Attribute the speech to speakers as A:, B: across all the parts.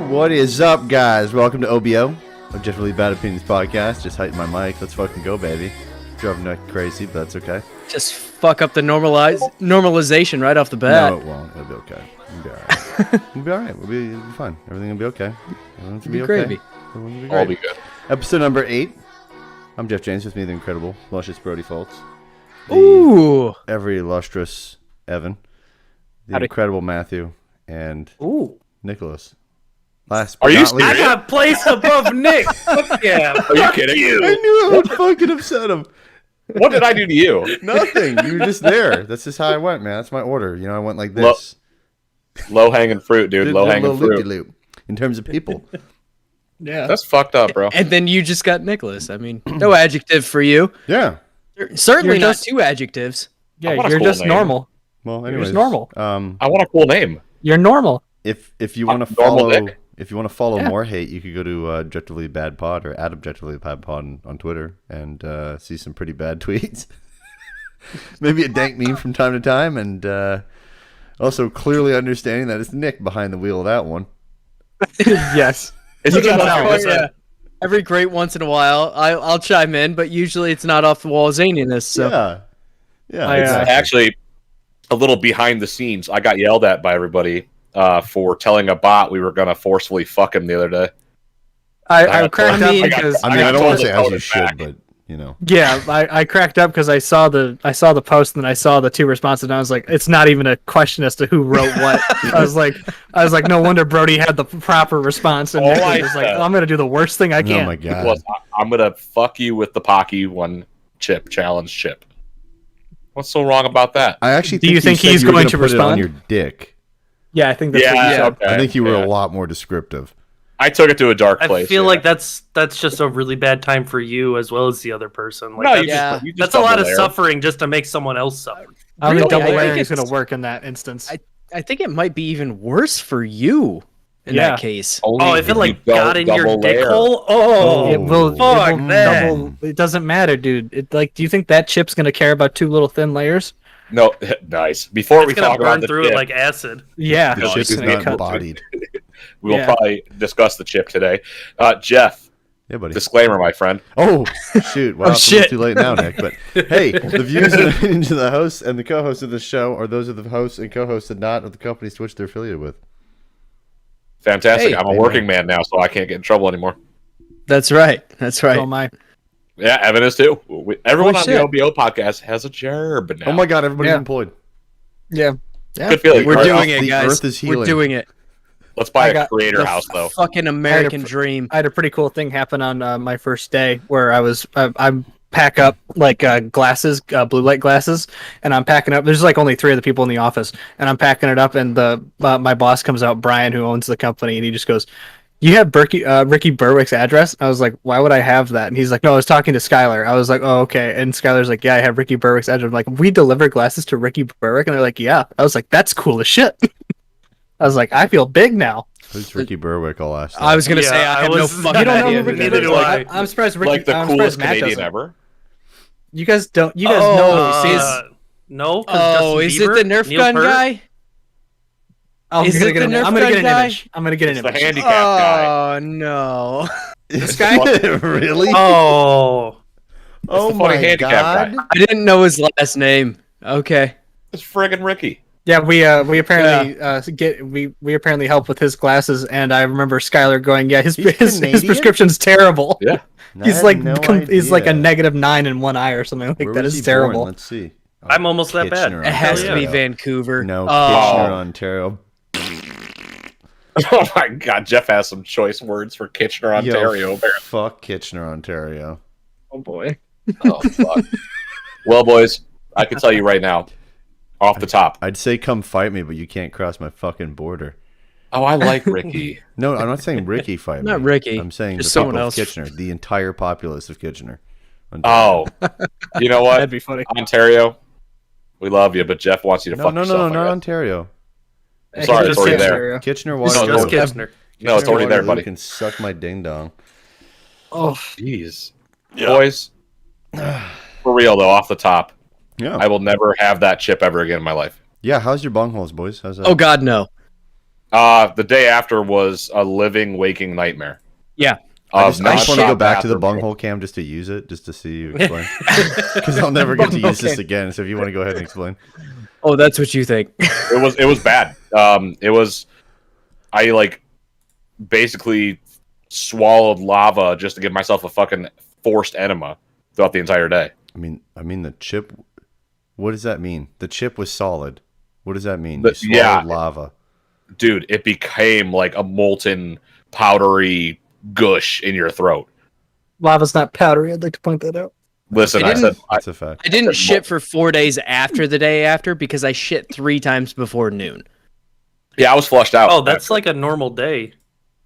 A: What is up, guys? Welcome to OBO, Objectively Bad Opinions Podcast. Just heighten my mic. Let's fucking go, baby. Driving like crazy, but that's okay.
B: Just fuck up the normalization right off the bat.
A: No, it won't. It'll be okay. We'll be alright. We'll be alright. It'll be fine. Everything will be okay. Everything's
B: It'll be
A: okay.
B: gravy.
A: Everything will be
C: All
A: great.
C: be good.
A: Episode number 8. I'm Jeff James. With me, the incredible, luscious Brody Foltz.
B: Ooh.
A: Every illustrious Evan. The
B: Howdy.
A: incredible Matthew. And
B: Ooh.
A: Nicholas. Last
C: Are
A: but
C: you
A: not least.
C: serious?
D: I got place above Nick. Fuck yeah.
C: Are you kidding?
A: I knew it would fucking upset him.
C: What did I do to you?
A: Nothing. You were just there. That's just how I went, man. That's my order. You know, I went like this.
C: Low hanging fruit, dude.
A: Did
C: Low
A: a
C: hanging
A: little
C: fruit.
A: loop-de-loop in terms of people.
B: Yeah.
C: That's fucked up, bro.
B: And then you just got Nicholas. I mean, no adjective for you.
A: Yeah.
B: Certainly
D: You're
B: not
D: just-
B: 2 adjectives.
D: Yeah,
C: I want a
D: you're
C: cool
D: just
C: name.
D: normal.
A: Well,
D: You're
A: anyways,
D: just normal.
C: I want a cool name.
D: You're normal.
A: if you want to
C: Normal
A: follow,
C: Nick.
A: if you want to follow
D: Yeah.
A: more hate, you could go to Objectively Bad Pod or at Objectively Bad Pod on Twitter and see some pretty bad tweets. Maybe a dank meme from time to time, and also clearly understanding that it's Nick behind the wheel of that one.
D: Yes.
C: Is
D: You
C: it
D: can
C: about
D: tell.
C: Chris?
B: Yeah. Every great once in a while, I'll chime in, but usually it's not off the wall zaniness. So
A: Yeah.
D: I,
C: It's
A: exactly.
C: actually a little behind the scenes. I got yelled at by everybody for telling a bot we were gonna forcefully fuck him the other day.
D: I cracked up
B: I mean-
D: because
A: I mean, I don't want to say as
C: totally
A: you should,
C: back.
A: but you know.
D: yeah, I cracked up because I saw the post and then I saw the 2 responses and I was like, it's not even a question as to who wrote what. I was like, no wonder Brody had the proper response and
C: All
D: Nick
C: I
D: was like,
C: said-
D: I'm gonna do the worst thing I
A: Oh
D: can.
A: my god.
C: Was I'm gonna fuck you with the Pocky one chip challenge chip. What's so wrong about that?
A: I actually
D: Do you think
A: said
D: he's
A: you were
D: going
A: gonna
D: to
A: put it on
D: respond?
A: your dick.
D: Yeah, I think that's what you said.
C: Okay,
A: I think you were
C: yeah.
A: a lot more descriptive.
C: I took it to a dark
E: I
C: place.
E: feel
C: yeah.
E: like that's just a really bad time for you as well as the other person. Like
C: No,
E: that's,
C: you
B: Yeah.
C: just, you just
E: that's a lot
C: double
E: of
C: layer.
E: suffering just to make someone else suffer.
D: I don't think
B: Really?
D: double
B: I
D: layering
B: think
D: is going
B: it's-
D: to work in that instance.
B: I think it might be even worse for you in
D: Yeah.
B: that case.
C: Only
E: Oh, if it like
C: you
E: got in your
C: double
E: dick
C: layer.
E: hole.
A: Oh.
D: It will,
E: fuck
D: it will
E: that.
D: double. It doesn't matter, dude. It like, do you think that chip's gonna care about 2 little thin layers?
C: No, nice. Before we
E: It's gonna
C: talk about
E: burn
C: the
E: through
C: chip,
E: it like acid.
D: Yeah,
A: The
C: No,
A: chip
D: it's
A: is
D: gonna get
A: not
D: cut.
A: embodied.
C: we will
D: Yeah.
C: probably discuss the chip today. Jeff,
A: Yeah, buddy.
C: disclaimer, my friend.
A: Oh, shoot. Well,
B: Oh,
A: it's
B: shit.
A: too late now, Nick. But hey, the views and opinions of the hosts and the co-hosts of the show are those of the hosts and co-hosts and not of the companies to which they're affiliated with.
C: Fantastic.
B: Hey.
C: I'm a
A: Amen.
C: working man now, so I can't get in trouble anymore.
B: That's right. That's right.
D: So am I.
C: Yeah, Evan is too. Everyone
B: Oh,
C: on
B: shit.
C: the OBO podcast has a job now.
A: Oh my God, everybody's
D: Yeah.
A: employed.
D: Yeah.
C: Good feeling.
B: We're
C: All right,
B: doing it,
A: the
B: guys.
A: earth is
B: We're
A: healing.
B: doing it.
C: Let's buy
D: I
C: a
D: got
C: creator
B: The
C: house, though.
B: fucking American dream.
D: I had a pretty cool thing happen on my first day where I pack up like glasses, blue light glasses, and I'm packing up. There's like only 3 of the people in the office, and I'm packing it up, and the my boss comes out, Brian, who owns the company, and he just goes, "You have Ricky Berwick's address?" I was like, "Why would I have that?" And he's like, "No, I was talking to Skylar." I was like, "Oh, okay." And Skylar's like, "Yeah, I have Ricky Berwick's address." I'm like, "We deliver glasses to Ricky Berwick?" And they're like, "Yeah." I was like, "That's cool as shit." I was like, "I feel big now."
A: Who's Ricky Berwick? I'll ask.
B: I was gonna
E: Yeah,
B: say I
E: I
B: have no
E: was-
B: fucking
D: You don't know
B: idea.
D: who
B: who
D: Ricky
B: that
E: neither
B: is.
E: do I.
D: I'm surprised Ricky.
C: Like the
D: I'm
C: coolest
D: surprised Matt
C: Canadian
D: doesn't.
C: ever.
D: You guys don't. You guys know who he is.
E: No. 'cause
B: Oh,
E: Justin
B: is
E: Bieber,
B: it the Nerf
E: Neil
B: gun
E: Peart.
B: guy?
D: I'm
B: Is
D: gonna
B: it
D: get
B: the
D: an,
B: Nerf
D: I'm gonna
B: gun
D: get an
B: guy?
D: image. I'm gonna get an
C: It's the
D: image.
C: handicap guy.
B: Oh no!
A: This
C: guy-
A: really?
E: Oh.
A: Oh
C: the funny
A: my
C: handicap
A: God!
C: guy.
B: I didn't know his last name. Okay.
C: It's friggin' Ricky.
D: Yeah, we apparently we apparently help with his glasses, and I remember Skylar going, "Yeah, his
A: Canadian?
D: prescription's terrible."
C: Yeah.
A: I
D: He's
A: had
D: like
A: no
D: he's like a
A: idea.
D: -9 in one eye or something like
A: Where
D: that.
A: was
D: Is
A: he
D: terrible.
A: born? Let's see. Oh,
E: I'm almost that bad.
A: Kitchener,
B: It has to be
A: Ontario.
B: Vancouver.
A: No,
B: Oh.
A: Kitchener, Ontario.
C: Oh my God, Jeff has some choice words for Kitchener, Ontario.
A: Yo,
C: apparently.
A: fuck Kitchener, Ontario.
D: Oh boy.
C: Oh, fuck. Well, boys, I can tell you right now, off the top.
A: I'd say come fight me, but you can't cross my fucking border.
C: Oh, I like Ricky.
A: No, I'm not saying Ricky fight me.
B: Not Ricky,
A: I'm saying
B: just
A: the people
B: someone
A: of
B: else.
A: Kitchener, the entire populace of Kitchener. Ontario.
C: Oh, you know what,
D: That'd be funny.
C: Ontario, we love you, but Jeff wants you to
A: No,
C: fuck
A: no,
C: yourself.
A: no,
C: I
A: not
C: guess.
A: Ontario.
C: I'm sorry,
D: Just
C: it's already
D: Kitchener,
C: there.
D: yeah.
A: Kitchener,
E: It's
A: Waterloo.
E: just
C: no.
E: Kitchener.
C: No, it's already there,
A: Waterloo
C: buddy.
A: can suck my ding dong.
D: Oh,
C: Jeez, boys, for real though, off the top,
A: Yeah.
C: I will never have that chip ever again in my life.
A: Yeah, how's your bungholes, boys? How's that?
B: Oh God, no.
C: The day after was a living, waking nightmare.
B: Yeah.
A: I just want to go
C: nonstop
A: back to the
C: bathroom
A: bunghole cam just to use it, just to see you explain. Because I'll never get to use this again. So if you want to go ahead and explain.
B: Oh, that's what you think.
C: It was bad. I like basically swallowed lava just to give myself a fucking forced enema throughout the entire day.
A: I mean the chip. What does that mean? The chip was solid. What does that mean?
C: The-
A: You swallowed lava.
C: Dude, it became like a molten, powdery gush in your throat.
D: Lava's not powdery. I'd like to point that out.
C: Listen, I said,
A: That's a fact.
B: I didn't shit for 4 days after the day after because I shit 3 times before noon.
C: yeah, I was flushed out.
E: Oh, that's like a normal day.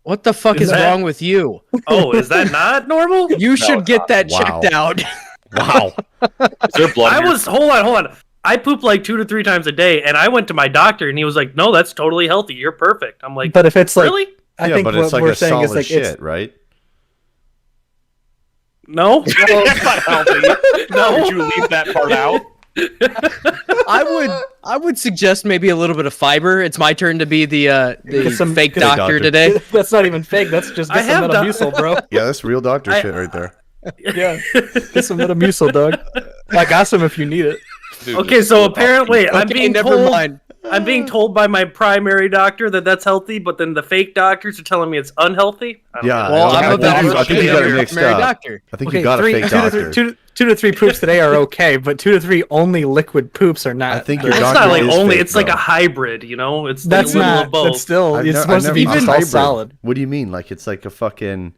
B: What the fuck
E: Is
B: is
E: that-
B: wrong with you?
E: Oh, is that not normal?
B: You should
C: it's
B: get
C: not.
B: that
A: Wow.
B: checked out.
C: wow. Is there blood? in your-
E: Hold on. I poop like 2 to 3 times a day, and I went to my doctor, and he was like, "No, that's totally healthy. You're perfect." I'm like,
D: But if it's like,
E: "Really?
D: I
A: Yeah,
D: think
A: but
D: what
A: it's like
D: we're
A: a
D: saying
A: solid
D: is like
A: shit, right?
E: No,
C: It's not healthy.
E: no."
C: Did you leave that part out?
B: I would suggest maybe a little bit of fiber. It's my turn to be the
D: Get some-
B: fake
D: get
B: doctor
A: doctor.
B: today.
D: that's not even fake. That's just
E: I
D: get some
E: have
D: Metamucil, bro.
A: Yeah, that's real doctor
E: I-
A: shit right there.
D: Yeah, get some Metamucil, dog. I got some if you need it.
C: Dude,
E: Okay,
C: this
E: so
C: is
E: apparently I'm
B: Okay,
E: being
B: never
E: told
B: mind.
E: I'm being told by my primary doctor that that's healthy, but then the fake doctors are telling me it's unhealthy. I don't
A: Yeah.
E: know.
B: Well,
A: I
B: I'm
A: think
B: about
A: you-
B: to
A: I think you
B: shit
A: got it
B: your
A: mixed
B: primary
A: up.
B: doctor.
A: I think you got a fake doctor.
D: Two to three poops today are okay, but 2 to 3 only liquid poops are not.
A: I think your
E: It's
A: doctor
E: not like
A: is
E: only.
A: fake,
E: It's like
A: though.
E: a hybrid, you know. It's
D: That's
E: a little
D: not.
E: of both.
D: That's still.
A: I've
D: It's
A: never-
D: supposed
A: I've
D: to be
A: never
D: just
A: used
D: all
A: hybrid.
D: solid.
A: What do you mean? Like it's like a fucking,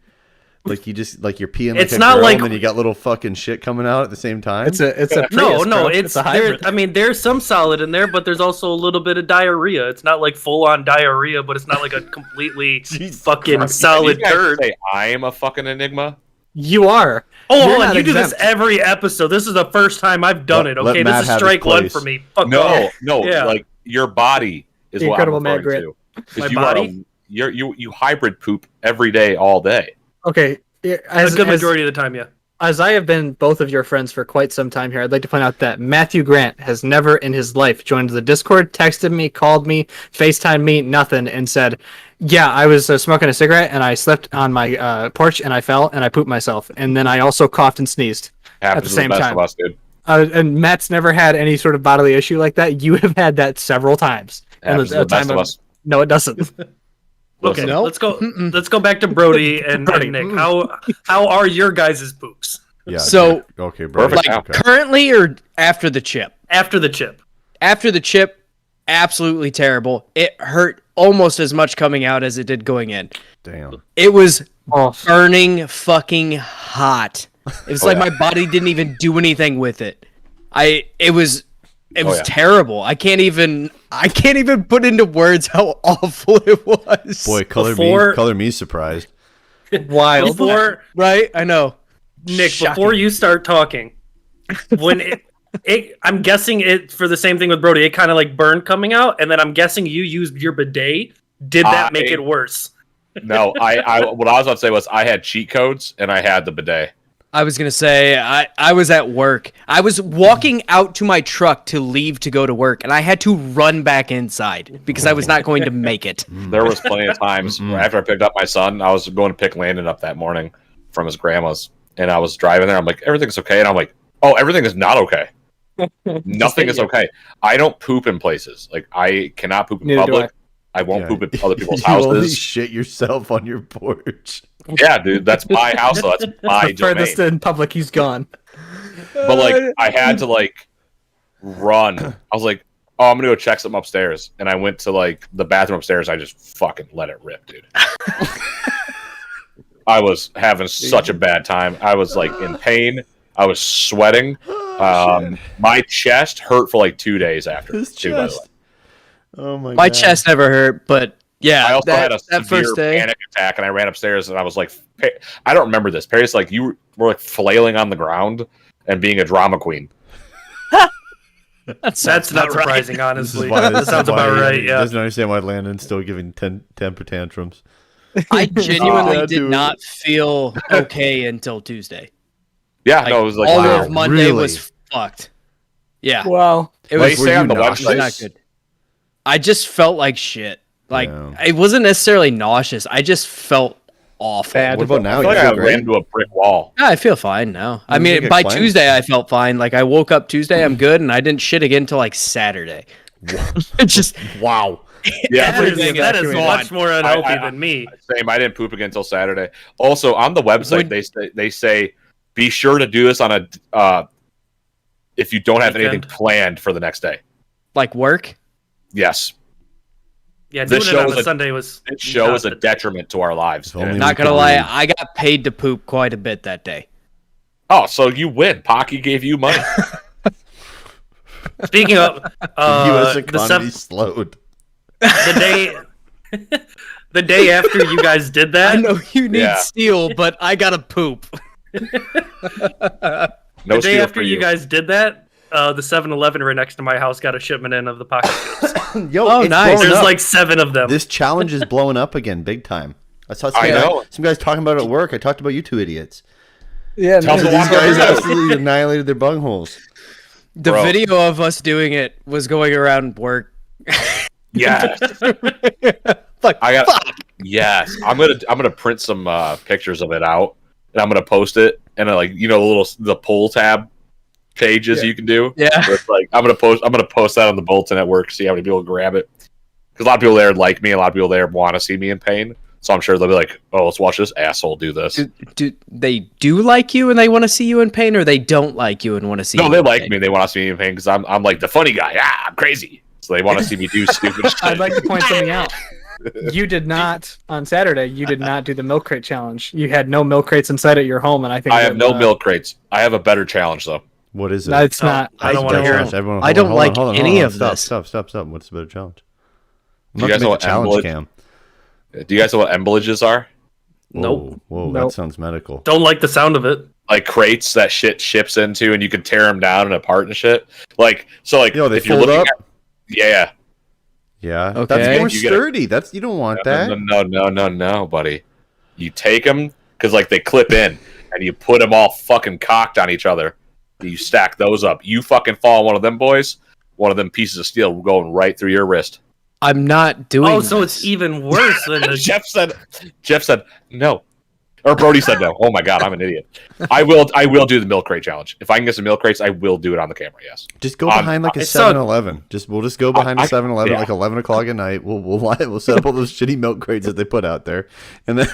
A: like you just like you're peeing like
E: It's
A: a
E: not
A: girl
E: like-
A: and then you got little fucking shit coming out at the same time.
D: It's a
E: No,
D: Prius,
E: no,
D: bro.
E: it's
D: a
E: there.
D: hybrid.
E: I mean, there's some solid in there, but there's also a little bit of diarrhea. It's not like full on diarrhea, but it's not like a completely
A: Jesus
E: fucking
A: Christ.
E: solid
C: you guys
E: turd.
C: say I am a fucking enigma.
D: You are.
E: Oh,
D: You're
E: hold on.
D: not
E: You do this
D: exempt.
E: every episode. This is the first time I've done it.
A: Let
E: Okay,
A: Matt
E: this is
A: have his
E: strike one
A: place.
E: for me. Fuck
C: No,
E: off.
C: no,
E: Yeah.
C: like your body is
D: The
C: what
D: Incredible
C: I'm
D: Matt
C: referring to. 'Cause
E: My
C: you
E: body?
C: you hybrid poop every day, all day.
D: Okay.
E: A
D: As,
E: good
D: as,
E: majority of the time, yeah.
D: as I have been both of your friends for quite some time here, I'd like to point out that Matthew Grant has never in his life joined the Discord, texted me, called me, FaceTimed me, nothing, and said, yeah, I was smoking a cigarette and I slept on my porch and I fell and I pooped myself. And then I also coughed and sneezed.
C: Happens
D: the
C: to the
D: same
C: best
D: time.
C: of us, dude.
D: And Matt's never had any sort of bodily issue like that. You have had that several times. And
C: Happens to the best of us.
D: No, it doesn't.
E: Okay,
B: No.
E: let's go. Let's go back to Brody and
D: Brody.
E: Nick. How are your guys' poops
A: yeah.
B: So-
A: okay, bro.
C: Perfect.
B: Like
A: Okay.
B: currently or after the chip?
E: after the chip?
B: After the chip, absolutely terrible. It hurt almost as much coming out as it did going in.
A: Damn.
B: It was
D: Oh,
B: burning fucking hot. It was
C: Oh,
B: like
C: yeah.
B: my body didn't even do anything with it. It was
C: yeah.
B: terrible. I can't even put into words how awful it was.
A: Boy,
E: Before-
A: color me surprised.
D: wild.
E: Before
B: Right? I know.
E: Nick,
B: Shocking.
E: before you start talking, when I'm guessing it for the same thing with Brody. It kind of like burned coming out, and then I'm guessing you used your bidet. Did that make it worse?
C: No, I what I was about to say was I had cheat codes and I had the bidet.
B: I was gonna say I was at work. I was walking out to my truck to leave to go to work, and I had to run back inside because I was not going to make it.
C: There was plenty of times after I picked up my son, I was going to pick Landon up that morning from his grandma's, and I was driving there. I'm like, everything's okay, and I'm like, oh, everything is not okay. Nothing is okay. I don't poop in places. Like I cannot poop in
D: Neither do
C: public. I won't
A: Yeah.
C: poop at other people's
A: You only
C: houses.
A: shit yourself on your porch.
C: Yeah, dude, that's my house. So that's my
D: The furthest
C: domain.
D: in public he's gone.
C: But like, I had to like run. I was like, oh, I'm gonna go check something upstairs, and I went to like the bathroom upstairs. I just fucking let it rip, dude. I was having such a bad time. I was like in pain. I was sweating. My chest hurt for like 2 days after.
A: His
C: too, by the way.
A: chest. Oh my
B: My
A: god.
B: chest never hurt, but yeah,
C: I also
B: that,
C: had a
B: that
C: severe
B: first day.
C: panic attack, and I ran upstairs, and I was like, I don't remember this. Perry's like, you were like flailing on the ground and being a drama queen.
B: That's
E: That's not surprising,
A: This is
E: honestly.
A: why
E: That sounds about right.
A: He
E: Yeah.
A: doesn't understand why Landon's still giving temper tantrums.
B: I genuinely
A: Yeah,
B: did
A: dude.
B: not feel okay until Tuesday.
C: Yeah,
B: Like,
C: no, it was like,
B: all
C: wow.
B: of Monday
A: really?
B: was fucked. Yeah,
D: Wow.
B: it
C: What
B: was
C: do you say on the
A: nauseous?
C: website?
B: not good. I just felt like shit. Like
A: Yeah.
B: it wasn't necessarily nauseous. I just felt awful.
D: Bad.
A: What about now?
C: I feel
A: You
C: like
A: feel
C: I
A: great?
C: ran into a brick wall.
B: Yeah, I feel fine now. I
A: You
B: mean,
A: think it
B: by
A: cleansed?
B: Tuesday I felt fine. Like I woke up Tuesday, I'm good, and I didn't shit again until like Saturday. Just
A: Wow.
C: Yeah,
B: Everything
E: that is
B: evacuated.
E: much more unhealthy
C: I-
E: than me.
C: same. I didn't poop again until Saturday. Also, on the website, they say be sure to do this on a if you don't have anything
E: Weekend.
C: planned for the next day.
B: like work.
C: Yes,
E: Yeah,
C: This
E: doing it
C: show
E: on
C: is
E: a
C: a-
E: Sunday was
C: this show is a
E: not-
C: detriment to our lives.
A: If only
C: And-
A: we
B: Not gonna
A: could
B: lie,
A: read.
B: I got paid to poop quite a bit that day.
C: Oh, so you win. Pocky gave you money.
E: Speaking of
A: The U.S.
E: the,
A: economy slowed.
E: the day the day after you guys did that,
B: I know you need
C: Yeah.
B: steel, but I gotta poop.
C: No
E: the day
C: steal
E: after
C: for
E: you guys did that, the 7-Eleven right next to my house got a shipment in of the pocket chips.
A: Yo,
B: Oh,
A: it's
B: nice.
A: blowing
E: There's
A: up.
E: like 7 of them.
A: This challenge is blowing up again, big time. I saw
C: I know.
A: some guys talking about it at work. I talked about you two idiots.
D: Yeah,
C: Tell
A: So
C: them
A: these
C: to
A: guys
C: watch it.
A: absolutely annihilated their bungholes.
B: The
C: Bro.
B: video of us doing it was going around work.
C: Yes,
B: Like,
C: I got. Yes, I'm gonna print some pictures of it out, and I'm gonna post it, and the pull tab pages you can do.
B: yeah.
C: It's like I'm gonna post that on the bulletin at work. See how many people grab it. Because a lot of people there like me. A lot of people there want to see me in pain. So I'm sure they'll be like, "Oh, let's watch this asshole do this."
B: Do they do like you and they want to see you in pain, or they don't like you and want to see
C: No,
B: you
C: they
B: in
C: like
B: pain?
C: me. They want to see me in pain because I'm like the funny guy. Ah, I'm crazy. So they want to see me do stupid shit.
D: I'd like to point something out. You did not on Saturday. You did not do the milk crate challenge. You had no milk crates inside at your home, and I think
C: I have
D: that,
C: no milk crates. I have a better challenge though.
A: What is it?
D: No, it's not.
E: I don't want to
A: Better
E: hear
A: challenge.
E: it.
A: Everyone,
B: I
A: hold
B: don't
A: on, hold
B: like
A: on, hold on,
B: any
A: hold on.
B: of
A: Stop,
B: this.
A: Stop. What's the better challenge? I'm
C: Do you
A: not
C: guys
A: gonna
C: know
A: make a challenge
C: what
A: cam.
C: Do you guys know what embalages are?
E: Nope.
A: Whoa,
D: Nope.
A: that sounds medical.
E: Don't like the sound of it.
C: Like crates that shit ships into, and you can tear them down and apart and shit. Like
A: Yo, they
C: if you're
A: fold
C: looking
A: up.
C: at, yeah.
A: Yeah,
B: Okay.
A: that's more
C: You get a-
A: sturdy. You don't want that.
C: No, buddy. You take them because like they clip in, and you put them all fucking cocked on each other. You stack those up. You fucking fall on one of them boys. One of them pieces of steel going right through your wrist.
B: I'm not doing.
E: Oh, so
B: this.
E: it's even worse than the
C: Jeff said no. Or Brody said no. Oh my god, I'm an idiot. I will do the milk crate challenge. If I can get some milk crates, I will do it on the camera, yes.
A: Just go behind like a
E: I saw-
A: 7-Eleven. We'll just go behind a 7-Eleven
C: yeah.
A: like 11 o'clock at night. We'll set up all those shitty milk crates that they put out there, and then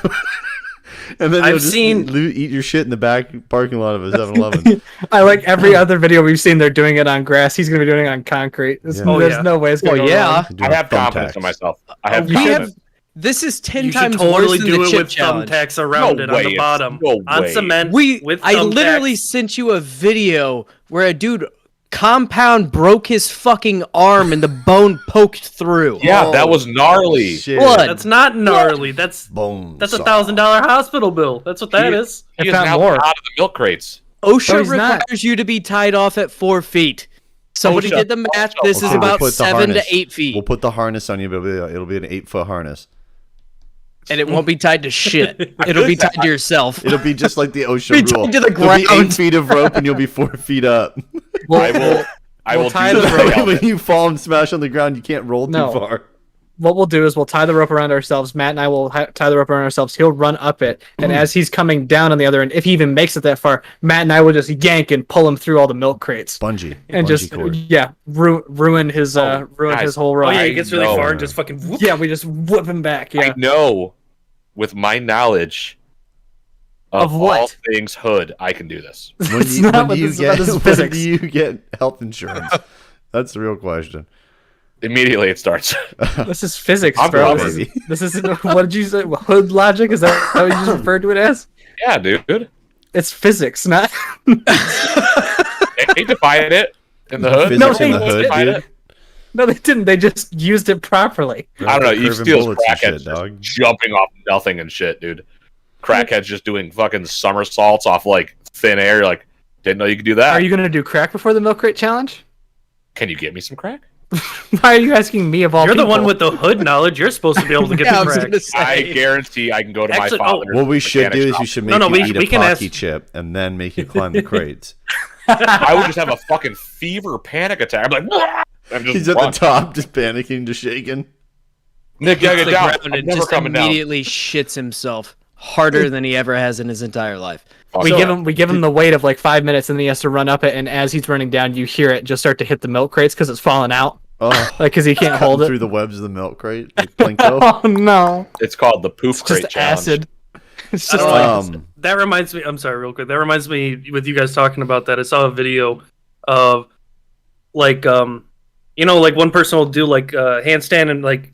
A: you'll
E: I've
A: just
E: seen-
A: eat your shit in the back parking lot of a 7-Eleven.
D: I like every other video we've seen. They're doing it on grass. He's gonna be doing it on concrete.
A: Yeah.
E: Oh,
D: There's
E: yeah.
D: no way it's gonna
B: Well,
D: go
B: yeah.
D: wrong.
A: You're doing
C: I have confidence
A: thumbtacks.
C: in myself. I have
B: We
C: confidence.
B: have. This is 10
E: you should
B: times
E: totally
B: worse than
E: do
B: the
E: it
B: chip
E: with
B: challenge.
E: thumbtacks around
C: No
E: it on
C: way,
E: the bottom.
C: no
E: On
C: way.
E: cement
B: We,
E: with
B: I
E: thumbtacks.
B: literally sent you a video where a dude compound broke his fucking arm and the bone poked through.
C: Yeah, that was gnarly.
A: Shit.
B: Blood.
E: That's not gnarly. That's
A: Bone
E: a
A: saw.
E: $1,000 hospital bill. That's what that
C: Yeah.
E: is.
C: He
D: If
C: is
D: not
C: now
D: more.
C: out of the milk crates.
B: OSHA
D: No, he's not.
B: requires you to be tied off at 4 feet. Somebody
C: OSHA.
B: did the math.
C: OSHA.
B: This is
A: Okay, we'll
B: about
A: put the
B: 7 to
A: harness.
B: 8 feet,
A: We'll put the harness on you, but it'll be an 8-foot harness.
B: and it won't be tied to shit. It'll be tied to yourself.
A: It'll be just like the
B: Be
A: OSHA rule.
B: tied to the
A: There'll be 8
B: ground.
A: feet of rope, and you'll be 4 feet up.
C: I will
D: tie
C: do
D: the
C: the
D: rope.
A: When you fall and smash on the ground, you can't roll
D: No.
A: too far.
D: What we'll do is we'll tie the rope around ourselves. Matt and I will tie the rope around ourselves. He'll run up it, and as he's coming down on the other end, if he even makes it that far, Matt and I will just yank and pull him through all the milk crates,
A: Bungee.
D: and
A: Bungee
D: just
A: cord.
D: ruin his
C: guys.
D: his whole
E: Oh
D: ride.
E: yeah, he gets really
C: know.
E: far and just fucking whoop.
D: Yeah, we just whip him back.
C: I
D: Yeah,
C: know with my knowledge
D: Of
C: all
D: what?
C: things hood, I can do this.
A: When
D: It's
A: you,
D: not
A: when
D: what
A: you
D: this is about.
A: get,
D: This is
A: when
D: physics.
A: do you get health insurance? That's the real question.
C: Immediately it starts.
D: this is physics,
C: I'm
D: bro.
C: glad,
D: This,
A: baby.
D: this isn't. What did you say? Hood logic? Is that how you just referred to it as?
C: Yeah, dude.
D: It's physics, not.
C: They defined it in the hood.
A: Physics
D: in the
C: They
A: hood,
C: defined
A: dude.
C: it.
D: No, they didn't. They just used it properly.
C: I don't know. You
A: Curving
C: steal
A: bullets and
C: crackheads
A: shit, dog.
C: jumping off nothing and shit, dude. Crackheads just doing fucking somersaults off like thin air. You're like, didn't know you could do that.
D: Are you gonna do crack before the milk crate challenge?
C: Can you get me some crack?
D: Why are you asking me of all
E: You're the
D: people?
E: one with the hood knowledge. You're supposed to be able to get
B: Yeah, I
E: the
B: was
E: crack.
B: gonna say.
C: I guarantee I can go to
E: Actually,
C: my father's.
A: What we should do
C: mechanic
A: is
C: shop.
A: we should make
E: No, no,
A: you
E: we-
A: eat
E: we
A: a
E: can
A: Pocky
E: ask-
A: chip and then make you climb the crates.
C: I would just have a fucking fever panic attack. I'm like, "Wah!" I'm just
A: He's at
C: run.
A: the top, just panicking, just shaking.
C: Nick, yeah,
B: hits
C: get
B: the
C: down.
B: ground
C: I'm
B: and
C: never
B: just
C: coming down.
B: immediately shits himself harder than he ever has in his entire life.
C: Fuck
D: We
C: yeah.
D: give him the wait of like 5 minutes, and then he has to run up it. And as he's running down, you hear it just start to hit the milk crates because it's falling out,
A: Oh,
D: like because he can't
A: cutting
D: hold it.
A: through the webs of the milk crate, like Plinko.
D: Oh no!
C: It's called the poof
D: It's
C: crate
D: just
C: challenge.
D: acid. It's
E: I
D: just
E: don't
D: like
E: know. That reminds me. I'm sorry, real quick. That reminds me with you guys talking about that. I saw a video of like like one person will do like handstand and like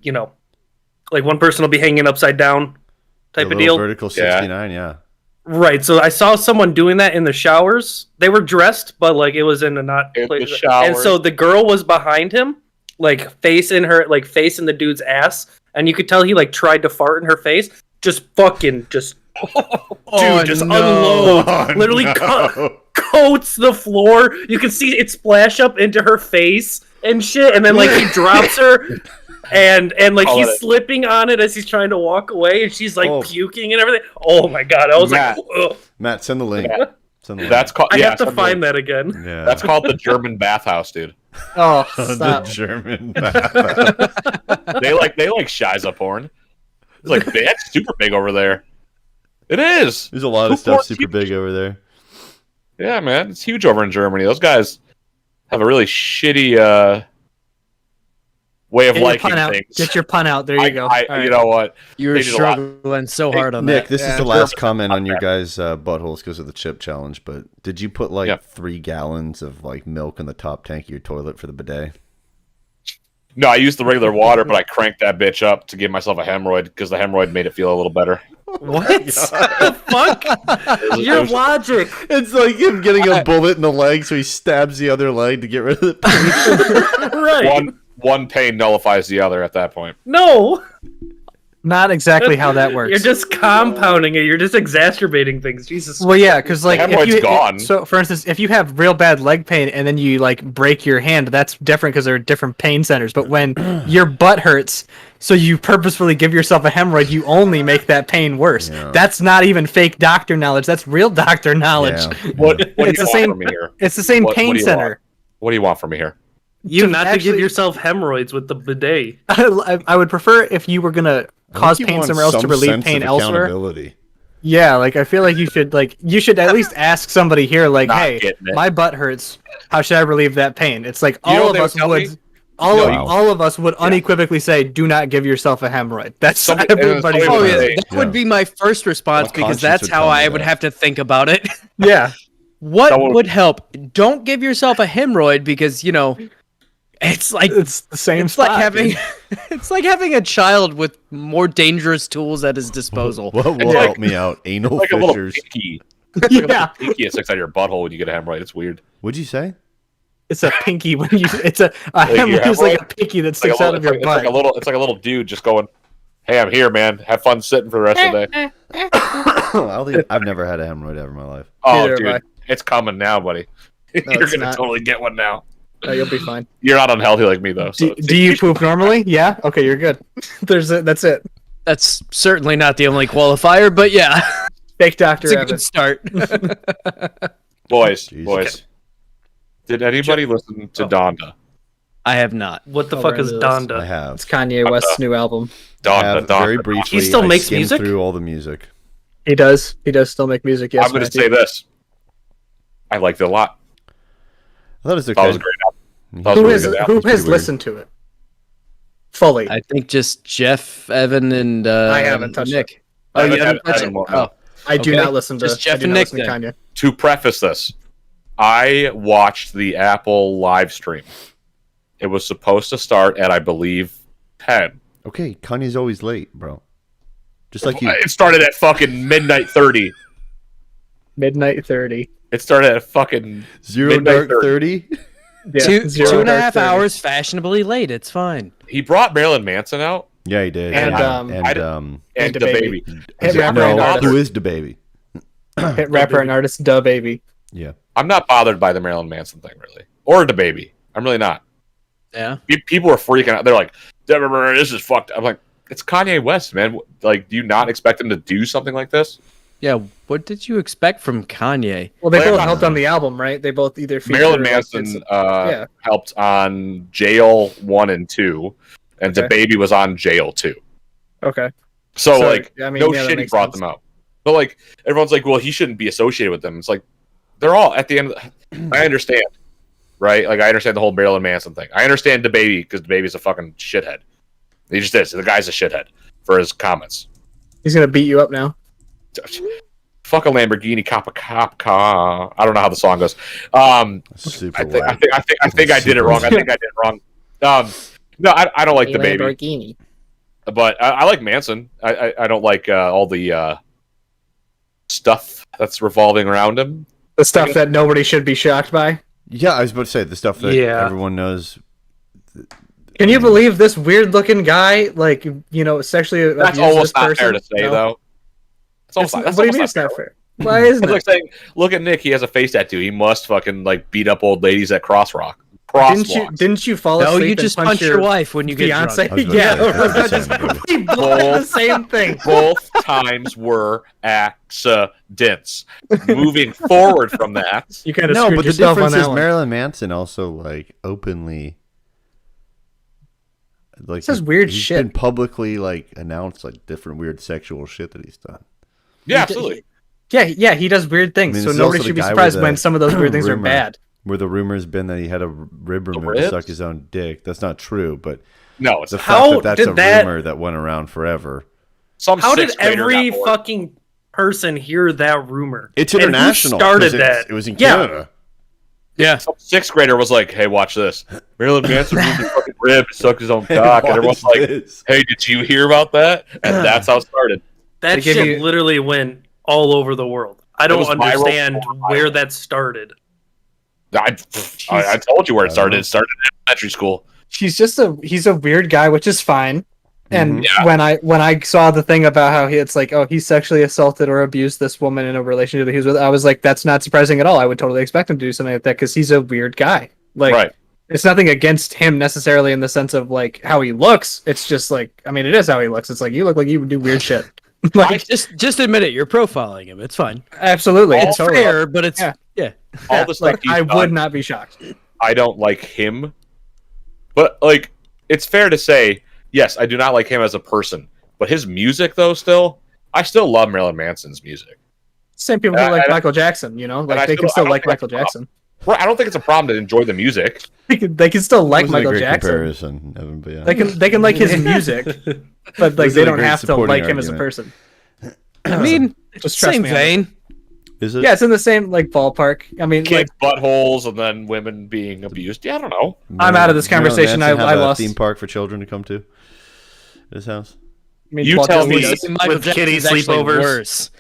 E: like one person will be hanging upside down type
A: The
E: of
A: little
E: deal.
A: vertical 69, yeah.
E: Right. So I saw someone doing that in the showers. They were dressed, but like it was in a not
C: In the
E: place.
C: shower.
E: And so the girl was behind him, like face in the dude's ass, and you could tell he like tried to fart in her face. Just fucking unload.
A: Oh,
E: Literally
A: no.
E: coats the floor. You can see it splash up into her face and shit, and then like he drops her. And like
C: Call
E: he's
C: it.
E: slipping on it as he's trying to walk away, and she's like
A: Oh.
E: puking and everything. Oh my god! I was
C: Matt.
E: like, ugh.
A: Matt, send the link. Send the link.
C: That's called.
E: I
C: yeah,
E: have to
C: something
E: find
C: like-
E: that again.
A: yeah.
C: That's called the German bathhouse, dude.
D: oh
A: the
D: stop.
A: German.
C: They like Shiza porn. It's like that's super big over there. It is.
A: There's a lot
C: Who
A: of stuff
C: porn's
A: super
C: huge?
A: big over there.
C: Yeah, man, it's huge over in Germany. Those guys have a really shitty way of
D: Get your
C: liking
D: pun out.
C: things.
D: Get your pun out. There you go. All right.
C: You know what?
B: You were
C: They did a lot.
B: struggling so hard on
A: Nick,
B: that.
A: this is
D: Yeah.
A: the last comment on your guys' buttholes because of the chip challenge, but did you put like
C: Yeah.
A: 3 gallons of like milk in the top tank of your toilet for the bidet?
C: No, I used the regular water, but I cranked that bitch up to give myself a hemorrhoid because the hemorrhoid made it feel a little better.
E: What the fuck? Your logic.
A: It's like him getting a bullet in the leg, so he stabs the other leg to get rid of the pain.
E: Right.
C: One pain nullifies the other at that point.
E: No.
D: Not exactly how that works.
E: You're just compounding it. You're just exacerbating things. Jesus.
D: Well, yeah, because like if
C: hemorrhoid's
D: you
C: gone.
D: so for instance, if you have real bad leg pain and then you like break your hand, that's different because there are different pain centers. But when your butt hurts, so you purposefully give yourself a hemorrhoid, you only make that pain worse.
A: Yeah.
D: That's not even fake doctor knowledge. That's real doctor knowledge.
A: Yeah.
C: What do
D: It's
C: you
D: the
C: want
D: same-
C: from me here?
D: It's the same
C: What do
D: pain
C: you
D: center.
C: What do you want from me here?
E: You not to
D: actually-
E: give yourself hemorrhoids with the bidet.
D: I would prefer if you were gonna cause pain somewhere else to relieve pain elsewhere. Yeah, like I feel like you should at least ask somebody here, like,
C: Not
D: hey,
C: getting it.
D: my butt hurts. How should I relieve that pain? It's like
C: You know
D: all
C: what
D: of
C: they would
D: us
C: tell
D: would.
C: me?
D: All of us would unequivocally say, "Do not give yourself a hemorrhoid." That's
C: Somebody-
D: everybody's.
C: somebody
B: Oh
C: would
B: yeah,
C: say-
B: that would be my first response
A: My
B: because
A: conscience
B: that's
A: would
B: how
A: tell me
B: I would
A: that.
B: have to think about it.
D: Yeah,
B: What
C: Someone-
B: would help? Don't give yourself a hemorrhoid because it's like
D: it's the same.
B: it's like
D: spot,
B: having
D: dude.
B: it's like having a child with more dangerous tools at his disposal.
A: What will
C: like-
A: help me out? Anal
C: Like a little
A: fissures.
C: pinky. Like a little
D: Yeah,
C: pinky that sticks out of your butthole when you get a hemorrhoid. It's weird.
A: What'd you say?
D: it's a pinky when you. It's a
C: your
D: hemorrhoid is like a
C: hemorrhoid?
D: pinky that
C: It's like,
D: sticks
C: a
D: out
C: little,
D: of your butt.
C: it's like a little dude just going, "Hey, I'm here, man. Have fun sitting for the rest of the day."
A: I've never had a hemorrhoid ever in my life.
C: Oh,
D: Neither have
C: dude, it's coming now, buddy. You're
D: it's
C: gonna
D: not.
C: totally get one now.
D: Oh, you'll be fine.
C: You're not unhealthy like me though. So
D: Do you poop normally? Yeah. Okay, you're good. That's it.
B: That's certainly not the only qualifier, but yeah,
D: Fake doctor
B: it's a
D: Evan.
B: good start.
C: boys,
A: Jeez.
C: boys? Did anybody listen to Donda?
B: I have not.
E: What the
D: Oh,
E: fuck
D: we're
E: is
D: into this.
A: I
E: Donda?
A: have.
D: It's Kanye West's new album.
A: I
C: Donda,
A: have
C: Donda.
A: very briefly.
E: He still
A: I
E: makes
A: skimmed
E: music?
A: through all the music.
D: He does. He does still make music. Yes,
C: I'm going to
D: Matthew.
C: say this. I liked it a lot.
A: I thought it was
C: That was
A: okay.
C: a great album. That was a
D: Who
C: really
D: has
C: good
D: who
C: album.
D: has
A: pretty weird.
D: listened to it fully?
B: I think just Jeff, Evan, and
D: I haven't touched
B: Nick.
C: I
B: Oh, you
C: haven't
B: haven't
C: had-
B: touched
C: I
B: it?
C: haven't-
B: Oh,
D: I do
B: okay.
D: not listen to
B: Just Jeff
D: I do
B: and
D: not
B: Nick
D: listen to Kanye.
C: To preface this, I watched the Apple live stream. It was supposed to start at, I believe, 10.
A: Okay, Kanye's always late, bro. Just like you.
C: It started at fucking midnight 30.
D: Midnight 30.
C: It started at fucking
A: Zero
C: midnight
A: dark 30.
D: Yeah,
B: two
D: zero
B: and a
D: dark
B: half
D: 30.
B: hours fashionably late. It's fine.
C: He brought Marilyn Manson out
A: Yeah, he did.
D: And,
C: I did-
A: um,
C: and
D: And
C: the
D: DaBaby.
C: baby.
D: Hit
A: no,
D: rapper and artist.
A: who is the baby?
D: Hit rapper and artist, duh baby.
A: Yeah.
C: I'm not bothered by the Marilyn Manson thing, really, or the baby. I'm really not.
B: Yeah.
C: People are freaking out. They're like, "This is fucked." I'm like, it's Kanye West, man. Like, do you not expect him to do something like this?
B: Yeah. What did you expect from Kanye?
D: Well, they
C: Well,
D: both
C: yeah.
D: helped on the album, right? They both either featured
C: Marilyn
D: or, like,
C: Manson
D: did some-
C: helped on Jail 1 and 2, and
D: Okay.
C: the baby was on Jail 2.
D: Okay.
C: So like,
D: I mean,
C: no
D: yeah, that
C: shit, he
D: makes
C: brought
D: sense.
C: them out. But like, everyone's like, well, he shouldn't be associated with them. It's like, they're all at the end. I understand, right? Like, I understand the whole Marilyn Manson thing. I understand DaBaby because DaBaby's a fucking shithead. He just is. The guy's a shithead for his comments.
D: He's gonna beat you up now.
C: Fuck a Lamborghini, cop a cop car. I don't know how the song goes.
A: Super
C: I think
A: white.
C: I did it wrong. I think I did it wrong. No, I don't like DaBaby,
D: Lamborghini.
C: but I like Manson. I don't like all the stuff that's revolving around him.
D: The stuff that nobody should be shocked by.
A: Yeah, I was about to say the stuff that everyone knows.
D: Can you believe this weird-looking guy, like, you know, sexually
C: That's
D: abused
C: almost
D: this
C: not
D: person?
C: fair to say,
D: No?
C: though.
D: What do you
C: almost
D: mean it's not fair? Why isn't
C: It's
D: it?
C: like saying, look at Nick. He has a face tattoo. He must fucking like beat up old ladies at crosswalk.
D: Didn't you fall
B: No,
D: asleep
B: you
D: and
B: just punch your wife when you get
D: fiance?
B: drunk.
A: I was about to say,
D: Yeah,
A: that's the same,
D: we both did the same thing.
C: Both times were accidents. Moving forward from that,
D: You kind of
A: No,
D: screwed
A: but the
D: yourself on
A: difference
D: that
A: is
D: one.
A: Marilyn Manson also like openly like
D: Says weird
A: he's
D: shit.
A: been publicly like announced like different weird sexual shit that he's done.
C: yeah, absolutely.
D: Yeah, he does weird things,
A: I mean,
D: so
A: this is
D: nobody
A: also
D: should
A: the
D: be
A: guy
D: surprised
A: with
D: when
A: the
D: some of those weird things are
A: rumor.
D: bad.
A: Where the rumor's been that he had a rib removed to
C: ribs?
A: suck his own dick. That's not true, but
C: No, it's
A: the
E: How
A: fact that that's
E: did
A: a
E: that-
A: rumor that went around forever.
C: some.
E: How did
C: sixth grader
E: every
C: got bored.
E: fucking person hear that rumor?
A: It's
E: And who
A: international.
E: started
A: 'cause
E: that?
A: It was in
E: Yeah.
A: Canada.
B: Yeah.
C: Some sixth grader was like, "Hey, watch this. Marilyn Manson moved his fucking rib, sucked his own cock," and everyone's
A: Watch
C: like,
A: this.
C: "Hey, did you hear about that?" And that's how it started.
E: That
D: They give
E: shit
D: you-
E: literally went all over the world. I don't
C: was viral
E: understand
C: before
E: where
C: viral.
E: that started.
C: I told you where it started.
A: know.
C: It started in elementary school.
D: He's a weird guy, which is fine. And
C: Yeah.
D: when I saw the thing about how it's like, oh, he sexually assaulted or abused this woman in a relationship that he was with, I was like, that's not surprising at all. I would totally expect him to do something like that because he's a weird guy. Like,
C: Right.
D: it's nothing against him necessarily in the sense of like how he looks. It's just like, I mean, it is how he looks. It's like you look like you would do weird shit. Like,
B: Just admit it. You're profiling him. It's fine.
D: absolutely,
B: It's
D: totally.
B: fair, but it's
D: Yeah.
B: yeah.
C: All the stuff
D: Like,
C: he's
D: I
C: done,
D: would not be shocked.
C: I don't like him. But like, it's fair to say, yes, I do not like him as a person. But his music, though, I still love Marilyn Manson's music.
D: Same people who
C: And
D: like
C: I-
D: Michael Jackson, you know,
C: I
D: like they
C: still-
D: can
C: I
D: still
C: don't
D: like
C: think
D: Michael
C: that's a
D: Jackson.
C: Right, I don't think it's a problem to enjoy the music.
D: They can still like
A: Wasn't a
D: Michael
A: great
D: Jackson.
A: comparison, Evan, but yeah.
D: They can like his music, but like
A: Wasn't
D: they
A: a
D: don't
A: great
D: have to
A: supporting
D: like him as a
A: argument.
D: person.
B: I mean,
D: Just trust
B: same
D: me on it.
B: vein.
A: Is it?
D: Yeah, it's in the same like ballpark. I mean, like,
C: Kids' buttholes and then women being abused. Yeah, I don't know.
D: I'm out of this
A: Marilyn
D: conversation.
A: Manson
D: I
A: have a
D: lost.
A: theme park for children to come to his house.
D: I mean,
C: You
D: Walt
C: tell
D: Disney
C: me-
D: does.
B: Michael
E: With
B: Jackson's
E: kiddie
B: actually
E: sleepovers.
B: worse.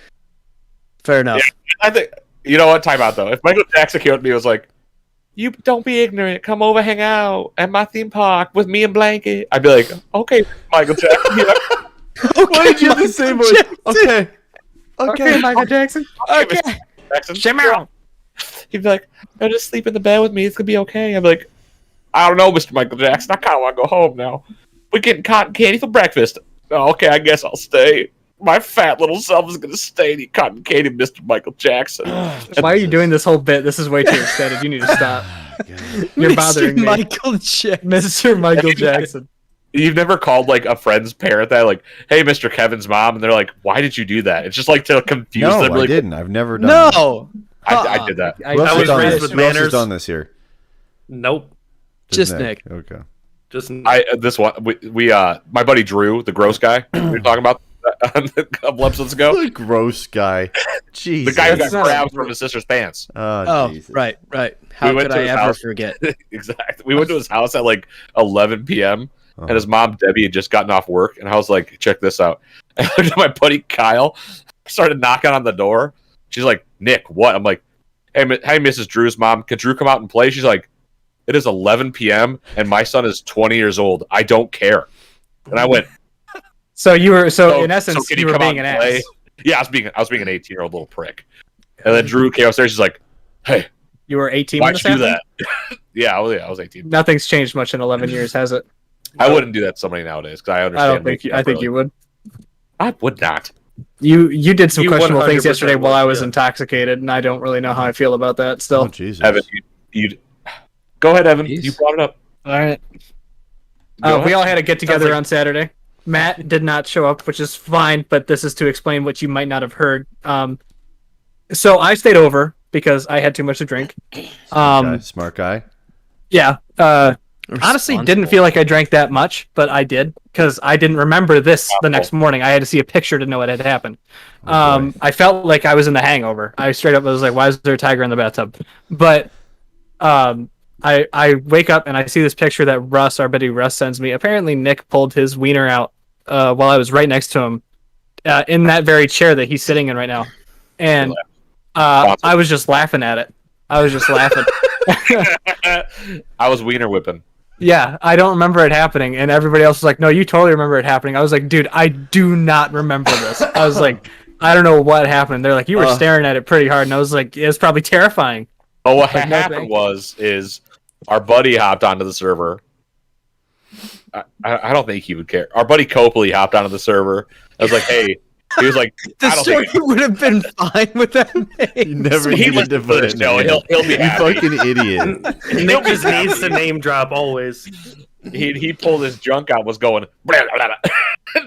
B: Fair enough.
C: I think, you know what? Time out, though. If Michael Jackson came up to me and was like, "You don't be ignorant. Come over, hang out at my theme park with me and Blanket," I'd be like, "Okay, Michael Jackson." Yeah.
A: Why did you have the same voice? Okay.
D: Okay, Michael Jackson.
C: Okay, Jackson.
D: Shimmer.
C: He'd be like, "No, just sleep in the bed with me. It's gonna be okay." I'd be like, "I don't know, Mr. Michael Jackson. I kind of want to go home now. We're getting cotton candy for breakfast." "Oh, okay, I guess I'll stay. My fat little self is gonna stay and eat cotton candy, Mr. Michael Jackson."
D: Why are you doing this whole bit? This is way too extended. You need to stop. You're bothering
B: Mr.
D: me,
B: Michael Jackson.
D: Mr. Michael Jackson.
C: You've never called like a friend's parent that, like, "Hey, Mr. Kevin's mom," and they're like, "Why did you do that?" It's just like to confuse
A: No,
C: them.
A: I
C: Like,
A: didn't. I've never done that.
B: No.
C: I did that.
A: Who else
E: I
A: has
E: was
A: done
E: raised
A: this?
E: with
A: Who else has
E: manners.
A: done this here?
E: Nope.
B: Just Nick.
A: Okay.
E: Just
C: This one, we my buddy Drew, the gross guy we were talking about a couple episodes ago,
A: The gross guy.
C: the
A: Jesus.
C: guy who got
D: It's not-
C: grabbed from his sister's pants.
B: Oh,
A: Jesus.
B: right. How
C: We went
B: could
C: to
B: I
C: his
B: ever
C: house.
B: forget?
C: Exactly. We went to his house at like 11 p.m.
A: Uh-huh.
C: and his mom Debbie had just gotten off work, and I was like, "Check this out." And I looked at my buddy Kyle, started knocking on the door. She's like, "Nick, what?" I'm like, "Hey, hey, Mrs. Drew's mom, could Drew come out and play?" She's like, "It is 11 p.m. and my son is 20 years old. I don't care." And I went,
D: So you were
C: So-
D: in essence
C: so can
D: you
C: he
D: were
C: come out
D: being an
C: and play?
D: ass.
C: Yeah, I was being an 18-year-old little prick. And then Drew came upstairs. She's like, "Hey,
D: You were 18 when
C: why'd
D: this
C: you do
D: happened?
C: that?" Yeah, I was 18.
D: Nothing's changed much in 11 years, has it?
C: I wouldn't do that to somebody nowadays because I
D: I
C: understand.
D: don't think you, I think you would.
C: I would not.
D: You did some
E: You
D: questionable things
E: 100%
D: yesterday while I was
E: would, yeah.
D: intoxicated, and I don't really know how I feel about that
A: Oh,
D: still.
A: Jesus.
C: Evan, you go ahead, Evan.
B: Jeez.
C: You brought it up.
D: All right.
C: Go
D: We
C: ahead.
D: all had a get together
E: Sounds like-
D: on Saturday. Matt did not show up, which is fine, but this is to explain what you might not have heard. So I stayed over because I had too much to drink.
A: Smart guy.
D: Yeah. Honestly, didn't feel like I drank that much, but I did because I didn't remember this the next morning. I had to see a picture to know what had happened. I felt like I was in The Hangover. I straight up was like, "Why is there a tiger in the bathtub?" But I wake up and I see this picture that Russ, our buddy Russ, sends me. Apparently, Nick pulled his wiener out while I was right next to him in that very chair that he's sitting in right now, and I was just laughing at it. I was just laughing.
C: I was wiener whipping.
D: Yeah, I don't remember it happening, and everybody else was like, "No, you totally remember it happening." I was like, "Dude, I do not remember this." I was like, "I don't know what happened." They're like, "You were staring at it pretty hard," and I was like, "It was probably terrifying."
C: But what happened is our buddy hopped onto the server. I don't think he would care. Our buddy Copley hopped onto the server. I was like, "Hey." He was like,
B: the story would have been fine with that name.
A: You never
C: He
A: needed to put it.
C: No, he'll be
A: You
C: happy.
A: fucking idiot.
E: Nick just needs to name drop always.
C: He pulled his junk out, was going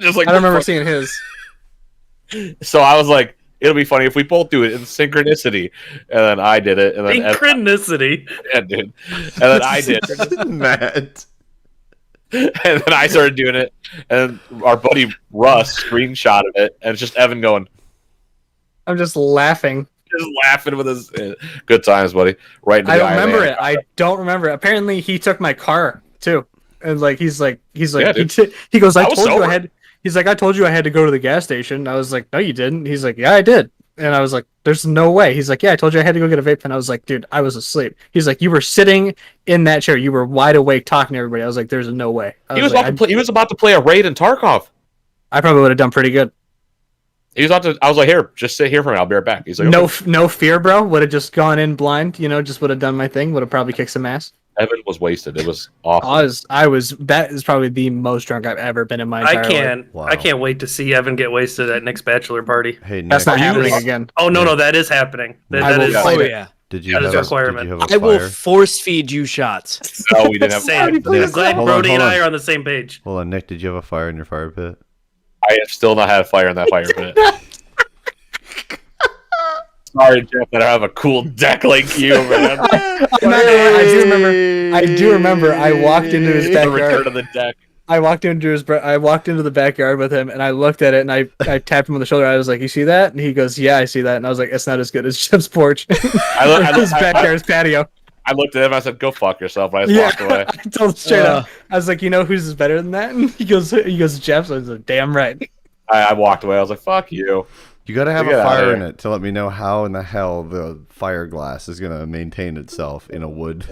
C: just like
D: I don't remember seeing his.
C: So I was like, it'll be funny if we both do it in synchronicity, and then I did it, and then
E: Synchronicity.
C: yeah, dude, and then I did,
A: Matt.
C: and then I started doing it, and our buddy Russ screenshotted it, and it's just Evan going,
D: I'm just laughing.
C: just laughing with his good times, buddy. Right.
D: I don't remember it. I don't remember it. Apparently, he took my car too, and like he's like
C: Yeah,
D: he goes, I
C: was
D: told you
C: sober.
D: I had. He's like, I told you I had to go to the gas station. I was like, no, you didn't. He's like, yeah, I did. And I was like, there's no way. He's like, yeah, I told you I had to go get a vape pen. I was like, dude, I was asleep. He's like, you were sitting in that chair. You were wide awake talking to everybody. I was like, there's no way.
C: He was about to play a raid in Tarkov.
D: I probably would have done pretty good.
C: He was about to. I was like, here, just sit here for me. I'll be right back. He's like,
D: No,
C: okay.
D: no fear, bro. Would have just gone in blind. Just would have done my thing. Would have probably kicked some ass.
C: Evan was wasted. It was awesome.
D: I was. That is probably the most drunk I've ever been in my entire life.
A: Wow.
E: I can't wait to see Evan get wasted at Nick's bachelor party.
A: Hey, Nick,
D: That's not
C: you-
D: happening again.
E: Oh no, that is happening. That
D: I will
E: is
D: fight
B: Oh
D: it.
B: yeah.
A: did you
E: that
A: have
E: is a
A: a
E: requirement.
A: Did you have a
B: I will
A: fire?
B: force feed you shots.
C: No, we didn't have.
E: Same. I'm glad
A: Hold on,
E: Brody and
A: hold on.
E: I are on the same page.
A: Hold on, Nick. Did you have a fire in your fire pit?
C: I have still not had a fire in that fire pit. Sorry, Jeff, that I have a cool deck like you, man.
D: I do remember. I walked into his
C: The return
D: backyard.
C: of the deck.
D: I walked into the backyard with him, and I looked at it, and I tapped him on the shoulder. I was like, "You see that?" And he goes, "Yeah, I see that." And I was like, "It's not as good as Jeff's porch." His backyard's patio.
C: I looked at him. I said, "Go fuck yourself." And I just walked away.
D: I told him straight up. I was like, "You know who's better than that?" And he goes, "Jeff's." I was like, "Damn right."
C: I walked away. I was like, "Fuck you."
A: You gotta have
C: Get
A: a
C: outta
A: fire
C: here.
A: in it to let me know how in the hell the fire glass is gonna maintain itself in a wood.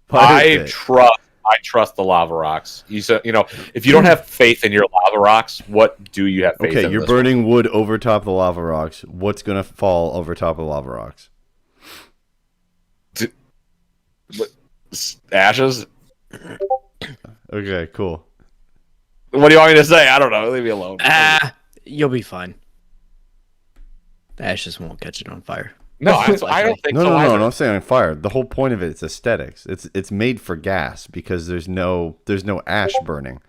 A: fire
C: I
A: pit.
C: trust the lava rocks. If you don't have faith in your lava rocks, what do you have faith in?
A: Okay, you're
C: this
A: burning wood over top of the lava rocks. What's gonna fall over top of the lava rocks?
C: one? Ashes?
A: Okay, cool.
C: What do you want me to say? I don't know. Leave me alone.
B: You'll be fine. The ashes won't catch it on fire.
C: No, I don't think
A: No,
C: so.
A: no, no,
C: either.
A: no. I'm saying on fire. The whole point of it is aesthetics. It's made for gas because there's no ash burning.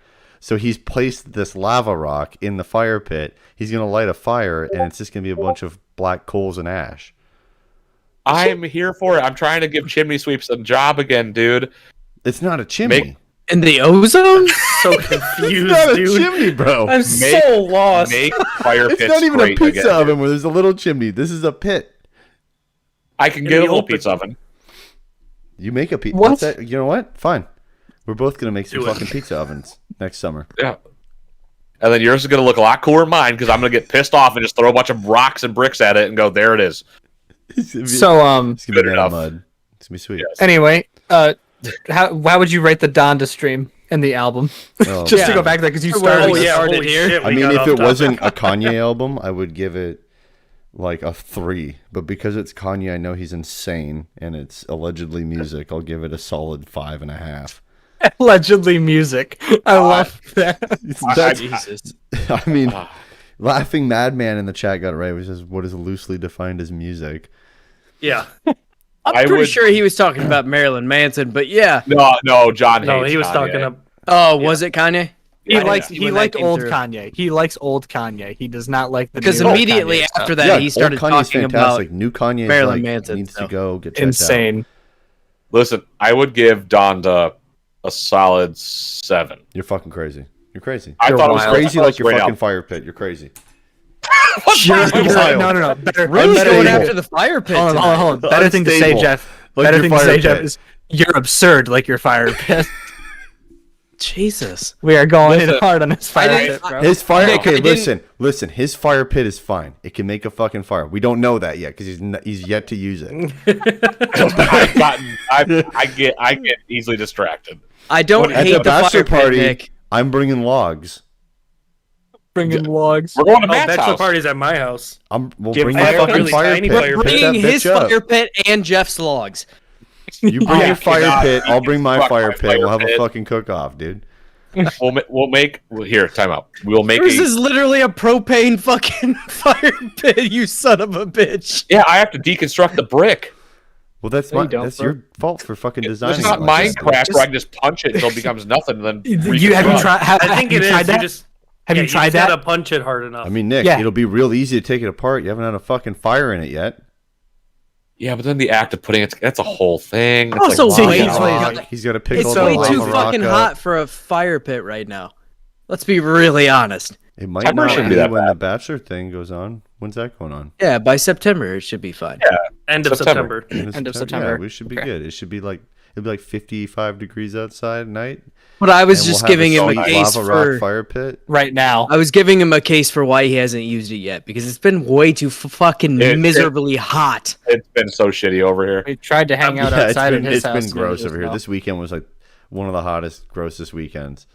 A: So he's placed this lava rock in the fire pit. He's gonna light a fire, and it's just gonna be a bunch of black coals and ash.
C: I'm here for it. I'm trying to give chimney sweeps a job again, dude.
A: It's not a chimney.
B: And the ozone?
E: So
A: It's
E: confused,
A: not a
E: dude.
A: chimney, bro.
E: I'm so lost.
C: Make fire
A: It's
C: pits
A: not even a
C: great
A: pizza
C: again.
A: oven where there's a little chimney. This is a pit.
C: I can
E: In
C: get a
E: the
C: little
E: open.
C: pizza oven.
A: You make a pizza.
D: What?
A: You know what? Fine. We're both gonna make some
E: Do it.
A: fucking pizza ovens next summer.
C: Yeah. And then yours is going to look a lot cooler than mine because I'm going to get pissed off and just throw a bunch of rocks and bricks at it and go, there it is.
A: It's gonna be,
D: So
A: it's gonna be
C: good
A: made
C: enough.
A: of mud. It's gonna be sweet.
C: Yes.
D: anyway, how would you rate the Donda stream and the album?
A: Oh,
D: Just to
B: Yeah.
D: go back there because you
B: Oh,
D: started.
E: Oh yeah,
B: started
E: holy
B: here.
E: shit,
A: I
E: we
A: mean,
E: got
A: if
E: off
A: it
E: topic.
A: wasn't a Kanye album, I would give it like a 3. But because it's Kanye, I know he's insane, and it's allegedly music. I'll give it a solid 5.5.
D: Allegedly music. I love that.
A: That's-
B: Jesus.
A: I mean, laughing madman in the chat got it right. Which is what is loosely defined as music.
E: Yeah.
B: I'm
C: I
B: pretty
C: would-
B: sure he was talking about Marilyn Manson, but yeah.
C: No, John
E: No,
C: hates
E: he was
C: Kanye.
E: talking about.
B: Oh, was it Kanye?
D: He
C: Yeah,
D: likes
B: yeah.
D: he
B: When that
D: liked
B: came
D: old
B: through.
D: Kanye. He likes old Kanye. He does not like the
B: Because
D: new
B: immediately
D: Kanye
B: after
D: stuff.
B: that, he started
A: old Kanye's
B: talking
A: fantastic.
B: about
A: New Kanye
B: Marilyn
A: like,
B: Manson,
A: needs
B: so.
A: to go get checked out.
D: Insane.
C: Listen, I would give Donda a solid 7.
A: You're fucking crazy. You're crazy.
C: I
D: You're
C: thought it was
D: wild.
A: Crazy
C: I thought
A: like
C: it
A: your
C: was
A: fucking
C: great
A: fire pit. You're crazy.
C: album.
D: No. Better,
B: really
D: better
B: going
D: thing to-
B: after the fire pit.
D: Hold on,
B: tonight.
D: hold on. Better thing to say,
A: Unstable.
D: Jeff.
A: Like
D: Better
A: your
D: thing to
A: fire
D: say,
A: pit.
D: Jeff, is you're absurd like your fire pit.
B: Jesus.
D: We are going in
C: Listen,
D: hard on his fire
B: didn't-
D: pit, bro.
A: His fire.
B: Nick, I
A: Okay,
B: didn't-
A: listen. His fire pit is fine. It can make a fucking fire. We don't know that yet because he's yet to use it.
C: I get easily distracted.
B: I don't
A: At
B: hate
A: the
B: the
A: bachelor
B: fire
A: party,
B: pit, Nick.
A: I'm bringing logs.
D: Bringing logs.
C: We're going to
E: Oh,
C: Matt's
E: bachelor
C: house.
E: party's at my house.
A: We'll
D: Give
A: bring
D: fire
A: the fucking
E: really
A: fire
E: tiny
A: pit.
E: fire
A: Pick
E: pit.
A: that
B: Bringing his
A: bitch up.
B: fire pit and Jeff's logs.
A: You bring
D: Yeah,
A: your fire
C: cannot-
A: pit. I'll bring my
C: fuck
A: fire
C: my
A: pit.
C: fire
A: We'll have a
C: pit.
A: fucking cook off, dude.
C: Here, time out. We'll make
B: Yours
C: a,
B: is literally a propane fucking fire pit, you son of a bitch.
C: yeah, I have to deconstruct the brick.
A: Well, that's
D: No, you don't,
A: that's
D: bro.
A: your fault for fucking
C: It's
A: designing.
C: not
A: it like that, dude.
C: Minecraft where I can just punch it until it becomes nothing and then
D: You have you
C: reconstruct.
D: tried?
E: I think it is.
D: Tried that?
E: You just
D: Have you tried
E: just
D: that?
E: gotta punch it hard enough.
A: I mean, Nick,
D: Yeah.
A: it'll be real easy to take it apart. You haven't had a fucking fire in it yet.
C: Yeah, but then the act of putting it—that's a whole thing. It's
B: Also,
C: like,
B: way
C: wow.
B: too
A: He's got to pick
B: It's
A: all
D: so
B: way
A: the
B: too
A: lava rock
B: fucking
A: up.
B: hot for a fire pit right now. Let's be really honest.
A: It might
C: September
A: not
C: shouldn't
A: be
C: be that
A: when
C: bad.
A: the bachelor thing goes on. When's that going on?
B: Yeah, by September it should be fine.
E: End of
C: September.
E: September.
D: End of
A: Yeah,
D: September.
A: we should be
D: Okay.
A: good. It should be like it'll be like 55 degrees outside at night.
B: But I was
A: and we'll
B: just
A: have
B: giving him a
A: sweet
B: case
A: lava rock
B: for.
A: fire pit.
D: Right now.
B: I was giving him a case for why he hasn't used it yet because it's been way too fucking
C: It-
B: miserably hot.
C: It's been so shitty over here.
D: We tried to hang out
A: Yeah,
D: outside at his
A: it's
D: house.
A: been
D: and
A: gross
D: it was
A: over here.
D: no.
A: This weekend was like one of the hottest, grossest weekends.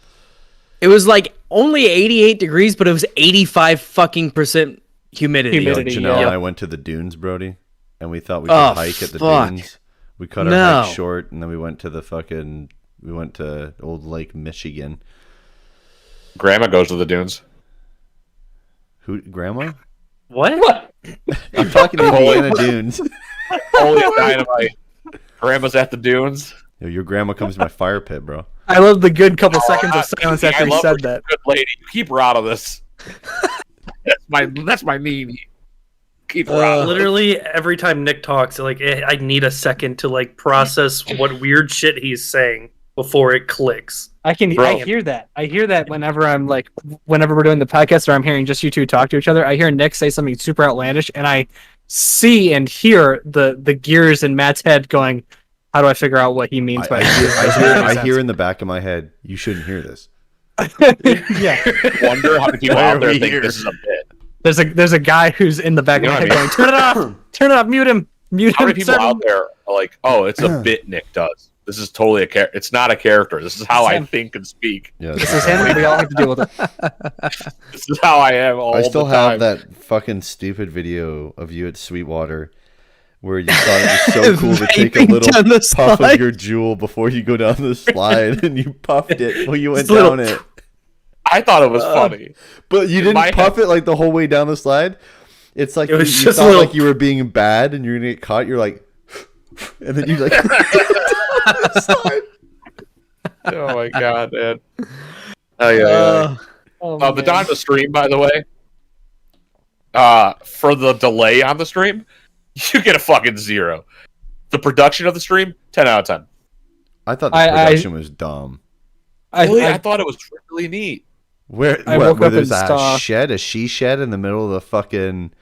B: It was like only 88 degrees, but it was 85 fucking percent humidity.
A: Yo,
D: Humidity.
A: Janelle and
D: yeah.
A: I went to the dunes, Brody, and we thought we could
B: Oh,
A: hike at the
B: fuck.
A: dunes. We cut our
B: No.
A: hike short, and then we went to Old Lake Michigan.
C: Grandma goes to the dunes.
A: Who, Grandma?
E: What?
A: I'm talking to Indiana Dunes.
C: Holy dynamite! Grandma's at the dunes.
A: Yo, your grandma comes to my fire pit, bro.
D: I love the good couple seconds of silence
C: I
D: after he
C: love
D: said
C: her.
D: that.
C: Good lady. Keep her out of this. That's my meme. Keep her out. of this.
E: Literally every time Nick talks, like I need a second to like process what weird shit he's saying before it clicks.
D: I hear that. I hear that whenever whenever we're doing the podcast or I'm hearing just you two talk to each other, I hear Nick say something super outlandish and I see and hear the gears in Matt's head going, how do I figure out what he means by
A: I hear in the back of my head, you shouldn't hear this.
D: yeah.
C: Wonder how many people
A: Why
C: out
A: are
C: there
A: we
C: think
A: here?
C: this is a bit.
D: There's a guy who's in the back
C: You
D: of
C: know
D: my
C: what I
D: head
C: mean?
D: going, turn it off, mute him.
C: How many people
D: turn him."
C: out there are like, "Oh, it's a bit Nick does. This is totally a character. It's not a character. This is how
D: It's
C: I
D: him.
C: think and speak.
A: Yeah,
D: This is him. We all have to deal with it.
C: This is how I am all
A: I still
C: the time."
A: have that fucking stupid video of you at Sweetwater where you thought it was so cool to take a
B: Vaping
A: little
B: down the
A: puff
B: slide.
A: of your jewel before you go down the slide, and you puffed it when you went
B: Just a little-
A: down it.
C: I thought it was funny.
A: But you didn't
C: my
A: puff it like the whole way down the slide. It's like
E: It was
A: you
E: just a
A: thought
E: little-
A: like you were being bad and you're gonna get caught. You're like, and then you like.
C: Oh my god, man. Oh yeah.
D: Oh,
C: The
D: man.
C: Donda stream, by the way. For the delay on the stream, you get a fucking 0. The production of the stream, 10 out of 10.
A: I thought the
D: I-
A: production was dumb.
C: Really? I
D: I,
C: thought it was really neat.
A: Where
D: I
A: what,
D: woke
A: where
D: up
A: there's
D: and
A: a
D: saw-
A: shed, a she shed in the middle of the fucking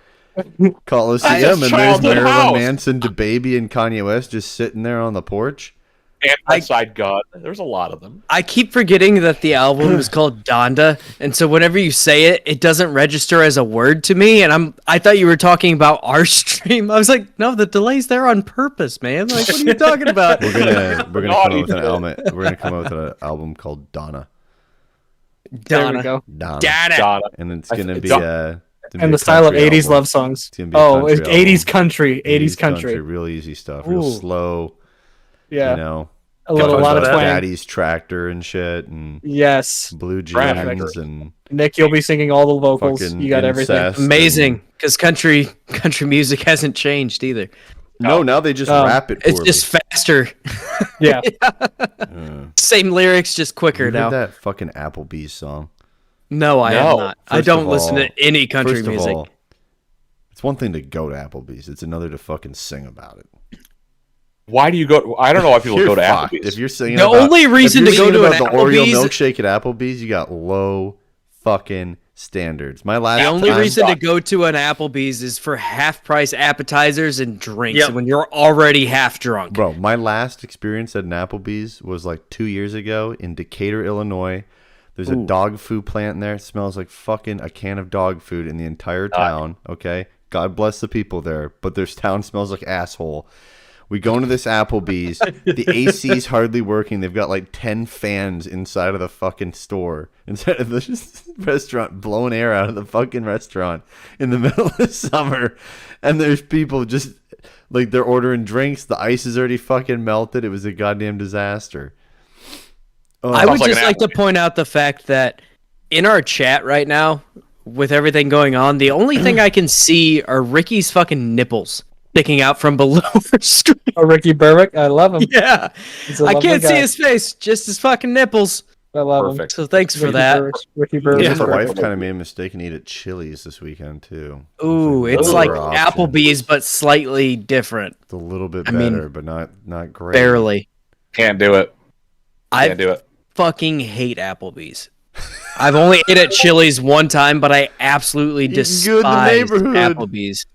A: Coliseum,
C: That's
A: and there's
C: childhood
A: Marilyn
C: house.
A: Manson, DaBaby, and Kanye West just sitting there on the porch.
C: And Outside God. There's a lot of them.
B: I keep forgetting that the album is called Donda, and so whenever you say it, it doesn't register as a word to me. And I thought you were talking about our stream. I was like, no, the delay's there on purpose, man. Like, what are you talking about?
A: We're gonna come
C: Naughty
A: up with an
C: bit.
A: album. We're gonna come up with an album called Donna.
D: there we
B: Donna.
D: go.
A: Donna,
B: Dada.
C: Donna.
A: and it's
C: I
A: gonna
C: th-
A: be
C: Don-
A: gonna be
D: And
A: a
D: the style of
A: country
D: 80s
A: album.
D: love songs.
A: It's gonna be a
D: Oh,
A: country
D: it's 80s
A: album.
D: country. 80s country.
A: real easy stuff, real
D: Ooh.
A: slow.
D: Yeah.
A: You know,
D: a lot of
E: that.
D: twang.
A: Daddy's Tractor and shit, and
D: Yes.
A: Blue
C: Tractor.
A: Jeans, and
D: Nick, you'll be singing all the vocals.
A: fucking
D: You got everything.
A: incest
B: Amazing, because country music hasn't changed either.
A: No, now they just rap it
B: It's
A: poorly.
B: just faster.
D: Yeah.
B: Same lyrics, just quicker
A: You
B: now.
A: heard that fucking Applebee's song?
B: No, I
C: No.
B: have not. I
A: First
B: don't
A: of
B: listen
A: all-
B: to any country
A: First of
B: music.
A: all, it's one thing to go to Applebee's. It's another to fucking sing about it.
C: Why do you go? I don't know why people
A: You're
C: go to
A: fucked.
C: Applebee's.
A: If you're singing
B: The
A: about,
B: only reason
A: if
B: to
A: you're
B: go to
A: singing
B: an
A: about the Oreo
B: Applebee's-
A: milkshake at Applebee's, you got low fucking standards. My last
B: The only
A: time-
B: reason to go to an Applebee's is for half price appetizers and drinks
E: Yep.
B: when you're already half drunk.
A: Bro, my last experience at an Applebee's was like 2 years ago in Decatur, Illinois. There's a dog food plant in there. It smells like fucking a can of dog food in the entire town. Okay, God bless the people there, but their town smells like asshole. We go into this Applebee's. The AC's hardly working. They've got like 10 fans inside of the fucking store, inside of the restaurant, blowing air out of the fucking restaurant in the middle of the summer. And there's people just like they're ordering drinks. The ice is already fucking melted. It was a goddamn disaster.
B: I would
C: Sounds like
B: just
C: an
B: like to point out the fact that in our chat right now, with everything going on, the only thing I can see are Ricky's fucking nipples sticking out from below her screen.
D: Oh, Ricky Berwick, I love him.
B: Yeah,
D: He's a
B: I
D: lovely
B: can't see
D: guy.
B: his face, just his fucking nipples.
D: I love him.
C: Perfect.
B: So thanks for
D: Ricky
B: that.
D: Ricky Berwick.
B: Yeah.
D: is
A: My
D: perfect.
A: wife kind of made a mistake and ate at Chili's this weekend too.
B: Ooh,
A: It's
B: it's
A: like
B: like
A: another option.
B: Applebee's but slightly different.
A: It's a little bit
B: I
A: better,
B: mean,
A: but not great.
B: Barely.
C: Can't do it.
B: I
C: Can't do it.
B: fucking hate Applebee's. I've only ate at Chili's one time, but I absolutely
A: Eating good in the
B: despise
A: neighborhood.
B: Applebee's.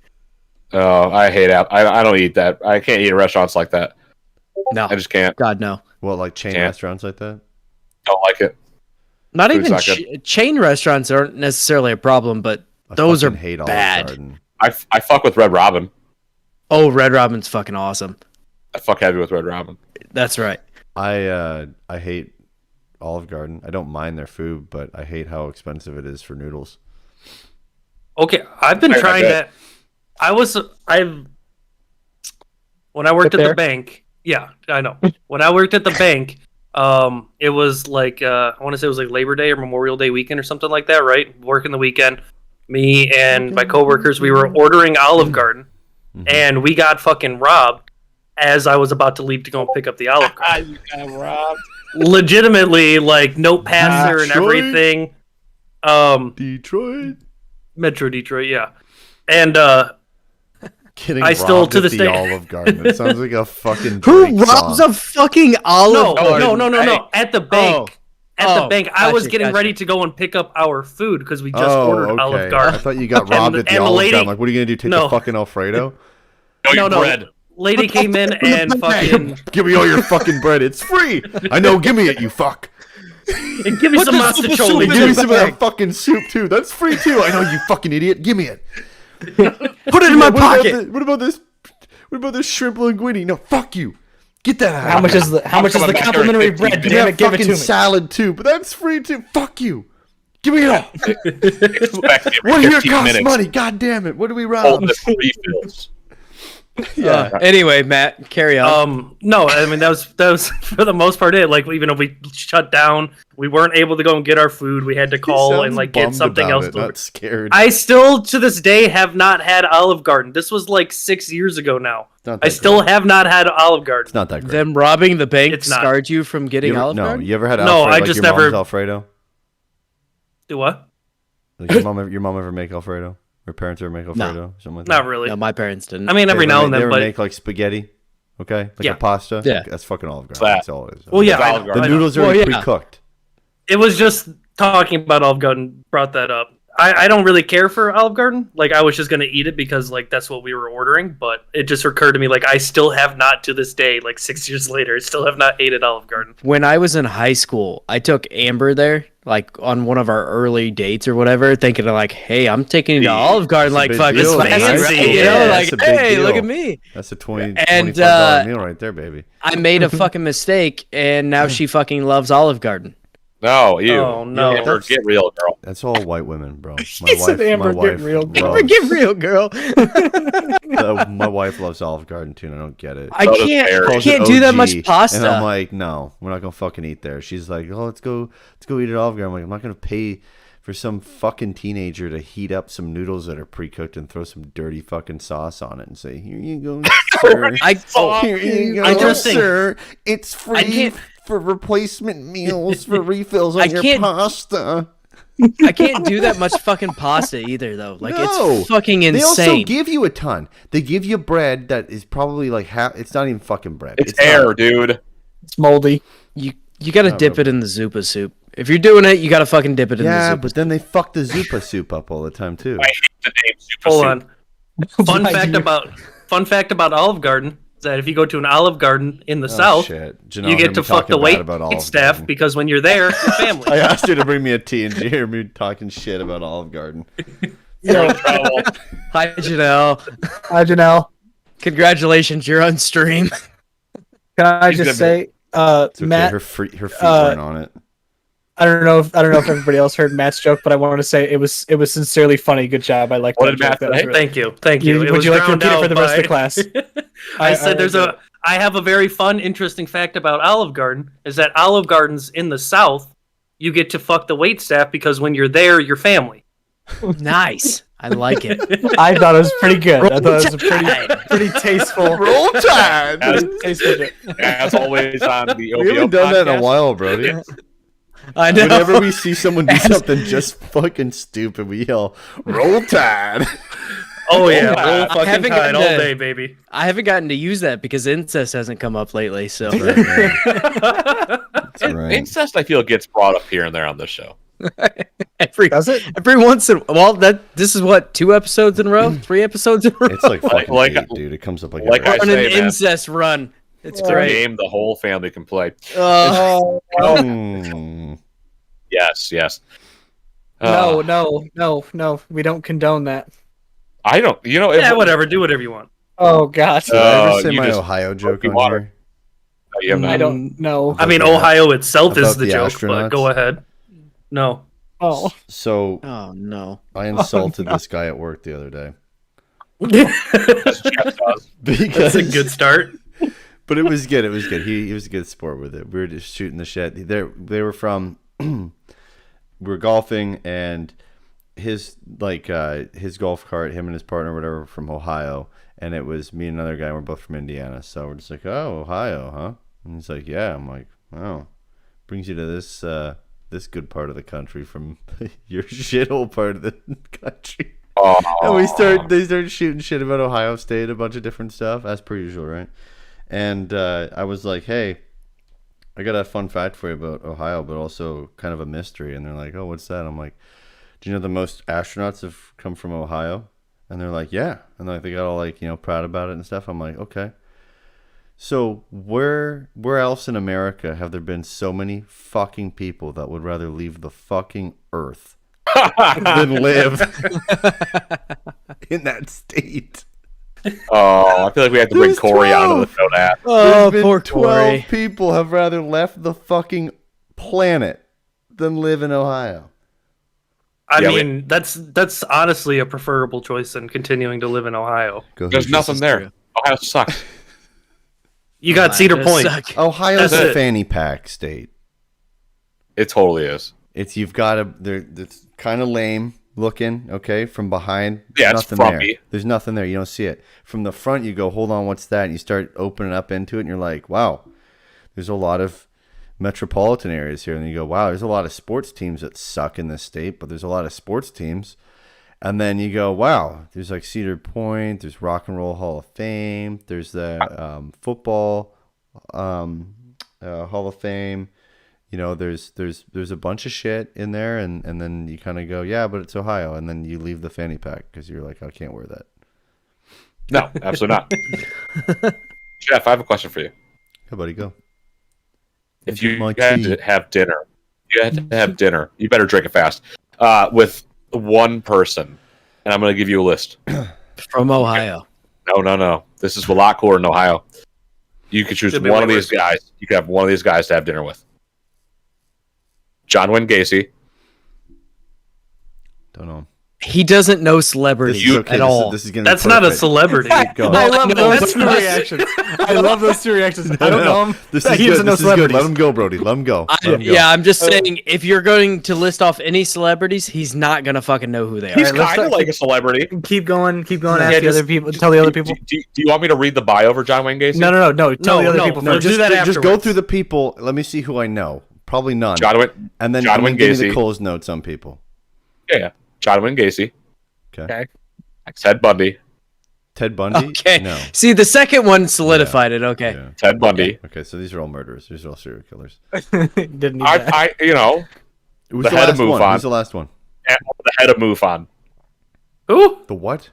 C: Oh, I hate app. I don't eat that. I can't eat at restaurants like that.
B: No,
C: I just can't.
B: God no.
A: Well, like chain
C: Yeah.
A: restaurants like that.
C: Don't like it.
B: Not
C: Food's
B: even
C: not good.
B: chain restaurants aren't necessarily a problem, but
A: I
B: those are
A: fucking hate Olive
B: bad.
A: Garden.
C: I fuck with Red Robin.
B: Oh, Red Robin's fucking awesome.
C: I fuck heavy with Red Robin.
B: That's right.
A: I hate Olive Garden. I don't mind their food, but I hate how expensive it is for noodles.
E: Okay, I've been
C: Very
E: trying
C: good.
E: I've when I worked
D: Sit
E: at
D: there?
E: the bank. Yeah, I know. When I worked at the bank, it was like I want to say it was like Labor Day or Memorial Day weekend or something like that, right? Working the weekend. Me and my coworkers, we were ordering Olive Garden, and we got fucking robbed as I was about to leave to go and pick up the Olive Garden.
C: You got robbed.
E: Legitimately, like note passer and
A: Detroit?
E: everything.
A: Detroit.
E: Metro Detroit, yeah. And
A: Getting
E: I still,
A: robbed
E: to
A: at
E: this
A: the
E: day-
A: Olive Garden. It sounds like a fucking
B: Who
A: Drake
B: robs
A: song.
B: a fucking Olive Garden?
E: No. At the bank. At the
B: Oh,
E: bank. I was
B: gotcha,
E: getting
B: gotcha.
E: ready to go and pick up our food because we just
A: Oh,
E: ordered
A: okay.
E: Olive
A: I
E: Garden.
A: thought you got robbed at the
E: and the
A: Olive
E: lady-
A: Garden. Like, what are you gonna do? Take
E: No.
A: the fucking Alfredo?
C: No,
E: No,
C: your
E: no.
C: bread.
E: Lady came in and fucking
A: Give me all your fucking bread. It's free. I know. Give me it, you fuck.
E: and give me
B: Put
E: some
B: the soup
E: masticholi.
B: in
A: Give me
B: the
A: some of
B: bag.
A: that fucking soup too. That's free too. I know, you fucking idiot. Give me it.
B: Put it in my
A: What about
B: pocket.
A: What about this? What about this shrimp linguine? No, fuck you. Get that out.
D: How
A: of
D: much
A: here.
D: is the
C: coming back here in
D: complimentary
C: 15
D: bread?
C: minutes.
D: Damn it, give it
A: fucking
D: to me.
A: salad too, but that's free too. Fuck you. Give me it all.
C: Expect every
A: What here
C: 15
A: costs
C: minutes.
A: money? God damn it. What do we
C: All
A: rob?
C: the refills.
A: Yeah.
B: Anyway, Matt, carry on.
E: No, I mean that was for the most part it. Like even though we shut down, we weren't able to go and get our food. We had to call and like get something else delivered.
A: Not scared.
E: I still to this day have not had Olive Garden. This was like 6 years ago now.
A: It's not
E: I
A: that
E: still
A: great.
E: have not had Olive
A: It's
E: Garden.
A: not that great.
B: Them robbing the bank
E: It's not.
B: scarred you from getting
A: You ever,
B: Olive
A: no,
B: Garden?
A: you ever had
E: No,
A: Alfredo?
E: I
A: Like
E: just
A: your
E: never-
A: mom's Alfredo?
E: Do what?
A: Like your mom ever make Alfredo? Or parents ever make Alfredo? Something like that?
E: Not really.
B: No, my parents didn't.
E: I mean, every
A: They
E: now
A: ever
E: and
A: ma-
E: then,
A: they ever
E: but
A: make like spaghetti, okay, like
E: Yeah.
A: a pasta.
B: Yeah.
A: That's fucking Olive Garden.
C: that?
A: That's all it is.
E: well, yeah,
C: It's
E: I
C: Olive
E: know,
A: the
E: I know.
A: noodles are
B: Well,
A: already
B: yeah.
A: pre-cooked.
E: It was just talking about Olive Garden brought that up. I don't really care for Olive Garden. Like I was just gonna eat it because like that's what we were ordering. But it just occurred to me like I still have not to this day, like 6 years later, I still have not ate at Olive Garden.
B: When I was in high school, I took Amber there, like on one of our early dates or whatever, thinking of like, hey, I'm taking you to Olive Garden, like
A: big
B: fucking
A: deal,
B: fancy,
E: man.
B: right?
E: Yeah,
B: You know,
A: that's
B: like,
A: a big
B: hey, look
A: deal.
B: at me.
A: That's a $20,
B: And,
A: $25 meal right there, baby.
B: I made a fucking mistake, and now she fucking loves Olive Garden.
C: No, you.
E: Oh, no.
C: Amber, get real, girl.
A: That's all white women, bro. My
D: He said, "Amber, get real, girl."
B: Amber, get real, girl.
A: My wife loves Olive Garden too, and I don't get it.
B: I
C: So does
B: can't,
C: Mary.
B: I
A: Calls it
B: can't do that
A: OG,
B: much pasta.
A: And I'm like, no, we're not gonna fucking eat there. She's like, oh, let's go eat at Olive Garden. I'm like, I'm not gonna pay for some fucking teenager to heat up some noodles that are pre-cooked and throw some dirty fucking sauce on it and say, "Here you go, sir. Here you go,
E: Interesting.
A: sir. It's free
B: can't-
A: for replacement meals for refills on your
B: can't-
A: pasta."
B: I can't do that much fucking pasta either, though. Like,
A: No.
B: it's fucking
A: They also
B: insane.
A: give you a ton. They give you bread that is probably like half. It's not even fucking bread.
C: It's
A: not.
C: air, dude.
D: It's moldy.
B: You got to
A: No,
B: dip
A: bro.
B: it in the Zupa soup. If you're doing it, you got to fucking dip it in the
A: Yeah,
B: Zupa
A: but then they fuck the Zupa soup up all the time too.
C: I hate the name Super
E: Hold
C: Soup.
E: on. Fun fact about Olive Garden is that if you go to an Olive Garden in the
A: Oh,
E: South,
A: shit. Janelle
E: you
A: heard
E: get
A: me
E: to fuck
A: talking
E: the
A: bad
E: wait
A: about Olive
E: staff
A: Garden.
E: because when you're there, your
A: I
E: family.
A: asked her to bring me a tea, and she heard me talking shit about Olive Garden.
C: You're in trouble.
B: Hi, Janelle.
D: Hi, Janelle.
B: Congratulations, you're on stream.
D: Can I
C: She's
D: just
C: gonna
D: say,
A: It's okay.
D: Matt?
A: Her feet weren't on it.
D: I don't know if everybody else heard Matt's joke, but I wanted to say it was sincerely funny. Good job. I like
C: What
D: that
C: did
D: joke.
C: Matt
D: That was
C: say?
D: really-
E: Thank you. It
D: Would
E: was
D: you like to
E: drowned
D: repeat it for
E: out
D: the rest of the
E: by-
D: class?
E: I said
D: I did.
E: I have a very fun, interesting fact about Olive Garden is that Olive Gardens in the South, you get to fuck the wait staff because when you're there, your family.
B: Nice. I like it.
D: I thought it was pretty good. I thought it was a
B: Tide.
D: pretty tasteful.
A: Roll Tide!
C: As,
D: tasteful joke.
C: as always on the
A: We
C: OBO
A: haven't done that in a
C: podcast.
A: while, Brody.
B: I know.
A: Whenever we see someone do something just fucking stupid, we yell, "Roll Tide!"
E: Oh yeah,
C: I
E: roll fucking
B: haven't
E: tide
B: gotten
E: all
B: to-
E: day, baby.
B: I haven't gotten to use that because incest hasn't come up lately. So
A: That's right, man. That's right.
C: Incest, I feel, gets brought up here and there on this show.
B: every
D: Does it?
B: once in this is what 2 episodes in a row, 3 episodes in a row.
A: It's like fucking
C: Like-
A: hate, dude. It comes up like
C: like
A: every-
C: I
B: on
C: say,
B: an
C: man.
B: incest run. It's
C: It's a
B: great.
C: game the whole family can play.
A: Mm.
C: Yes.
D: No. We don't condone that.
C: I don't. You know.
E: Yeah, whatever. Do whatever you want.
D: Oh God.
A: Did I ever say
C: you
A: my
C: just
A: Ohio joke
C: me
A: on
C: water.
A: here?
C: You have
D: I
C: not.
D: don't know.
E: I mean,
A: About the-
E: Ohio itself is
A: about
E: the
A: the
E: joke,
A: astronauts?
E: but go ahead. No.
D: Oh.
A: So
B: Oh no.
A: I insulted this guy at work the other day
C: As Jeff does.
A: because
E: That's a good start.
A: But it was good. It was good. He was a good sport with it. We were just shooting the shit. They were from. We were golfing, and his golf cart, him and his partner, whatever, were from Ohio, and it was me and another guy. We're both from Indiana, so we're just like, "Oh, Ohio, huh?" And he's like, "Yeah." I'm like, "Oh, brings you to this good part of the country from your shithole part of the country."
C: Oh,
A: And they started shooting shit about Ohio State, a bunch of different stuff, as per usual, right? And I was like, "Hey, I got a fun fact for you about Ohio, but also kind of a mystery." And they're like, "Oh, what's that?" I'm like, "Do you know the most astronauts have come from Ohio?" And they're like, "Yeah." And like they got all proud about it and stuff. I'm like, "Okay." So where else in America have there been so many fucking people that would rather leave the fucking earth than live in that state?
C: Oh, I feel like we have to bring
A: There's
C: Corey
A: 12.
C: onto the show to ask.
B: Oh,
A: There's been
B: poor
A: 12
B: Corey.
A: people have rather left the fucking planet than live in Ohio.
E: I
C: Yeah,
E: mean, that's honestly a preferable choice than continuing to live in Ohio.
A: Go
C: There's
A: Hoosiers.
C: nothing there.
B: true.
C: Ohio sucks.
E: You got Cedar
B: Does
E: Point.
B: suck.
A: Ohio's
E: That's
A: a
E: it.
A: fanny pack state.
C: It totally is.
A: You've got it's kind of lame looking, okay, from behind.
C: Yeah, it's
A: nothing there.
C: frumpy.
A: There's nothing there. You don't see it. From the front, you go, hold on, what's that? And you start opening up into it, and you're like, wow, there's a lot of metropolitan areas here. And you go, wow, there's a lot of sports teams that suck in this state, but there's a lot of sports teams. And then you go, wow, there's like Cedar Point, there's Rock and Roll Hall of Fame, there's the football Hall of Fame. You know, there's a bunch of shit in there, and then you kind of go, yeah, but it's Ohio, and then you leave the fanny pack because you're like, I can't wear that.
C: No, absolutely not. Jeff, I have a question for you.
A: Hey, buddy, go.
C: If you
A: My
C: had
A: tea.
C: to have dinner, you better drink it fast, with one person, and I'm going to give you a list.
B: From Ohio.
C: No. This is a lot cooler in Ohio. You could choose
E: Should be
C: one
E: way
C: of these
E: worse.
C: guys. You could have one of these guys to have dinner with. John Wayne Gacy,
A: Don't know.
B: He doesn't know celebrities
A: This is okay.
B: at all.
A: This is gonna be
E: That's not a
A: perfect.
E: celebrity.
A: Keep going.
D: I love
B: No,
D: those
B: that's
D: two
B: not-
D: reactions. I love those two reactions. I don't know him.
A: This
D: but
A: is
D: he
A: good.
D: doesn't know
A: This is good.
D: celebrities.
A: Let him go, Brody. Let him go. Let him go.
B: Yeah, I'm just saying, if you're going to list off any celebrities, he's not gonna fucking know who they are.
C: He's
D: Alright, let's
C: kind of
D: start-
C: like a celebrity.
D: Keep going. Keep going.
C: Yeah,
D: Ask the
C: just-
D: other people. Tell the other people.
C: Do you want me to read the bio for John Wayne Gacy?
D: No. Tell the other
E: no,
D: people
E: no,
D: first.
E: do that
A: just go
E: afterwards.
A: through the people. Let me see who I know. Probably none. And then
C: John Wayne
A: give me
C: Gacy.
A: the Cole's notes on people.
C: Yeah. John Wayne Gacy.
D: Okay.
C: Ted Bundy.
A: Ted Bundy?
B: Okay.
A: No.
B: See, the second one solidified it. Okay.
A: Yeah.
C: Ted Bundy.
A: Okay, so these are all murderers. These are all serial killers.
D: Didn't need that.
C: I you know,
A: Who's
C: The
A: the
C: head of
A: last one?
C: MUFON.
A: Who's the last one?
C: the head of MUFON.
E: Who?
A: The what?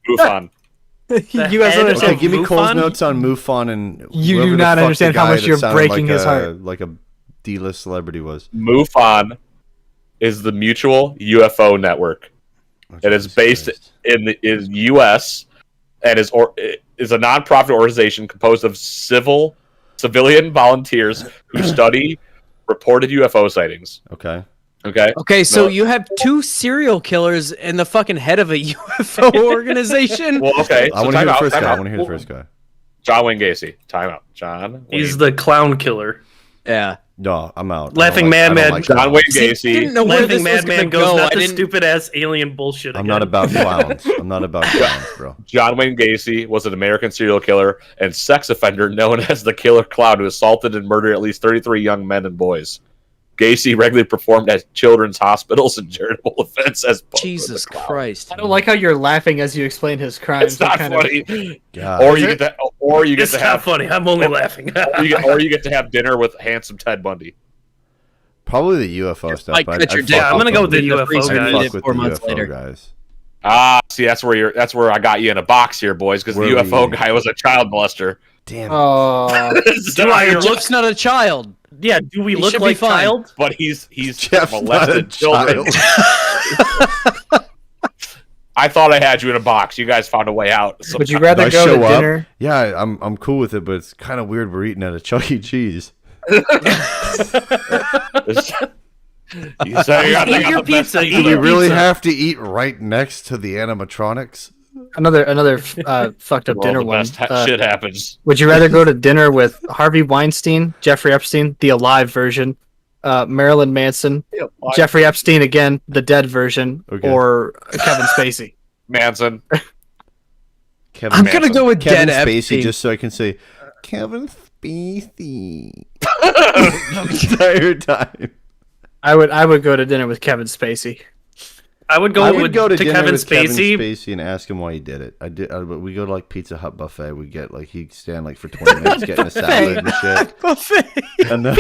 C: MUFON.
D: You guys
E: head
D: don't
E: of-
D: understand.
A: Okay, give me Cole's
E: MUFON?
A: notes on MUFON and
D: You
A: whoever
D: do
A: the
D: not
A: fuck the
D: understand how
A: guy
D: much
A: that
D: you're
A: sounded
D: breaking
A: like
D: his
A: a-
D: heart.
A: Like a D-list celebrity was.
C: MUFON is the Mutual UFO Network.
A: Oh,
C: It is
A: Jesus
C: based
A: Christ.
C: in the U.S. and is a nonprofit organization composed of civilian volunteers who study reported UFO sightings.
A: Okay.
C: Okay.
B: Okay, so
C: No.
B: you have two serial killers and the fucking head of a UFO organization.
C: Well, okay.
A: I want to hear
C: time
A: the
C: out,
A: first
C: time
A: guy. I
C: out.
A: want to hear the first guy.
C: John Wayne Gacy. Time out. John.
E: He's
C: Wayne.
E: the clown killer.
B: Yeah.
A: No, I'm out.
E: Laughing
A: I don't
E: Madman.
A: like
C: John
A: clowns.
C: Wayne
B: See, I
C: Gacy.
B: didn't know where this
E: Laughing
B: was gonna
E: Madman goes
B: go.
E: not
B: I
E: the
B: didn't.
E: stupid ass alien bullshit.
A: I'm
E: again.
A: not about clowns. I'm not about clowns, bro.
C: John Wayne Gacy was an American serial killer and sex offender known as the Killer Clown who assaulted and murdered at least 33 young men and boys. Gacy regularly performed at children's hospitals and charitable events as Pope
B: Jesus
C: the Clown.
B: Christ.
D: I don't like how you're laughing as you explain his crimes.
C: It's not
D: Kind of-
C: funny.
A: God.
C: Or you get to, or you get
E: It's
C: to
E: not
C: have,
E: funny. I'm only laughing.
C: or you get to have dinner with handsome Ted Bundy.
A: Probably the UFO stuff.
B: Like,
A: but
B: cut your
A: I'd
B: dick.
A: fuck
E: I'm gonna
A: with
E: go with the
A: them.
E: UFO
B: freezer
A: I'd
E: guy.
B: and
A: fuck
B: eat it
A: with
B: 4
A: the
B: months
A: UFO
B: later.
A: guys.
C: See, that's where I got you in a box here, boys, because the
A: Where are
C: UFO
A: we?
C: guy was a child molester.
A: Damn.
D: Oh,
E: Do I
B: Your
E: look?
B: Jeff's not a child.
E: Yeah. Do we
B: He
E: look
B: should be
E: like
B: fine.
E: child?
C: But he's
A: Jeff's not a
C: molested children.
A: child.
C: I thought I had you in a box. You guys found a way out. So
D: would you
A: Do
D: rather
A: I
D: go
A: show
D: to
A: up?
D: dinner?
A: Yeah, I'm cool with it, but it's kind of weird. We're eating at a Chuck E. Cheese.
C: you say you got
E: Eat your
C: the best
E: pizza.
C: pizza.
A: Do
E: Eat
A: we
E: your
A: really
E: pizza.
A: have to eat right next to the animatronics?
D: Another fucked up
C: Well,
D: dinner
C: the
D: one.
C: best shit happens.
D: Would you rather go to dinner with Harvey Weinstein, Jeffrey Epstein, the alive version, Marilyn Manson, Jeffrey Epstein again, the dead version,
A: Okay.
D: or Kevin Spacey?
C: Manson.
A: Kevin,
B: I'm gonna go with
A: Kevin
B: dead
A: Spacey,
B: Epstein.
A: just so I can say Kevin Spacey the entire time.
D: I would go to dinner with Kevin Spacey.
E: I would go
A: I
E: with
A: would go to dinner
E: Kevin
A: with
E: Spacey.
A: Kevin Spacey and ask him why he did it. We go to like Pizza Hut buffet. We get like he'd stand like for 20 minutes getting a salad and shit,
B: Buffet.
A: and then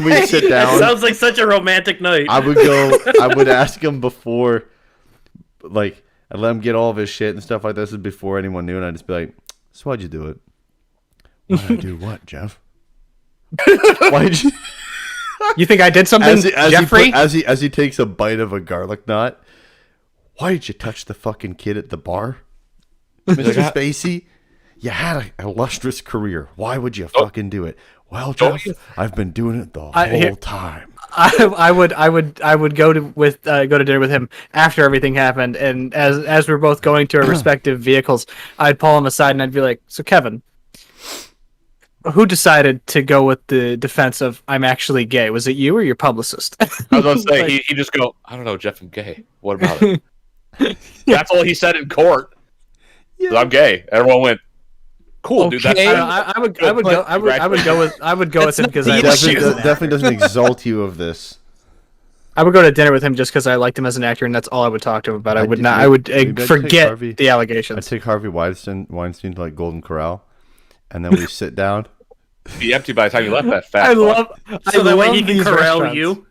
A: we sit down.
E: Sounds like such a romantic night.
A: I would ask him before, like, I'd let him get all of his shit and stuff like this before anyone knew, and I'd just be like, so why'd you do it? Why'd I do what, Jeff? Why'd you...
D: You think I did something, Jeffrey?
A: As he takes a bite of a garlic knot, why did you touch the fucking kid at the bar? Mr. Spacey, you had a illustrious career. Why would you fucking do it? Well, Jeff, I've been doing it the whole time.
D: I would go to dinner with him after everything happened, and as we're both going to our respective vehicles, I'd pull him aside and I'd be like, "So Kevin, who decided to go with the defense of I'm actually gay? Was it you or your publicist?"
C: I was going to say, he just go, I don't know, Jeff, I'm gay. What about it? That's all he said in court. I'm gay. Everyone went, cool, dude. That's
B: Okay.
D: I would go with him because
A: He
D: I
A: definitely doesn't exalt you of this.
D: I would go to dinner with him just because I liked him as an actor, and that's all I would talk to him about. I would
A: maybe I'd take
D: forget
A: Harvey.
D: the
A: I'd
D: allegations.
A: take Harvey Weinstein to like Golden Corral, and then we sit down.
C: be empty by the time you left that fat
D: I
C: fuck.
D: love
E: so that way he can
D: these
E: corral
D: restaurants.
E: you.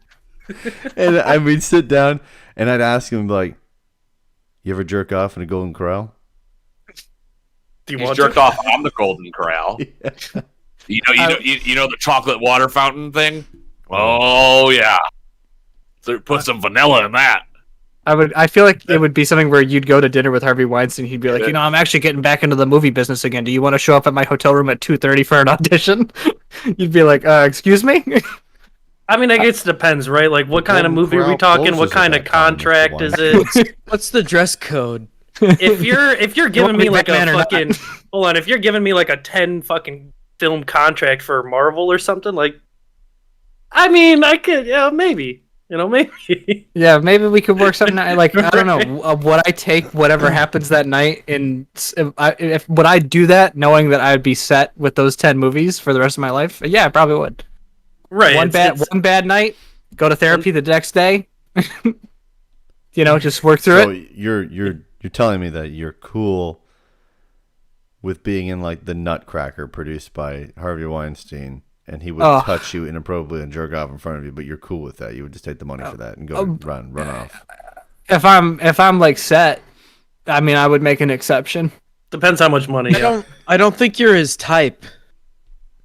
A: And we'd sit down, and I'd ask him like, "You ever jerk off in a Golden Corral?"
E: Do you
C: He's
E: want
C: jerked
E: to?
C: off on the Golden Corral. You know the chocolate water fountain thing? Oh yeah. So put some vanilla in that.
D: I feel like it would be something where you'd go to dinner with Harvey Weinstein. He'd be like, I'm actually getting back into the movie business again. Do you want to show up at my hotel room at 2:30 for an audition? You'd be like, excuse me?
E: I mean, I guess it depends, right? Like, what kind of movie are we talking? What kind of contract is it?
B: What's the dress code?
E: If you're giving me like a
D: Batman or not?
E: fucking hold on, if you're giving me like a 10 fucking film contract for Marvel or something, like, I mean, I could, yeah, maybe, maybe.
D: Yeah, maybe we could work something out. Like, I don't know. Would I take whatever happens that night? And would I do that knowing that I'd be set with those 10 movies for the rest of my life? Yeah, I probably would.
E: Right.
D: One bad night, go to therapy the next day. Just work through
A: So
D: it.
A: you're telling me that you're cool with being in like the Nutcracker produced by Harvey Weinstein, and he would touch you inappropriately and jerk off in front of you, but you're cool with that. You would just take the money for that and go run off.
D: If I'm like set, I mean, I would make an exception.
E: Depends how much money.
B: I don't think you're his type.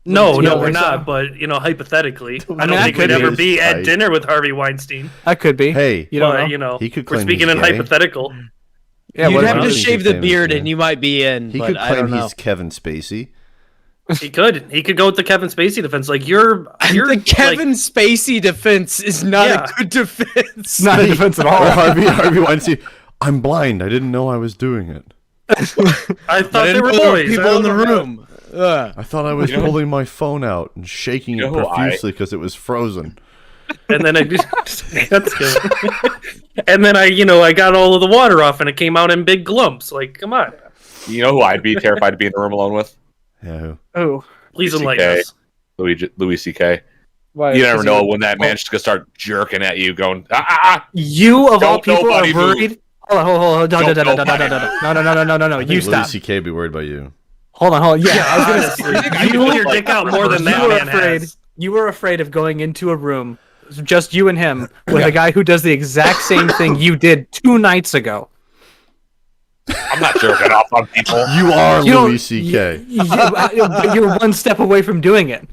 E: No,
D: Yeah,
E: we're
D: so-
E: not. But hypothetically, I
D: mean,
E: don't
D: I
E: think
D: could
E: we'd ever
A: be
E: be at
A: tight.
E: dinner with Harvey Weinstein.
D: I could be.
A: Hey,
D: You don't
E: But
D: know.
A: he could
E: we're
A: claim
E: speaking
A: he's
E: in
A: gay.
E: hypothetical.
D: Yeah,
B: You'd
D: what
B: have
D: about
B: to
A: he?
B: shave the
A: Famous,
B: beard,
A: yeah.
B: and you might be in.
A: He
B: but
A: could
B: I don't
A: claim
B: know.
A: he's Kevin Spacey.
E: He could go with the Kevin Spacey defense. Like you're
B: The Kevin Spacey defense is not
E: Yeah.
B: a good defense.
D: It's not a defense at
A: Or
D: all.
A: Harvey Weinstein. I'm blind. I didn't know I was doing it.
E: I thought
B: I
E: they
B: didn't
E: were
B: know there were
E: boys.
B: people in the room.
A: I thought I was pulling my phone out and shaking it
C: You know who
A: profusely because it was frozen.
E: And then I just that's good. And then I got all of the water off, and it came out in big glumps. Like, come on,
C: You know who I'd be terrified to be in the room alone with?
A: Yeah. who?
D: Oh,
E: please
C: CK.
E: enlighten us.
C: Louis C.K.
D: why?
C: You never know when that man's just gonna start jerking at you, going,
D: You of all
C: Don't
D: people are
C: nobody move.
D: worried. Hold on.
C: Don't nobody
D: No.
A: I
D: You
A: think
D: stop.
A: Louis C.K. be worried about you.
D: Hold on. Yeah, I was gonna
E: Honestly, you pull your dick out more than
D: you
E: that
D: were
E: man
D: afraid.
E: has.
D: You were afraid of going into a room, just you and him, with a guy who does the exact same thing you did 2 nights ago.
C: I'm not jerking off on people.
A: You are
D: You don't-
A: Louis C.K.
D: You're one step away from doing it.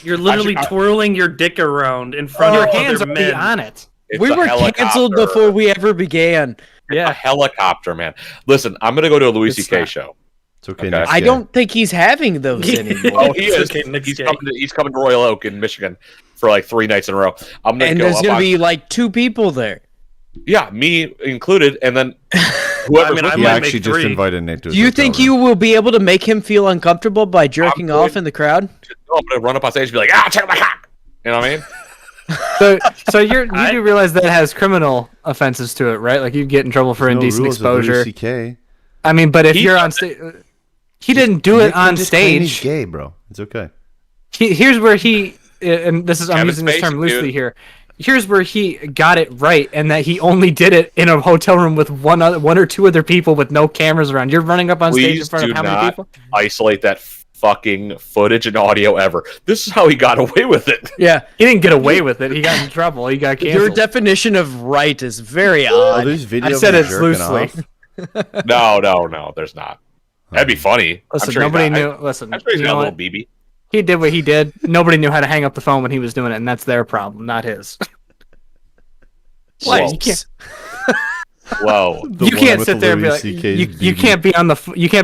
E: You're literally twirling your dick around in front
D: Your
E: of
D: hands
E: other
D: are
E: men.
D: on it.
C: It's
B: We
C: a
B: were
C: helicopter.
B: canceled before we ever began.
C: A
D: Yeah.
C: helicopter, man. Listen, I'm gonna go to a Louis
D: It's
C: C.K.
D: not.
C: show.
A: It's okay.
C: Okay.
A: Nick's
B: I
A: gay.
B: don't think he's having those anymore.
C: Oh, he
E: It's
C: is.
E: okay, Nick's
C: He's
E: gay.
C: coming to Royal Oak in Michigan for like 3 nights in a row. I'm gonna
B: And
C: go
B: there's
C: up
B: gonna
C: on-
B: be like 2 people there.
C: yeah, me included, and then whoever.
E: I mean, I
A: He
E: might
A: actually
E: make
A: just
E: 3.
A: invited Nick to his
B: Do you
A: hotel
B: think
A: room.
B: you will be able to make him feel uncomfortable by jerking
C: I'm
B: off
C: going-
B: in the crowd?
C: I'm gonna run up on stage and be like, check my cock. You know what I mean?
D: So you do realize that has criminal offenses to it, right? Like you get in trouble for
A: No
D: indecent
A: rules of Louis
D: exposure.
A: C.K.
D: I mean, but if
C: He
D: you're on
C: does
D: stage, he didn't do
A: Nick
D: it
A: can
D: on
A: just claim he's
D: stage.
A: gay, bro. It's okay.
D: Here's where he, and this is I'm
C: Kevin
D: using this term
C: Spacey,
D: loosely
C: dude.
D: here. Here's where he got it right, and that he only did it in a hotel room with one or 2 other people with no cameras around. You're running up on stage in
C: Please
D: front
C: do
D: of how many
C: not
D: people?
C: isolate that fucking footage and audio ever. This is how he got away with it.
B: Yeah.
D: He didn't get away with it. He got in trouble. He got
B: Your
D: canceled.
B: definition of right is very
A: Oh,
B: odd.
A: there's videos
D: I said
A: of
D: it
A: jerking
D: loosely.
A: off.
C: No, there's not. That'd be funny.
D: Listen,
C: I'm sure
D: nobody
C: he's
D: knew.
C: got,
D: Listen,
C: I'm sure he's
D: you
C: got
D: know
C: a little
D: what?
C: BB.
D: He did what he did. Nobody knew how to hang up the phone when he was doing it, and that's their problem, not his.
C: Whoa.
D: You can't.
C: Whoa.
A: The
D: You
A: one
D: can't
A: with
D: sit there and be
A: Louis
D: like,
A: C.K.'s
D: you
A: BB.
D: can't be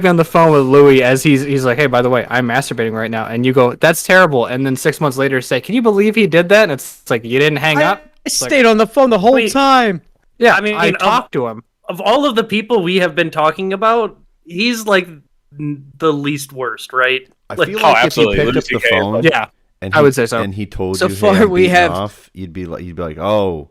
D: on the phone with Louis as he's like, hey, by the way, I'm masturbating right now, and you go, that's terrible, and then 6 months later say, can you believe he did that? And it's like you didn't hang up.
B: I stayed on the phone the whole
E: Wait.
B: time.
D: Yeah,
E: I mean,
D: I talked to him.
E: Of all of the people we have been talking about, he's like the least worst, right?
A: I
E: Like-
A: feel
C: Oh,
A: like if you
C: absolutely.
A: picked
C: Louis
A: up the
C: CK is
A: phone,
D: Yeah,
A: and
D: I would say so.
A: and he told
B: So
A: you,
B: far
A: hey, I'm
B: we
A: beating
B: have-
A: off, you'd be like, oh,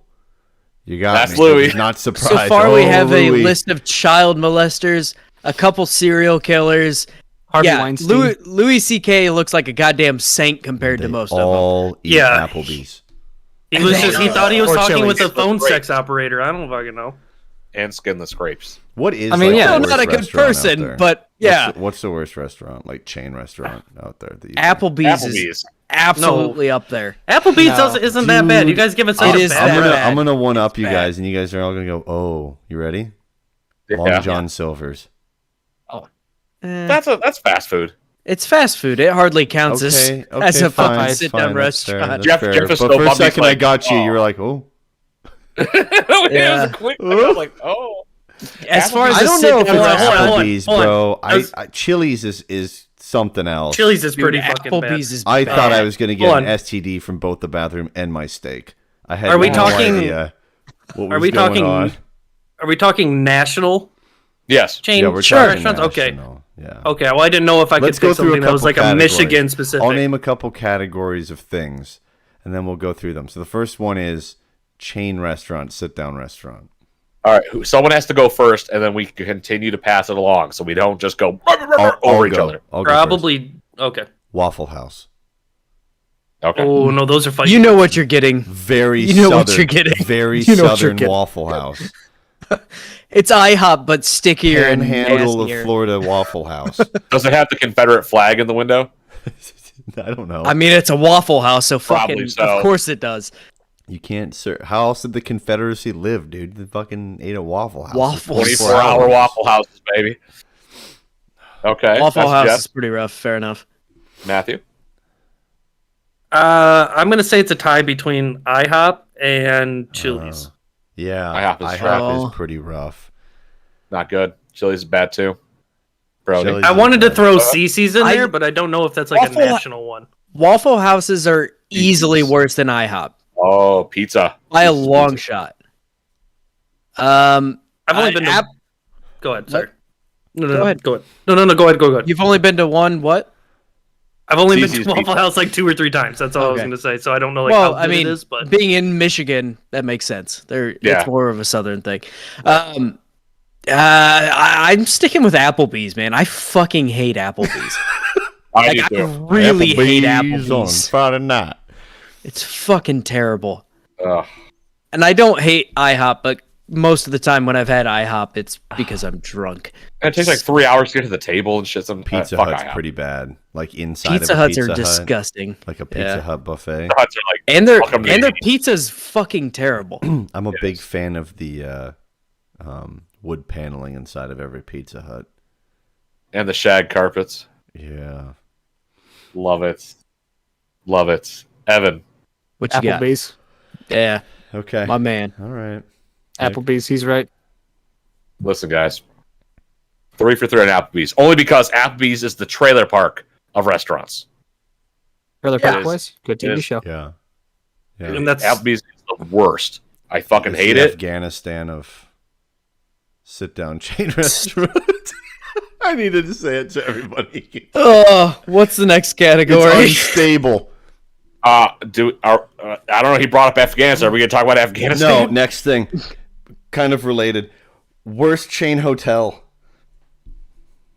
A: you got
C: That's
A: me.
C: Louis.
A: He's not surprised.
B: So far, we
A: Oh,
B: have a
A: Louis.
B: list of child molesters, a couple serial killers.
D: Harvey
B: Yeah,
D: Weinstein.
B: Louis C.K. looks like a goddamn saint compared to
A: They
B: most of them.
A: all eat
E: Yeah.
A: Applebee's.
E: He was he thought he was
D: Or
E: talking with a
D: Chili's.
E: phone
C: Great.
E: sex operator. I don't fucking know.
C: And skinless grapes.
A: What is?
D: I mean,
A: like,
D: yeah.
A: the
B: Still
A: worst
B: not a good
A: restaurant out
B: person,
A: there?
B: but yeah,
A: What's the worst restaurant, like chain restaurant out there? That you
B: Applebee's is
C: Applebee's.
B: absolutely up there.
E: Applebee's
D: No.
E: isn't that bad. You
A: Dude,
E: guys give it such
B: it
E: a
B: is
E: bad
B: that
E: rep.
B: bad.
A: I'm gonna one up you
B: bad.
A: guys, and you guys are all gonna go, oh, you ready? Long
C: Yeah.
A: John Silver's.
C: That's fast food.
B: It's fast food. It hardly counts as
A: Okay,
B: as a
A: fine,
B: fucking sit down
A: that's fair,
B: restaurant.
A: that's
C: Jeff
A: fair.
C: is
A: But
C: so
A: for a
C: bummed, he's
A: second, I
C: like,
A: got you.
C: oh.
A: You were like, oh.
B: Yeah.
C: I was like, oh.
B: As far as
A: I
B: a
A: don't
B: sit
A: know if
B: down
A: it's
E: hold on, hold on,
A: Applebee's,
E: hold on.
A: bro.
E: I was-
A: Chili's is something else.
E: Chili's is
B: Dude,
E: pretty fucking bad.
B: Applebee's is
A: I
B: bad.
A: thought I was going to get
E: Hold
A: an
E: on.
A: STD from both the bathroom and my steak. I had
E: Are we
A: no
E: talking-
A: idea what
E: Are
A: was
E: we
A: going
E: talking?
A: on.
E: Are we talking national
C: yes.
E: chain
A: Yeah, we're
E: restaurants?
A: talking
E: Okay.
A: national. Yeah.
E: Okay. Well, I didn't know if I
A: Let's
E: could
A: go
E: pick
A: through a
E: something that was
A: couple
E: like a
A: categories.
E: Michigan specific.
A: I'll name a couple categories of things, and then we'll go through them. So the first one is chain restaurant, sit-down restaurant.
C: All right. Someone has to go first, and then we continue to pass it along, so we don't just go
A: I'll
C: over each
A: go.
C: other.
A: I'll go first.
E: Probably. Okay.
A: Waffle House.
C: Okay.
E: Oh no, those are fighting.
B: You know what you're getting.
A: Very
B: You know
A: southern.
B: what you're getting.
A: Very
D: You know what you're
A: southern
D: getting.
A: Waffle House.
B: It's IHOP, but stickier and
A: Panhandle of
B: nastier.
A: Florida Waffle House.
C: Does it have the Confederate flag in the window?
A: I don't know.
B: I mean, it's a Waffle House, so
C: Probably
B: fucking.
C: so.
B: Of course it does.
A: You can't. How else did the Confederacy live, dude? They fucking ate a Waffle House. for
B: Waffles.
A: 24
C: 24-hour
A: hours.
C: Waffle Houses, baby. Okay.
B: Waffle
C: that's
B: House
C: Jeff.
B: is pretty rough. Fair enough.
C: Matthew.
E: I'm gonna say it's a tie between IHOP and Chili's.
A: Yeah,
C: IHOP is
A: IHOP
B: rough.
A: is pretty rough.
C: Not good. Chili's is bad too. Brody.
A: Chili's
E: I wanted to
A: is
E: throw
C: Uh,
E: CC's in
B: I-
E: there, but I don't know if that's like a
B: Waffle-
E: national one.
B: Waffle Houses are easily worse than IHOP
C: Oh, pizza.
B: by a long shot.
E: I've only been to.
B: App-
E: Go ahead. Sorry. No,
B: Go ahead.
E: Go ahead. No. Go ahead. Go ahead.
B: You've only been to one. What?
E: I've only been
C: CC's
E: to Waffle
C: pizza.
E: House like 2 or 3 times. That's all I was
B: Okay.
E: gonna say. So I don't know like
B: Well,
E: how
B: I
E: good
B: mean,
E: it is, but
B: being in Michigan, that makes sense.
C: Yeah.
B: It's more of a southern thing. I'm sticking with Applebee's, man. I fucking hate Applebee's.
C: I
B: Like,
C: do
B: I
C: too.
B: really hate
A: Applebee's on
B: Applebee's.
A: Friday night.
B: It's fucking terrible.
C: Ugh.
B: And I don't hate IHOP, but most of the time when I've had IHOP, it's because I'm drunk.
C: And it takes like 3 hours to get to the table and shit.
A: Pizza
C: fuck
A: Hut's
C: IHOP.
A: pretty bad. Like inside
B: Pizza
A: of a
B: Huts
A: Pizza
B: are
A: Hut,
B: disgusting.
A: like a Pizza
B: Yeah.
A: Hut buffet.
C: Huts are like,
B: And their
C: Welcome to
B: and their
C: the-
B: pizza's fucking terrible.
A: I'm a big fan of the wood paneling inside of every Pizza Hut.
C: and the shag carpets.
A: Yeah.
C: Love it. Love it. Evan.
B: What you got?
D: Applebee's.
B: Yeah,
A: Okay.
B: my man.
A: All right.
D: Applebee's. He's right.
C: Listen, guys. 3 for 3 on Applebee's. Only because Applebee's is the trailer park of restaurants.
D: Trailer
C: Yeah.
D: Park Boys. Good
C: It
D: TV
C: is.
D: show.
A: Yeah. Yeah.
E: and that's
C: Applebee's is the worst. I fucking
A: It's
C: hate
A: the
C: it.
A: Afghanistan of sit-down chain restaurant. I needed to say it to everybody.
B: Oh, what's the next category?
A: It's unstable.
C: I don't know. He brought up Afghanistan. Are we going to talk about
A: No,
C: Afghanistan?
A: next thing. Kind of related. Worst chain hotel.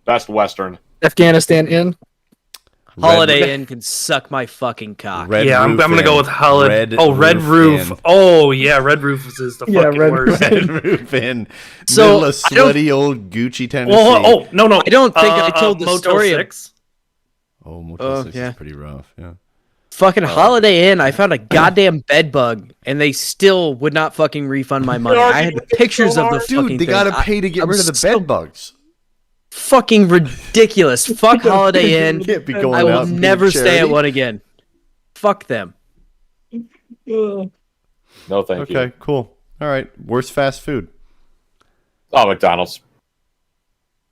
C: Best Western.
D: Afghanistan Inn.
B: Holiday Inn can suck my fucking cock.
A: Red
E: yeah. I'm
A: Roof
E: gonna go
A: Inn.
E: with Holiday. Red Roof.
A: Inn.
E: Oh yeah, Red Roof is the
D: Yeah,
E: fucking
D: Red
E: worst.
A: Red Roof Inn.
B: So,
A: Middle of
B: I don't-
A: sweaty old Gucci, Tennessee.
E: Oh no.
B: I don't think I told the
E: Motel
B: story of
E: 6.
A: Oh, Motel 6
B: yeah.
A: is pretty rough. Yeah.
B: Fucking Holiday Inn. I found a goddamn bed bug, and they still would not fucking refund my money. I had pictures of the fucking
A: Dude, they
B: thing.
A: gotta pay to get
B: I'm
A: rid of the
B: so
A: bed bugs.
B: fucking ridiculous. Fuck Holiday Inn.
A: You can't be going
B: I
A: out
B: will
A: and being
B: never stay at
A: charity.
B: one again. Fuck them.
C: No, thank you.
A: Okay, cool. All right. Worst fast food.
C: Oh, McDonald's.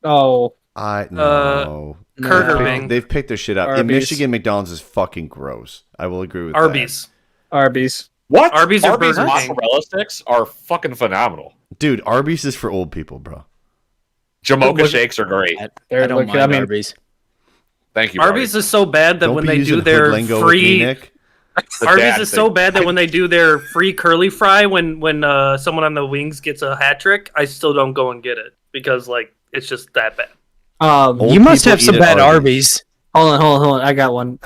D: Oh,
A: No.
E: Burger
B: No.
E: King.
A: They've picked their shit up. In
D: Arby's.
A: Michigan, McDonald's is fucking gross. I will agree with
E: Arby's.
D: Arby's.
C: What?
E: Arby's or Burger King?
C: mozzarella sticks are fucking phenomenal.
A: that. Dude, Arby's is for old people, bro.
C: Jamocha
D: Look-
C: shakes are great.
B: I don't mind
D: I mean,
B: Arby's.
C: Thank you.
E: Arby's is so bad that
A: Don't
E: when
A: be
E: they
A: using
E: do their
A: hood lingo with me,
E: free
A: Nick.
E: Arby's is so bad that when they do their free curly fry when someone on the wings gets a hat trick, I still don't go and get it because like it's just that bad.
A: Old
B: You must
A: people
B: have some
A: eat at
B: bad Arby's.
D: Hold on. I got one.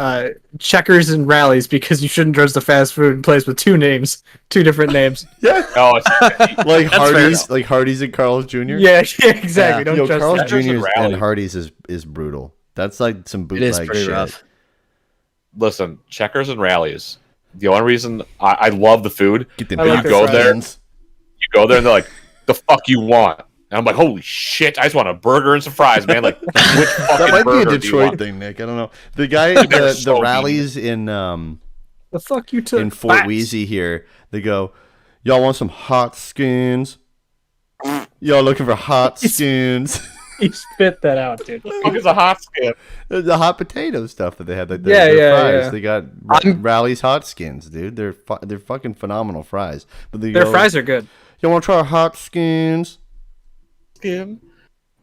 D: Checkers and Rallies, because you shouldn't trust a fast food place with two different names.
A: Yeah.
C: Oh, it's,
A: Like
E: That's
A: Hardee's,
E: fair.
A: like Hardee's and Carl's Jr.
D: Yeah, exactly.
B: Yeah.
D: Don't
A: Yo,
D: trust
A: Carl's
D: that.
A: Jr.
C: Checkers and
A: and
C: Rallies.
A: Hardee's is brutal. That's like some
B: It
A: bootleg
B: is pretty
A: shit.
B: rough.
C: listen, checkers and rallies. The only reason I love the food,
A: Get them
D: I like
A: big
C: their fries.
A: fans.
C: you go there and they're like, "The fuck you want?" And I'm like, "Holy shit! I just want a burger and some fries, man." Like, which
A: That
C: fucking
A: might be a
C: burger do you
A: Detroit
C: want?
A: thing, Nick. I don't know. The guy,
C: They're
A: the
C: so
A: rallies in
D: The fuck you took
A: in Fort
D: Facts.
A: Wheezy here, they go, "Y'all want some hot scoons? Y'all looking for hot scoons?"
D: You spit that out, dude.
C: It's a hot skin.
A: The hot potato stuff that they had, like
D: Yeah,
A: their
D: yeah,
A: fries.
D: yeah.
A: They got Rally's hot skins, dude. They're fucking phenomenal fries. But
D: Their fries are good.
A: You want to try our hot skins?
C: Skin.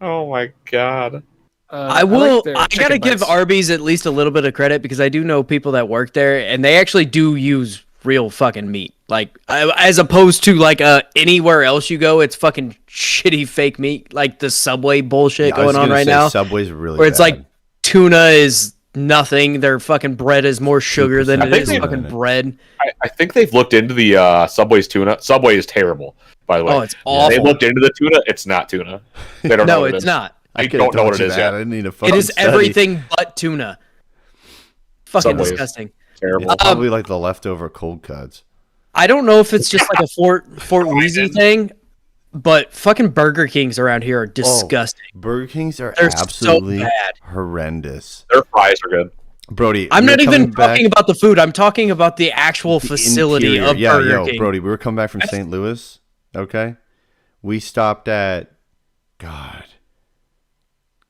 C: Oh my god.
B: I
D: like their
B: I gotta
D: chicken
B: give
D: bites.
B: Arby's at least a little bit of credit because I do know people that work there, and they actually do use real fucking meat. Like as opposed to like anywhere else you go, it's fucking shitty fake meat, like the Subway bullshit
A: I was
B: going on
A: gonna
B: right
A: say
B: now,
A: Subway's really
B: where it's
A: bad.
B: like tuna is nothing. Their fucking bread is more sugar than
A: 2%
B: it is
C: tuna
B: fucking
A: in it.
B: bread.
C: I think they've looked into the Subway's tuna. Subway is terrible, by the way.
B: Oh, it's awful.
C: They looked into the tuna. It's not tuna. They don't know
B: No,
C: what it
B: it's
C: is.
B: not.
C: I
A: could've
C: don't know
A: told
C: what
A: you
C: it is
A: that.
C: yet.
A: I didn't need a fucking
B: It is
A: study.
B: everything but tuna. Fucking
C: Subway is
B: disgusting.
C: Terrible.
A: It's probably like the leftover cold cuts.
B: I don't know if it's just like a Fort Wheezy thing, but fucking Burger Kings around here are disgusting.
A: Burger Kings are
B: They're
A: absolutely
B: so bad.
A: horrendous.
C: Their fries are good.
A: Brody,
B: I'm
A: we were
B: not even
A: coming back-
B: talking about the food. I'm talking about the actual facility
A: interior.
B: of
A: Yeah,
B: Burger King.
A: Brody, we were coming back from St. Louis. Okay, we stopped at God.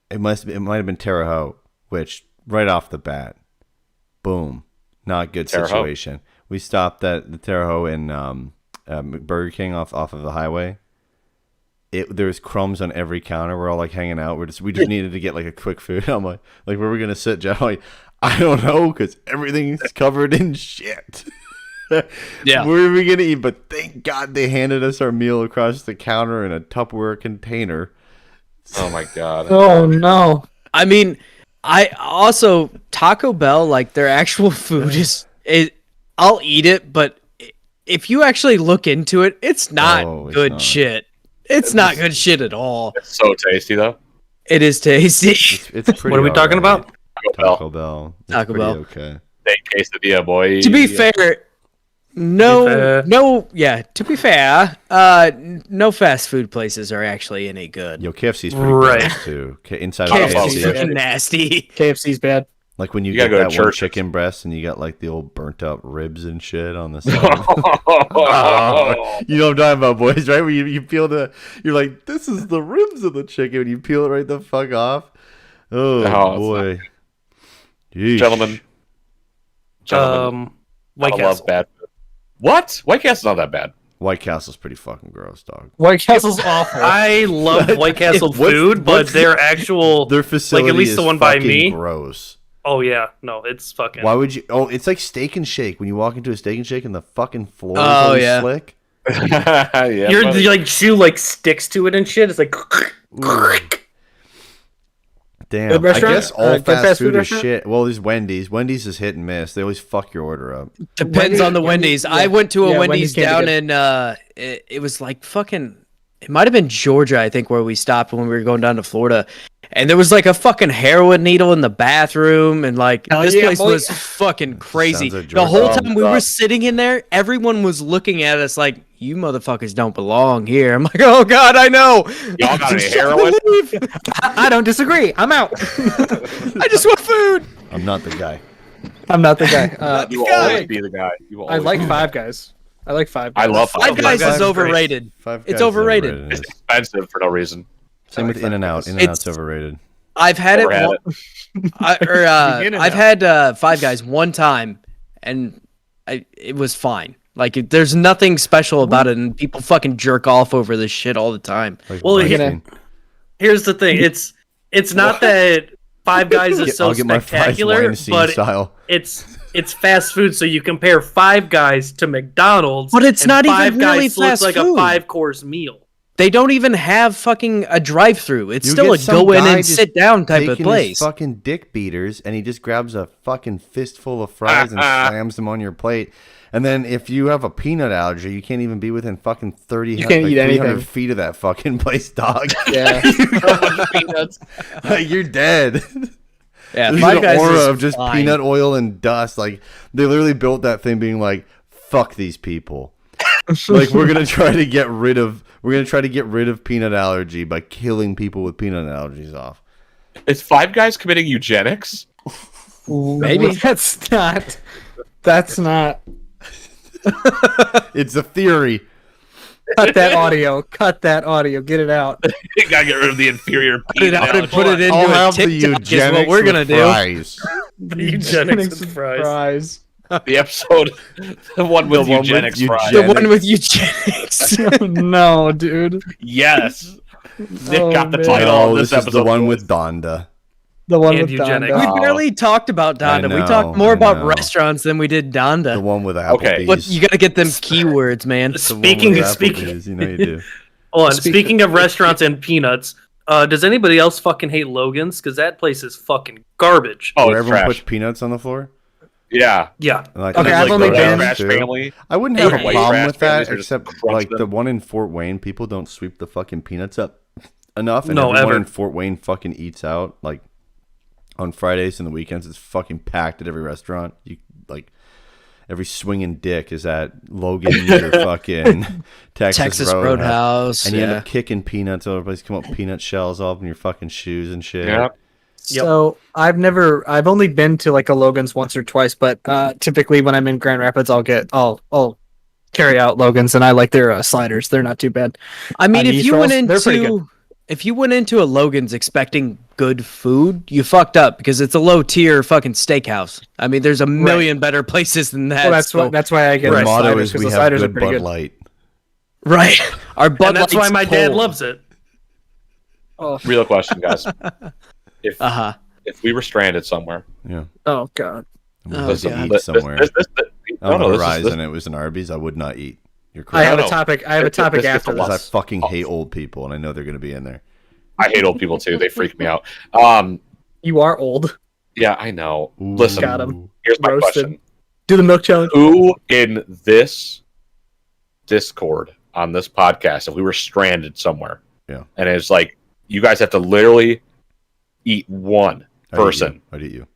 A: It might have been Terre Haute, which right off the bat, boom, not good
C: Terre Haute.
A: situation. We stopped at the Terre Haute in Burger King off of the highway. There's crumbs on every counter. We're all like hanging out. We just needed to get like a quick food. I'm like where are we gonna sit, Jeff? Like, I don't know, because everything's covered in shit.
B: Yeah.
A: Where are we gonna eat? But thank God they handed us our meal across the counter in a Tupperware container.
C: Oh my god.
D: Oh no.
B: I mean, I also Taco Bell, like their actual food is I'll eat it, but if you actually look into it, it's not
A: It's
B: good
A: not.
B: shit. It's not good shit at all.
C: It's so tasty though.
B: It is tasty.
A: It's pretty.
E: What are we talking
A: alright.
E: about?
A: Taco Bell. It's
B: Taco
A: pretty
B: Bell.
A: Okay.
C: Steak quesadilla, boy.
B: To be fair, to be fair, no fast food places are actually any good.
A: Yo, KFC's pretty
E: Right.
A: gross too. Inside
C: KFC
A: of
B: KFC's
C: is
A: KFC,
B: freaking nasty.
D: KFC's bad.
A: like when you,
C: You
A: get
C: gotta go
A: that
C: to
A: one
C: church.
A: chicken breast and you got like the old burnt up ribs and shit on the side.
C: Oh.
A: You know what I'm talking about, boys, right? Where you peel you're like, this is the ribs of the chicken, and you peel it right the fuck off. Oh,
C: No, it's
A: boy. Yeesh.
C: Gentlemen,
E: White
C: I love
E: Castle.
C: bad food. What? White Castle's not that bad.
A: White Castle's pretty fucking gross, dog.
D: White Castle's awful.
E: I love White Castle
A: What's-
E: food, but
A: what's
E: their actual
A: Their facility
E: least
A: is
E: the one by
A: fucking
E: me.
A: gross.
E: Oh yeah, no, it's fucking.
A: Why would you? Oh, it's like Steak and Shake. When you walk into a Steak and Shake and the fucking floor is
B: Oh,
A: always
B: yeah.
A: slick.
C: Yeah,
E: you
C: buddy.
E: like chew like sticks to it and shit. It's like.
A: Damn.
D: Good restaurant?
A: I guess all
D: Good
A: fast food is
D: restaurant?
A: shit. Well, there's Wendy's. Wendy's is hit and miss. They always fuck your order up.
B: Depends on the Wendy's. I went to a
D: Yeah,
B: Wendy's
D: Wendy's can be
B: down in it was like fucking it might have been Georgia, I think, where we stopped when we were going down to Florida. And there was like a fucking heroin needle in the bathroom, and like
D: Hell
B: this
D: yeah,
B: place
D: boy.
B: was fucking crazy.
A: Sounds like
B: The whole
A: Georgia.
B: time we were sitting in there, everyone was looking at us like, "You motherfuckers don't belong here." I'm like, "Oh God, I know."
C: Y'all got any heroin?
D: I don't disagree. I'm out.
B: I just want food.
A: I'm not the guy.
D: I'm not the guy.
C: You will
B: God.
C: always be the guy. You will
D: I
C: always
D: like
C: be.
D: Five Guys. I like Five Guys.
C: I love
B: Five
C: Five
B: Guys
C: Guys.
E: Guys
B: is
E: is great.
B: overrated.
A: Five
B: It's
A: Guys is
B: overrated.
A: It
C: It's
A: is.
C: expensive for no reason.
A: Same with
D: like
A: In and Out.
D: Five
A: In and
B: It's-
A: Out's overrated.
B: I've had
C: Never
B: it,
C: had
B: one-
D: In and
B: I've
D: Out.
B: had Five Guys one time, and it was fine. Like there's nothing special about it, and people fucking jerk off over this shit all the time.
A: Like
E: Well,
A: Weinstein.
E: Here's the thing. It's not that Five Guys is so
A: I'll get my fries
E: spectacular,
A: Weinstein
E: but
A: style.
E: it's fast food. So you compare Five Guys to McDonald's,
B: But it's
E: and
B: not even
E: Five
B: really
E: Guys looks
B: fast
E: like
B: food.
E: a 5-course meal.
B: They don't even have fucking a drive-through. It's
A: You
B: still a
A: get some
B: go in
A: guy
B: and
A: just
B: sit down type of
A: Taking
B: place.
A: his fucking dick beaters, and he just grabs a fucking fistful of fries and slams them on your plate. And then if you have a peanut allergy, you can't even be within fucking 30,
D: You can't
A: like
D: eat
A: 300
D: anything.
A: feet of that fucking place, dog.
D: Yeah.
A: Like, you're dead.
B: Yeah,
A: There's
B: Five
A: an
B: Guys
A: aura
B: is
A: of just
B: fine.
A: peanut oil and dust. Like, they literally built that thing being like, fuck these people. Like, we're gonna try to get rid of peanut allergy by killing people with peanut allergies off.
C: Is Five Guys committing eugenics?
B: Maybe.
D: That's not. That's not.
A: It's a theory.
D: Cut that audio. Cut that audio. Get it out.
C: You gotta get rid of the inferior
B: Put it out and
C: analogy.
B: put it into
A: I'll
B: a
A: have the
B: TikTok is
A: eugenics
B: what we're gonna
A: with
B: do.
A: fries.
E: Eugenics with fries.
C: The episode, the one with
A: The one with
C: eugenics fries.
B: The one with eugenics.
D: No, dude.
C: Yes. Nick
D: Oh,
C: got the
D: man.
C: title
A: No,
C: of this
A: this is
C: episode.
A: the one with Donda.
D: The one
E: And
D: with
E: eugenics.
D: Donda.
B: We barely talked about
A: I
B: Donda. We
A: know,
B: talked more
A: I
B: about
A: know.
B: restaurants than we did Donda.
A: The one with
C: Okay.
A: Applebee's.
B: But you gotta get them keywords, man.
A: The one
E: Speaking
A: with
E: speaking
A: Applebee's, you know you do.
E: hold on, speaking of restaurants and peanuts, does anybody else fucking hate Logan's? Because that place is fucking garbage.
C: Oh,
A: Where
C: it's
A: everyone
C: trash.
A: puts peanuts on the floor.
C: Yeah.
E: Yeah.
A: And, like,
D: Okay,
A: there's,
D: I've
A: like,
D: only
A: those
D: been-
C: Trash
A: too.
C: family.
A: I wouldn't have a
C: White
A: problem
C: trash
A: with that,
C: families are just
A: except
C: crunch
A: like
C: them.
A: the one in Fort Wayne, people don't sweep the fucking peanuts up enough, and
E: No,
A: everyone
E: ever.
A: in Fort Wayne fucking eats out like on Fridays and the weekends. It's fucking packed at every restaurant. You like every swinging dick is at Logan's or fucking Texas
B: Roadhouse.
A: and you end
B: Yeah.
A: up kicking peanuts all over the place. Come up with peanut shells all up in your fucking shoes and shit.
C: Yeah.
D: So I've only been to like a Logan's once or twice, but typically when I'm in Grand Rapids, I'll carry out Logan's, and I like their sliders. They're not too bad.
B: I mean, if
D: Yeast
B: you
D: rolls,
B: went
D: they're pretty good.
B: into a Logan's expecting good food, you fucked up because it's a low tier fucking steakhouse. I mean, there's a million better places than that.
D: Well,
B: so-
D: that's why I get
A: The
D: the
A: motto
D: sliders,
A: is
D: 'cause
A: we
D: the
A: have
D: sliders are
A: good
D: pretty
A: Bud
D: good.
A: Light.
B: right. Our Bud
E: And that's why
B: Light's
E: my dad
B: cold.
E: loves it.
D: Oh,
C: Real question, guys. If
B: Uh-huh.
C: if we were stranded somewhere,
A: Yeah.
D: oh god.
A: I'm
B: Oh,
A: gonna have to
B: God.
A: eat somewhere.
C: No,
A: On
C: no,
A: the
C: this is
A: horizon, it was an Arby's. I would not eat. You're
D: I have
A: correct.
C: No,
D: a
C: no.
D: topic. I have a
C: This
D: topic
C: gets
D: after
C: a
D: this.
C: lot.
A: Because I fucking hate old people, and I know they're gonna be in there.
C: I hate old people too. They freak me out.
D: You are old.
C: Yeah, I know.
A: Ooh.
C: Listen,
D: Got 'em.
C: here's my
D: Roasted.
C: question:
D: Do the milk challenge.
C: who in this Discord on this podcast, if we were stranded somewhere,
A: Yeah.
C: and it's like you guys have to literally eat one person,
A: I'd eat you.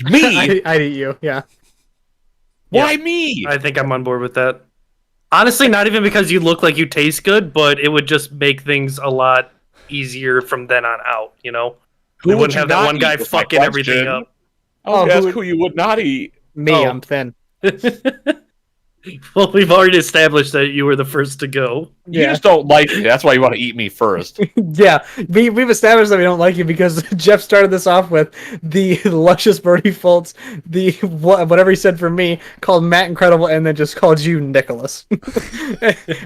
C: me?
D: I'd eat you. Yeah.
C: Why me?
E: I think I'm on board with that. Honestly, not even because you look like you taste good, but it would just make things a lot easier from then on out, you know?
C: Who
E: We
C: would
E: wouldn't
C: you
E: have that
C: not
E: one guy
C: eat was my
E: fucking everything
C: question.
E: up.
C: Oh,
D: Oh,
C: ask
D: who
C: who you would not eat.
D: Me,
E: Oh.
D: I'm thin.
E: Well, we've already established that you were the first to go.
C: You
D: Yeah.
C: just don't like me. That's why you want to eat me first.
D: Yeah, we've established that we don't like you because Jeff started this off with the luscious Bertie Fultz, the whatever he said for me, called Matt Incredible, and then just called you Nicholas.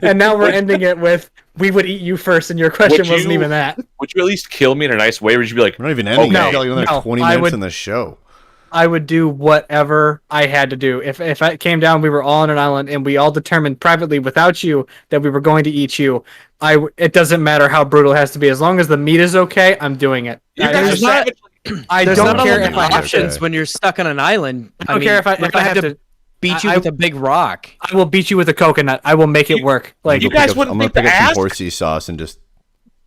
D: And now we're ending it with we would eat you first, and your question
C: Would
D: wasn't
C: you-
D: even that.
C: Would you at least kill me in a nice way? Or would you be like,
A: We're not even ending.
C: Okay.
A: It's got like another
D: No,
A: 20
D: I
A: minutes
D: would-
A: in the show.
D: I would do whatever I had to do. If it came down, we were all on an island, and we all determined privately without you that we were going to eat you. It doesn't matter how brutal it has to be, as long as the meat is okay. I'm doing it.
C: you
D: I-
C: guys
D: there's
C: are
D: not-
C: savage.
D: I
B: There's
D: don't
B: not
D: care
B: a
D: if
B: lot
D: I
B: of
D: have
B: options
D: to.
B: when you're stuck on an island.
D: I don't care if I
B: have
D: have
B: to
D: to.
B: beat you
D: I-
B: with a big rock.
D: I will beat you with a coconut. I will make it work. Like
C: you
A: I'm gonna
C: guys
A: pick up-
C: wouldn't
A: I'm gonna
C: think
A: pick
C: to
A: up some
C: ask?
A: horsey sauce and just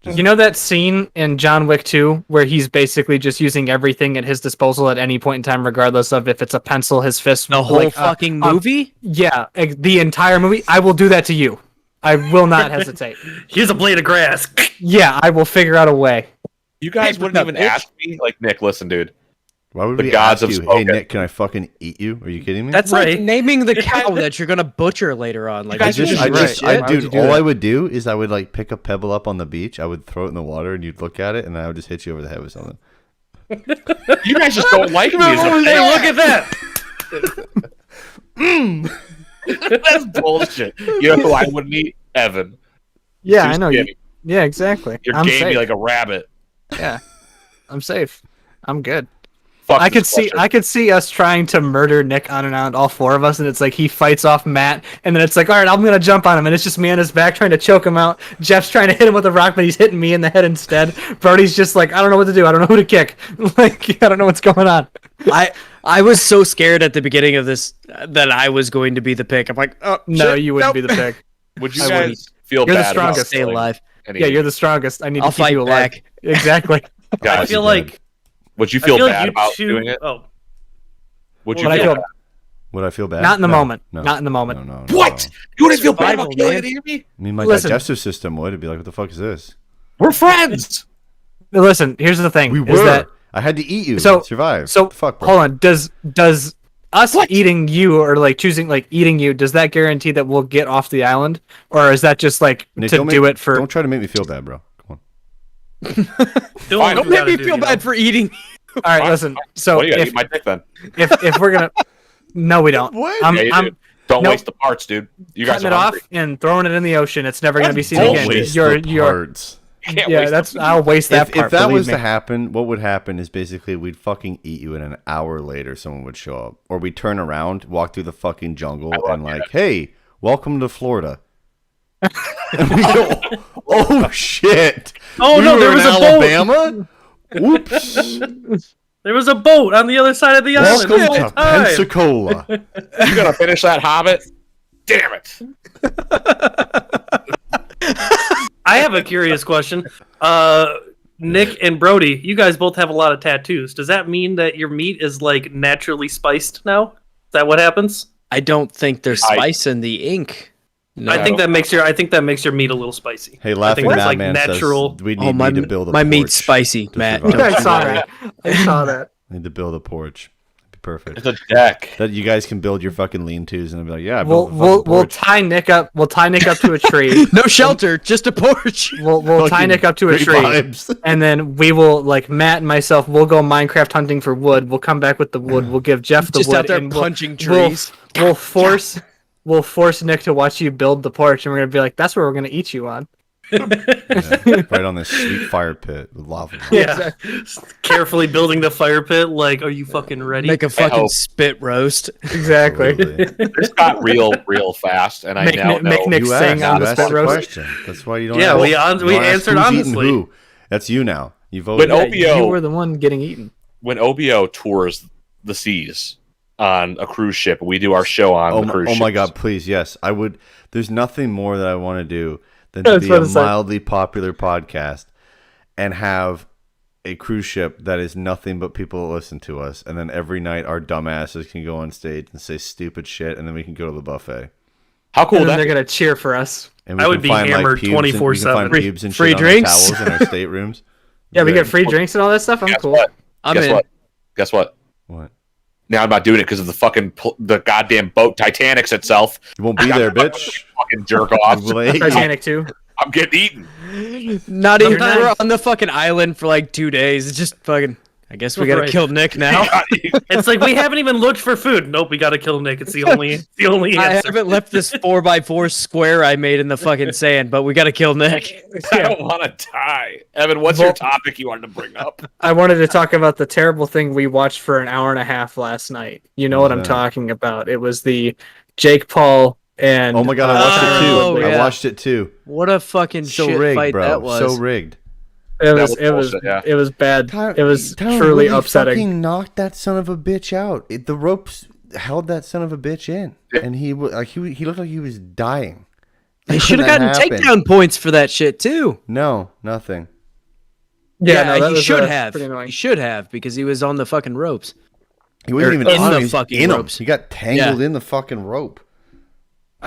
D: you know that scene in John Wick 2 where he's basically just using everything at his disposal at any point in time, regardless of if it's a pencil, his fist,
B: The whole
D: like,
B: fucking movie?
D: yeah, the entire movie. I will do that to you. I will not hesitate.
E: Here's a blade of grass.
D: Yeah, I will figure out a way.
C: You guys
B: Hey,
C: wouldn't
B: but
C: even
B: bitch.
C: ask me. Like, Nick, listen, dude.
A: why would
C: The
A: we
C: gods
A: ask
C: have
A: you? Hey
C: spoken.
A: Nick, can I fucking eat you? Are you kidding me?
B: That's
E: Right.
B: like naming the cow that you're gonna butcher later on. Like,
C: You
A: I
C: guys
B: this
A: just,
B: is
A: I
C: Right.
A: just,
B: shit.
A: I,
D: Why would you
A: dude.
D: do
A: All
D: that?
A: I would do is I would like pick a pebble up on the beach. I would throw it in the water, and you'd look at it, and I would just hit you over the head with something.
C: You guys just don't like me. As a
E: Hey,
C: fan.
E: look at that!
C: That's bullshit. You know who I wouldn't eat? Evan.
D: Yeah,
C: Too
D: I know you.
C: skinny.
D: Yeah, exactly.
C: You're
D: I'm
C: gamey
D: safe.
C: like a rabbit.
D: Yeah, I'm safe. I'm good.
C: Fuck
D: I
C: this
D: could see.
C: question.
D: I could see us trying to murder Nick on and on, all four of us, and it's like he fights off Matt, and then it's like, all right, I'm gonna jump on him, and it's just me on his back trying to choke him out. Jeff's trying to hit him with a rock, but he's hitting me in the head instead. Brody's just like, I don't know what to do. I don't know who to kick. Like, I don't know what's going on.
B: I was so scared at the beginning of this that I was going to be the pick. I'm like, oh
D: No,
B: shit,
D: you wouldn't
B: nope.
D: be the pick.
C: Would you
D: I
C: guys
D: wouldn't.
C: feel
D: You're the
C: bad about
D: strongest.
B: Stay
C: killing
B: alive.
C: any
D: Yeah,
C: of
D: you're
C: you?
D: the strongest. I need
B: I'll
D: to keep
B: fight
D: you alive.
B: back.
D: Exactly.
E: I
C: Guys,
E: feel
A: you
E: like
C: would you
E: I
C: feel
E: feel
C: bad
E: like you
C: about
E: two.
C: doing it?
E: Oh,
C: Would you
D: But I
C: feel
D: feel
C: bad?
A: Would I feel bad?
D: not in the
A: No,
D: moment.
A: No,
D: Not in the moment.
A: No,
C: What? You wouldn't feel bad
B: Survival,
C: about killing
B: man.
C: any of me?
A: I mean, my
D: Listen.
A: digestive system would. It'd be like, what the fuck is this?
C: We're friends.
D: Listen, here's the thing.
A: We
D: is
A: were.
D: that
A: I had to eat you
D: So-
A: to survive.
D: so
A: What the fuck, bro?
D: hold on. Does us eating you or like choosing like eating you, does that guarantee that we'll get off the island, or is that just like
A: Nick,
D: to do it for?
A: Don't try to make me feel bad, bro. Come on.
B: Don't make me feel bad for eating.
D: All right, listen. So
C: Well, you gotta
D: if,
C: eat my dick then.
D: if we're gonna, no, we don't.
A: What?
D: I'm,
C: Yeah, you
D: I'm
C: do. Don't
D: nope.
C: waste the parts, dude. You guys
D: cutting
C: are
D: it
C: hungry.
D: off and throwing it in the ocean. It's never gonna be seen
C: Don't
D: again.
A: waste
D: You're,
A: the
D: you're,
A: parts.
C: You can't
D: yeah,
C: waste
D: that's.
C: them.
D: I'll waste that part.
A: If that
D: believe
A: was
D: me.
A: to happen, what would happen is basically we'd fucking eat you, and an hour later someone would show up, or we'd turn around, walk through the fucking jungle, and like, hey, welcome to Florida. And we go, oh shit!
E: Oh, no, there
A: were
E: was
A: in
E: a boat.
A: Alabama. Oops!
E: There was a boat on the other side of the island.
A: Welcome
E: the whole
A: to
E: time.
A: Pensacola.
C: You gotta finish that Hobbit. Damn it!
E: I have a curious question. Nick and Brody, you guys both have a lot of tattoos. Does that mean that your meat is like naturally spiced now? Is that what happens?
B: I don't think there's spice in the ink. No.
E: I think that makes your meat a little spicy.
A: Hey,
E: I
A: Laughing
E: think that's like
A: Madman
E: natural.
A: says we
B: Oh,
A: need
B: my
A: to build a
B: my
A: porch
B: meat's spicy,
A: to
B: Matt.
A: survive.
B: Don't
D: I
B: you
D: saw
B: worry.
D: that. I saw that.
A: Need to build a porch. That'd be perfect.
C: It's a deck.
A: That you guys can build your fucking lean-tos and be like, yeah, I
D: We'll
A: built a fucking
D: we'll
A: porch.
D: tie Nick up. We'll tie Nick up to a tree.
B: No shelter, just a porch.
D: We'll tie
A: Fucking
D: Nick up to a
A: great
D: tree,
A: vibes.
D: and then we will like Matt and myself. We'll go Minecraft hunting for wood. We'll come back with the wood. We'll give Jeff the
B: Just
D: wood.
B: out there
D: and we'll-
B: punching trees.
D: We'll force. We'll force Nick to watch you build the porch, and we're gonna be like, "That's where we're gonna eat you on."
A: Yeah, right on this sweet fire pit with lava.
E: Yeah. Carefully building the fire pit. Like, are you fucking ready?
B: Make a fucking
C: hope.
B: spit roast.
D: Exactly.
A: Absolutely.
C: This got real fast, and I
D: Make
C: now
D: Nick-
C: know.
D: make Nick
A: You
D: sing
A: asked,
D: on
A: you
D: the
A: asked
D: spit
A: the
D: roast.
A: question. That's why you don't.
E: Yeah,
A: ask,
E: we
A: you don't ask
E: answered
A: who's eating
E: honestly.
A: who. That's you now. You
C: When
A: voted.
C: OBO
D: You were the one getting eaten.
C: when OBO tours the seas on a cruise ship, we do our show on the cruise
A: Oh my
C: ships.
A: god, please, yes. I would. There's nothing more that I want to do than to
D: That's
A: be
D: what
A: a
D: it's like.
A: mildly popular podcast and have a cruise ship that is nothing but people that listen to us, and then every night our dumbasses can go on stage and say stupid shit, and then we can go to the buffet.
C: How cool
D: And
C: would
D: then
C: that
D: they're gonna cheer for us.
A: And we
E: I
A: can
E: would be
A: find,
E: hammered
A: pubes and- we can
E: 24/7.
A: find pubes and
B: Free
A: shit
B: drinks?
A: on our towels in our staterooms.
D: Yeah, we
A: Great.
D: get free drinks and all that stuff. I'm
C: Guess
D: cool.
C: what?
B: I'm
C: Guess
B: in.
C: what? Guess what?
A: What?
C: Now I'm not doing it because of the goddamn boat Titanic's itself.
A: You won't be there, bitch.
C: Fucking jerk off.
A: Late.
D: Titanic too.
C: I'm getting eaten.
B: Not even.
D: Sometimes-
B: We're on the fucking island for like 2 days. It's just fucking. I guess we gotta
E: Right.
B: kill Nick now.
E: It's like we haven't even looked for food. Nope, we gotta kill Nick. It's the only
B: I
E: answer.
B: haven't left this 4x4 square I made in the fucking sand, but we gotta kill Nick.
C: I don't want to die. Evan, what's your topic you wanted to bring up?
D: I wanted to talk about the terrible thing we watched for an hour and a half last night. You know what I'm
A: Yeah.
D: talking about. It was the Jake Paul and
A: Oh my god, I watched it too.
B: Oh,
A: I
B: yeah.
A: watched it too.
B: What a fucking
A: So
B: shit
A: rigged,
B: fight
A: bro.
B: that was.
A: So rigged.
D: It
C: That
D: was
C: was
D: it was
C: bullshit, yeah.
D: it was bad. It was
A: Tyler
D: truly
A: really
D: upsetting.
A: Fucking knocked that son of a bitch out. The ropes held that son of a bitch in, and he looked like he was dying.
B: They
A: How
B: should have
A: could
B: gotten
A: that happen?
B: takedown points for that shit too.
A: No, nothing.
D: Yeah, no, that
B: he
D: was,
B: should
D: pretty
B: have.
D: annoying.
B: He should have because he was on the fucking ropes.
A: He wasn't
B: Or
A: even
B: in
A: on
B: the
A: him, he was
B: fucking
A: in 'em.
B: ropes.
A: He got tangled in the fucking rope.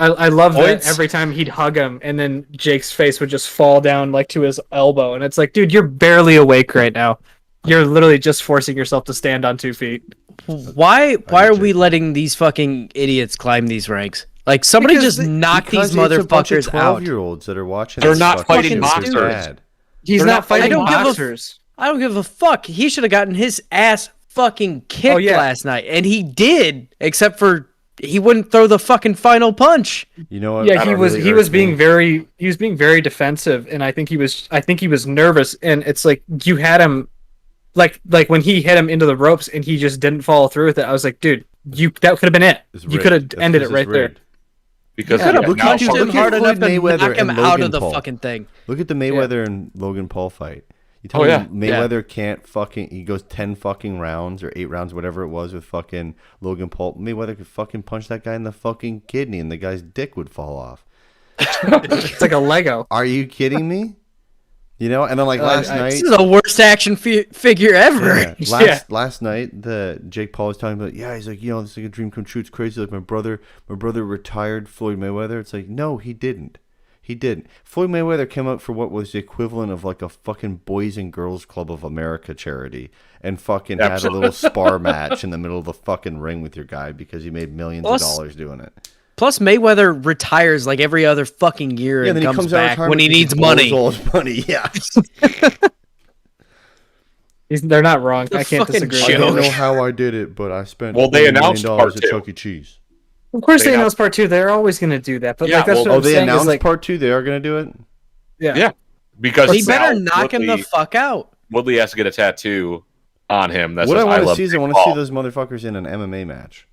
D: I love that
B: Points.
D: every time he'd hug him, and then Jake's face would just fall down like to his elbow, and it's like, dude, you're barely awake right now. You're literally just forcing yourself to stand on 2 feet.
B: Why are
A: Jake.
B: we letting these fucking idiots climb these ranks? Like somebody just knock these
A: Because it's a bunch of
B: motherfuckers out.
A: 12-year-olds that are watching.
C: They're
A: this
C: not
A: fucking
C: fighting
A: shit. This is
C: monsters.
A: bad.
D: He's
C: They're
D: not
C: not
D: fighting
B: I don't give a-
D: boxers.
B: I don't give a fuck. He should have gotten his ass fucking kicked
D: yeah.
B: last night, and he did. Except for he wouldn't throw the fucking final punch.
A: You know what?
D: Yeah,
A: I
D: he
A: don't
D: was
A: really
D: he was
A: irks
D: being
A: me?
D: very defensive, and I think he was nervous, and it's like you had him like when he hit him into the ropes and he just didn't follow through with it. I was like, dude, that could have been it.
A: It's
D: You
A: rigged.
D: could have
A: That's
D: ended it
A: because
D: right
A: it's
D: there.
A: rigged.
C: Because
B: Could have
A: look
C: now
A: at you,
B: punched him
A: look
B: hard
A: at
B: enough
A: Floyd
B: and
A: Mayweather
B: knock him
A: and
B: out
A: Logan
B: of the
A: Paul.
B: fucking thing.
A: Look at the Mayweather and Logan Paul fight. You tell
C: Oh,
A: me
C: yeah.
A: Mayweather can't fucking. He goes 10 fucking rounds or 8 rounds, whatever it was, with fucking Logan Paul. Mayweather could fucking punch that guy in the fucking kidney, and the guy's dick would fall off.
D: It's like a Lego.
A: Are you kidding me? You know, and then like last night.
B: This is the worst action figure ever.
A: Yeah. Last night, the Jake Paul was talking about. Yeah, he's like, you know, this is like a dream come true. It's crazy. Like my brother retired Floyd Mayweather. It's like, no, he didn't. He didn't. Floyd Mayweather came out for what was the equivalent of like a fucking Boys and Girls Club of America charity and fucking had a little spar match in the middle of the fucking ring with your guy because he made millions of dollars doing it.
B: Plus, Mayweather retires like every other fucking year and
A: then
B: comes back when he needs money.
A: All his money, yeah.
D: They're not wrong. I can't
B: fucking
D: disagree.
A: I
B: joke.
A: don't know how I did it, but I spent
C: they
A: $1
C: announced
A: million
C: part
A: at
C: two.
A: Chuck E. Cheese.
D: Of course,
C: They
D: they announced part 2. They're always going to do that. But
C: Yeah,
D: like that's
C: well,
D: what I'm
A: They
D: saying. Is
A: announced
D: like,
A: part 2. They are going to do it.
C: Yeah, because
B: He better
C: now
B: knock him the fuck out.
C: Woodley has to get a tattoo on him. That's
A: What I want to
C: love
A: see is I
C: Jake
A: want to see
C: Paul.
A: those motherfuckers in an MMA match.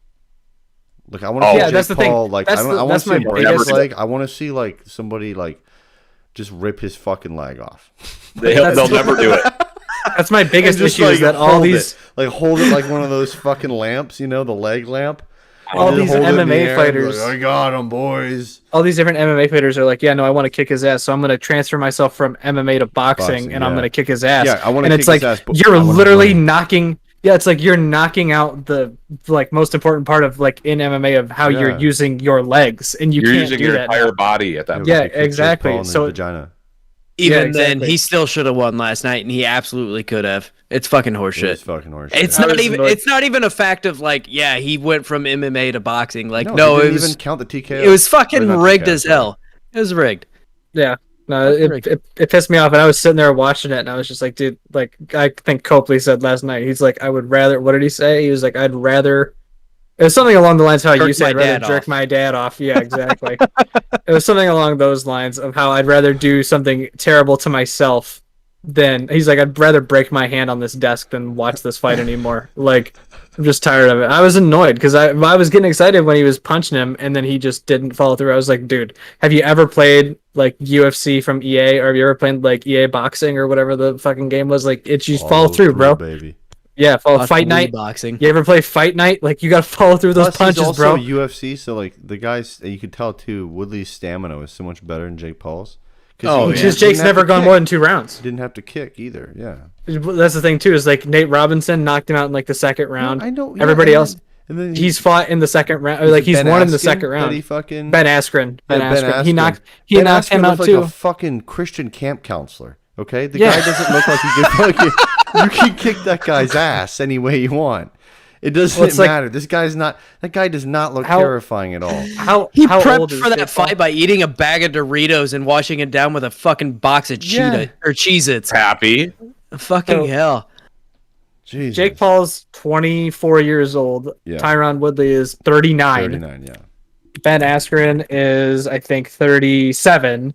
A: Like I want to
C: Oh,
A: see
C: yeah,
A: Jake
D: that's the thing.
A: Paul. Like
D: That's
A: I
D: the-
A: want
D: that's
A: to see him
D: my
A: break
C: biggest-
A: his leg. I want to see like somebody like just rip his fucking leg off.
C: They'll never do it.
D: that's my biggest
A: And just,
D: issue is
A: like,
D: that all
A: hold
D: these
A: it. Like hold it like one of those fucking lamps, you know, the leg lamp.
D: all
A: And
D: these
A: just hold it in the
D: MMA
A: air and be
D: fighters,
A: like, I got him, boys.
D: all these different MMA fighters are like, yeah, no, I want to kick his ass, so I'm going to transfer myself from MMA to boxing and I'm
A: yeah.
D: going to kick his ass.
A: Yeah, I wanna
D: and
A: kick
D: it's like
A: his ass, but
D: you're
A: I wanna
D: literally
A: win.
D: knocking. Yeah, it's like you're knocking out the like most important part of like in MMA of how you're
A: Yeah.
D: using your legs, and you
C: You're
D: can't
C: using
D: do
C: your
D: that.
C: entire
D: now.
C: body at that point.
D: Yeah,
A: He kicked Jake
D: exactly.
A: Paul in the
D: So-
A: vagina.
B: Even
D: Yeah,
B: then,
D: exactly.
B: he still should have won last night, and he absolutely could have. It's fucking
A: It
B: horseshit.
A: was fucking horseshit.
B: It's
D: I
B: not
D: was
B: even.
D: annoyed.
B: It's not even a fact of like, yeah, he went from MMA to boxing. Like,
A: no,
B: no,
A: he
B: it
A: didn't
B: was.
A: even count the TKO.
B: It was
A: Or
B: fucking
A: not
B: rigged
A: TKO,
B: as
A: sorry.
B: hell. It was rigged.
D: Yeah. No,
B: Fucking
D: it pissed me off, and I was sitting there watching it, and I was just like, dude, like I think Copley said last night, he's like, I would rather. What did he say? He was like, I'd rather. It was something along the lines of how
B: Jerk
D: you said,
B: my
D: I'd rather
B: dad
D: jerk
B: off.
D: my dad off. Yeah, exactly. It was something along those lines of how I'd rather do something terrible to myself than he's like, I'd rather break my hand on this desk than watch this fight anymore. Like, I'm just tired of it. I was annoyed because I was getting excited when he was punching him and then he just didn't follow through. I was like, dude, have you ever played like UFC from EA, or have you ever played like EA boxing or whatever the fucking game was? Like, it's you follow through, bro.
A: baby.
D: Yeah, follow
B: Lots
D: Fight
B: of
D: Night.
B: boxing.
D: You ever play Fight Night? Like, you gotta follow through those
A: Plus,
D: punches,
A: he's also
D: bro.
A: UFC, so like the guys, you could tell too. Woodley's stamina was so much better than Jake Paul's.
B: Oh,
A: he
B: yeah.
D: Because
A: didn't
D: Jake's
A: have
D: never
A: to
D: gone
A: kick.
D: more than 2 rounds.
A: Didn't have to kick either. Yeah,
D: That's the thing too. Is like Nate Robinson knocked him out in like the second round.
A: I know. Yeah,
D: Everybody
A: and
D: else,
A: then- and then
D: he's fought in the second round. Or like he's
A: Ben
D: won in the
A: Askren
D: second
A: that
D: round.
A: He fucking
D: Ben Askren. Ben
A: Yeah, Ben
D: Askren. He
A: Askren.
D: knocked
A: Ben
D: knocked him
A: Askren
D: out
A: looked
D: too.
A: like a fucking Christian camp counselor. Okay, the
D: Yeah.
A: guy doesn't look like he could fucking. You can kick that guy's ass any way you want. It doesn't
D: Well, it's like-
A: matter. This guy's not. That guy does not look
D: How-
A: terrifying at all.
D: How
B: He
D: how
B: prepped
D: old is
B: for that
D: Jake Paul?
B: fight by eating a bag of Doritos and washing it down with a fucking box of
A: Yeah.
B: Cheez-Its.
C: Happy.
B: Fucking
D: So-
B: hell.
A: Jesus.
D: Jake Paul's 24 years old.
A: Yeah.
D: Tyron Woodley is 39.
A: 39. Yeah.
D: Ben Askren is I think 37.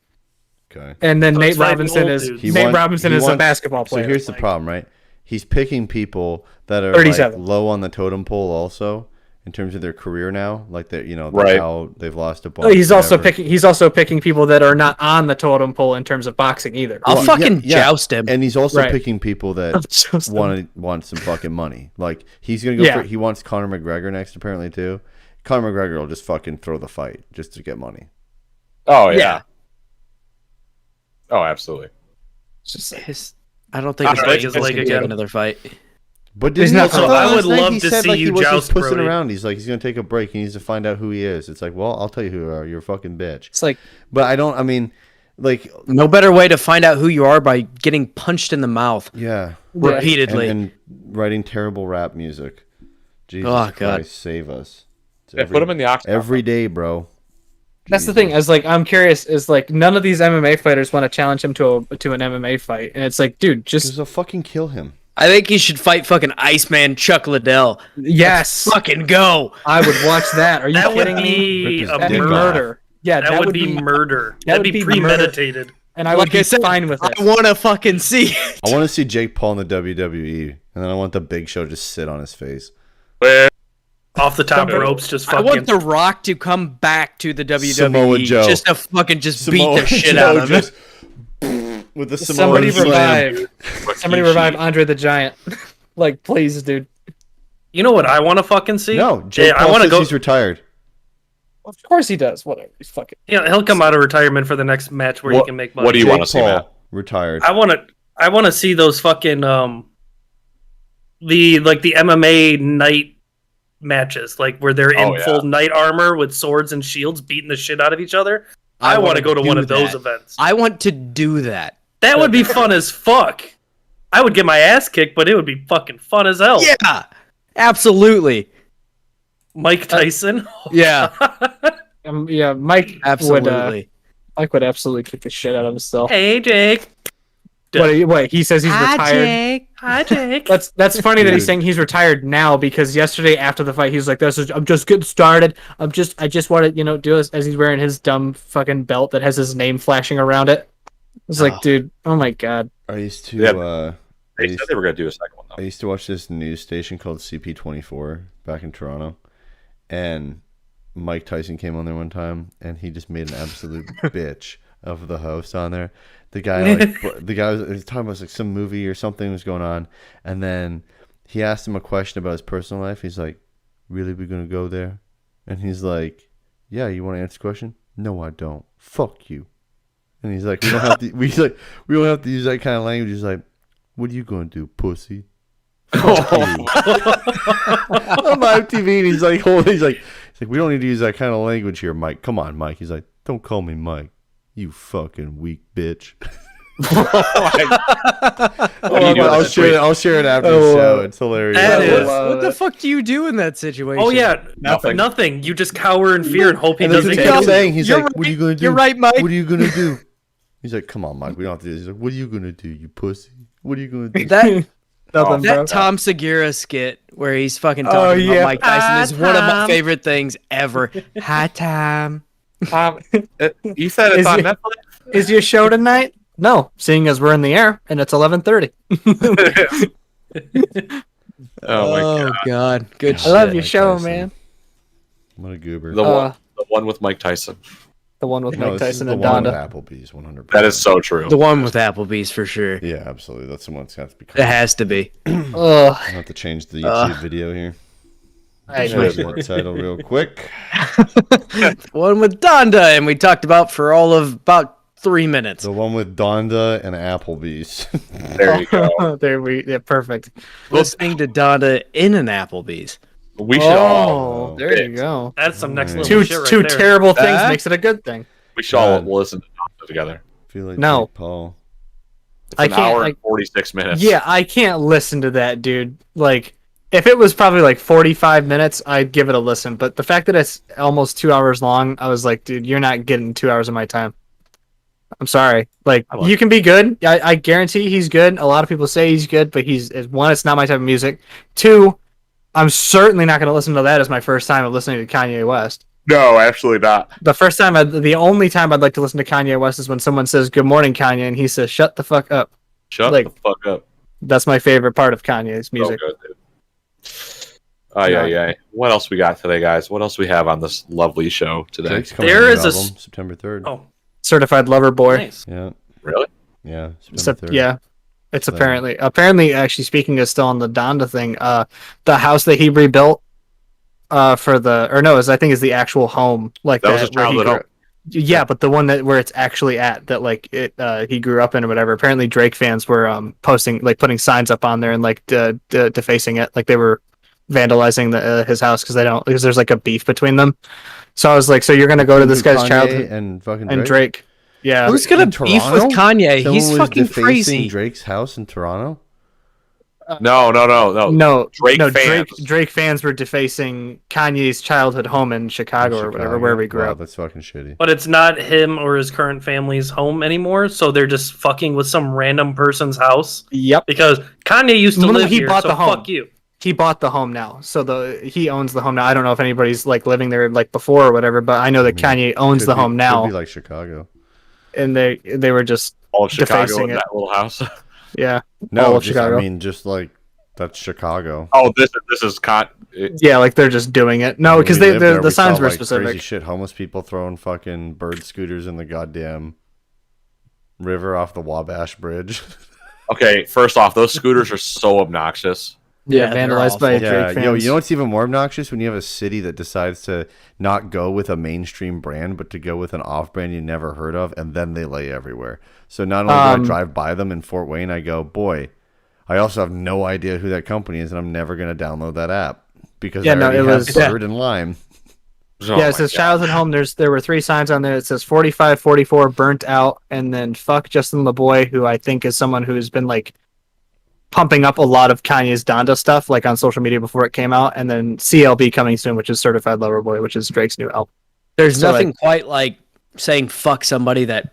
A: Okay.
D: And then
E: So
D: Nate
E: it's fighting
D: Robinson
E: old
D: is
E: dudes.
A: He
D: Nate
A: wants-
D: Robinson
A: he
D: is a
A: wants-
D: basketball player.
A: So here's the
D: Like,
A: problem, right? He's picking people that are
D: 37.
A: like low on the totem pole, also in terms of their career now. Like that, you know,
C: Right.
A: how they've lost a bunch.
D: Oh, he's also
A: whatever.
D: picking. He's also picking people that are not on the totem pole in terms of boxing either.
B: I'll
A: Well,
B: fucking
A: yeah, yeah.
B: joust him.
A: And he's also
D: Right.
A: picking people that
D: Just-
A: want some fucking money. Like he's gonna go
D: Yeah.
A: for. He wants Conor McGregor next, apparently too. Conor McGregor will just fucking throw the fight just to get money.
C: Oh yeah.
B: Yeah.
C: Oh, absolutely.
B: I don't think
E: I don't know,
B: his
E: his
B: leg
E: leg
B: gonna take
E: again.
B: another fight.
A: But
D: He's
A: didn't
D: not-
A: he,
D: Also,
E: I
A: last
E: would
A: night
E: love
A: he
E: to
A: said
E: see
A: like
E: you
A: he was
E: joust
A: just pussing
E: Brody.
A: around. He's like he's gonna take a break. He needs to find out who he is. It's like, well, I'll tell you who you are. You're a fucking bitch.
D: It's like
A: But I don't. I mean, like,
B: No better way to find out who you are by getting punched in the mouth
A: yeah.
B: repeatedly.
A: And writing terrible rap music. Jesus
B: Oh, God.
A: Christ, save us. It's
C: Yeah, put him in the octagon.
A: every day, bro.
D: that's the thing. Is like I'm curious. Is like none of these MMA fighters want to challenge him to an MMA fight, and it's like, dude, just
A: Just fucking kill him.
B: I think he should fight fucking Iceman Chuck Liddell.
D: yes,
B: Fucking go.
D: I would watch that. Are you
E: That would
D: kidding me?
E: be
A: Rip his
E: a
D: That'd be
A: dick off.
D: murder. Yeah,
E: That would be murder.
D: that
E: That'd
D: would
E: be
D: be murder.
E: premeditated.
D: and I would
B: Like
D: be
B: I said,
D: fine with it.
B: I want to fucking see it.
A: I want to see Jake Paul in the WWE, and then I want the Big Show to just sit on his face.
E: Off the top
D: Somebody-
E: ropes, just
B: I
E: fucking.
B: want The Rock to come back to the WWE
A: Samoa Joe.
B: just to fucking just
A: Samoa
B: beat the shit
A: Joe
B: out of him.
A: just with the Samoan
D: Somebody
A: slam.
D: Somebody revive Andre the Giant. Like, please, dude.
E: You know what I want to fucking see?
A: No, Jake
E: Yeah, I
A: Paul
E: want to
A: says
E: go.
A: he's retired.
D: Of course he does. Whatever. He's fucking.
E: Yeah, he'll come out of retirement for the next match where he
C: What-
E: can make money.
C: what do you
A: Jake
C: wanna see,
A: Paul,
C: Matt?
A: retired.
E: I want to see those fucking the MMA night matches, like where they're in
C: Oh, yeah.
E: full knight armor with swords and shields beating the shit out of each other. I want to go to
B: do
E: one of those
B: that.
E: events.
B: I want to do that.
E: That would be fun as fuck. I would get my ass kicked, but it would be fucking fun as hell.
B: Yeah, absolutely.
E: Mike Tyson.
B: Yeah,
D: Yeah, Mike
B: absolutely.
D: Mike would absolutely kick the shit out of himself.
E: Hey, Jake.
D: What? He says he's retired.
E: Hi, Jake.
D: That's funny that he's
A: Dude.
D: saying he's retired now because yesterday after the fight he's like, I'm just getting started. I just want to do this," as he's wearing his dumb fucking belt that has his name flashing around it. It's like, dude, oh my god.
A: I used to.
C: Yeah. They said they were going to do a second one,
A: I
C: though.
A: used to watch this news station called CP24 back in Toronto, and Mike Tyson came on there one time, and he just made an absolute bitch of the host on there. The guy, was talking about like some movie or something was going on, and then he asked him a question about his personal life. He's like, "Really, we're gonna go there?" And he's like, "Yeah, you want to answer the question?" "No, I don't. Fuck you." And he's like, "We don't have to." We don't have to use that kind of language. He's like, "What are you gonna do, pussy?" Fuck you. On live TV, and he's like, "We don't need to use that kind of language here, Mike. Come on, Mike." He's like, "Don't call me Mike, you fucking weak bitch." I'll share it after the show. It's hilarious.
E: That is-
B: What the fuck do you do in that situation?
E: Oh yeah,
C: Nothing.
E: nothing. You just cower in fear and hope he
A: And that's
E: doesn't
A: what
E: kill
A: he's
E: you.
A: saying. He's
B: You're
A: like, "What are you gonna do?
B: You're right, Mike.
A: What are you gonna do?" He's like, "Come on, Mike. We don't have to do this." He's like, "What are you gonna do, you pussy? What are you gonna do?"
B: That
D: Nothing, bro.
B: that Tom Segura skit where he's fucking
D: Oh,
B: talking
D: yeah.
B: about Mike Tyson
E: Hi,
B: is one of my
E: Tom.
B: favorite things ever. Hi, Tom.
C: You said it's
D: Is
C: on
D: it-
C: Netflix?
D: Is your show tonight? No, seeing as we're in the air and it's 11:30.
C: Oh my god.
B: God, good
D: I
B: shit.
D: love your
A: Mike
D: show,
A: Tyson.
D: man.
A: What a goober.
C: The one with Mike Tyson.
D: The one with
A: No,
D: Mike
A: this is
D: Tyson
A: the
D: and
A: one with
D: Donda.
A: Applebee's, 100%.
C: That is so true.
B: The one with Applebee's for sure.
A: Yeah, absolutely. That's the one that's got to be.
B: It has to be.
D: Ugh.
A: I have to change the YouTube video here.
D: I
A: Change the title real quick.
B: One with Donda, and we talked about for all of about 3 minutes.
A: The one with Donda and Applebee's.
C: There you go.
D: Yeah, perfect.
B: Listening to Donda in an Applebee's.
C: We should all
D: Oh, there you go.
E: That's some next level
D: Two
E: shit right
D: two
E: there.
D: terrible things
B: That-
D: makes it a good thing.
C: listen to Donda together.
A: I feel like
D: No.
A: Jake Paul.
C: It's
D: I
C: an
D: can't,
C: hour
D: like-
C: and 46 minutes.
D: Yeah, I can't listen to that, dude. Like, if it was probably like 45 minutes, I'd give it a listen. But the fact that it's almost 2 hours long, I was like, dude, you're not getting 2 hours of my time. I'm sorry. Like,
C: I like
D: you can be good. I guarantee he's good. A lot of people say he's good, but one, it's not my type of music. Two, I'm certainly not going to listen to that as my first time of listening to Kanye West.
C: No, absolutely not.
D: The only time I'd like to listen to Kanye West is when someone says, "Good morning, Kanye," and he says, "Shut the fuck up."
C: Shut
D: Like-
C: the fuck up.
D: That's my favorite part of Kanye's music.
C: So good, dude. Yeah. What else we got today, guys? What else we have on this lovely show today?
A: Drake's coming
E: There
A: out with
E: is
A: an
E: a
A: album, September 3rd.
E: Oh,
D: Certified Lover Boy.
E: nice.
A: Yeah,
C: Really?
A: yeah. September
D: Except,
A: 3rd.
D: yeah, it's
A: So-
D: apparently actually speaking of still on the Donda thing, the house that he rebuilt I think is the actual home, like
C: That was his
D: where he
C: childhood
D: grew
C: home.
D: up. Yeah, but the one where it's actually at, that like he grew up in or whatever. Apparently Drake fans were putting signs up on there and like defacing it, like they were vandalizing his house because there's like a beef between them. So I was like, so you're gonna go to this guy's
A: Kanye
D: childhood
A: and fucking Drake?
D: and Drake? Yeah.
B: Who's gonna
A: In
B: beef
A: Toronto?
B: with Kanye?
A: Someone
B: He's
A: was
B: fucking
A: defacing
B: crazy.
A: Drake's house in Toronto.
C: No.
D: Drake
C: Drake fans.
D: fans were defacing Kanye's childhood home in Chicago or whatever, wherever he grew
A: Wow,
D: up.
A: that's fucking shitty.
E: But it's not him or his current family's home anymore, so they're just fucking with some random person's house.
D: Yep.
E: Because Kanye used to
D: No,
E: live
D: he
E: here,
D: bought
E: so
D: the home.
E: fuck you.
D: He bought the home now, so he owns the home now. I don't know if anybody's like living there like before or whatever, but I know that Kanye owns the home
A: Could
D: now,
A: be like Chicago.
D: and they were just
C: All of Chicago
D: defacing
C: in
D: it.
C: that little house.
D: yeah
A: No,
D: all of
A: just,
D: Chicago.
A: I mean, just like that's Chicago.
C: Oh, this is
D: Yeah, like they're just doing it. No,
A: When
D: because
A: we lived there,
D: the
A: we
D: signs
A: saw,
D: were
A: like,
D: specific.
A: Crazy shit, homeless people throwing fucking bird scooters in the goddamn river off the Wabash Bridge.
C: Okay, first off, those scooters are so obnoxious.
D: Yeah,
B: they're
D: vandalized by
B: awful.
A: Yeah,
D: Drake
A: yo,
D: fans.
A: you know what's even more obnoxious? When you have a city that decides to not go with a mainstream brand, but to go with an off brand you never heard of, and then they lay everywhere. So not only do I drive by them in Fort Wayne, I go, boy, I also have no idea who that company is, and I'm never going to download that app because
D: Yeah,
A: I
D: no,
A: already
D: it
A: have
D: was-
A: Bird and Lime.
C: Oh
D: Yeah, it
C: my
D: says
C: God.
D: childhood home. There were 3 signs on there. It says 45, 44, burnt out, and then fuck Justin LeBoy, who I think is someone who's been like pumping up a lot of Kanye's Donda stuff, like on social media before it came out, and then CLB coming soon, which is Certified Lover Boy, which is Drake's new album.
B: There's
D: So,
B: nothing
D: like-
B: quite like saying fuck somebody that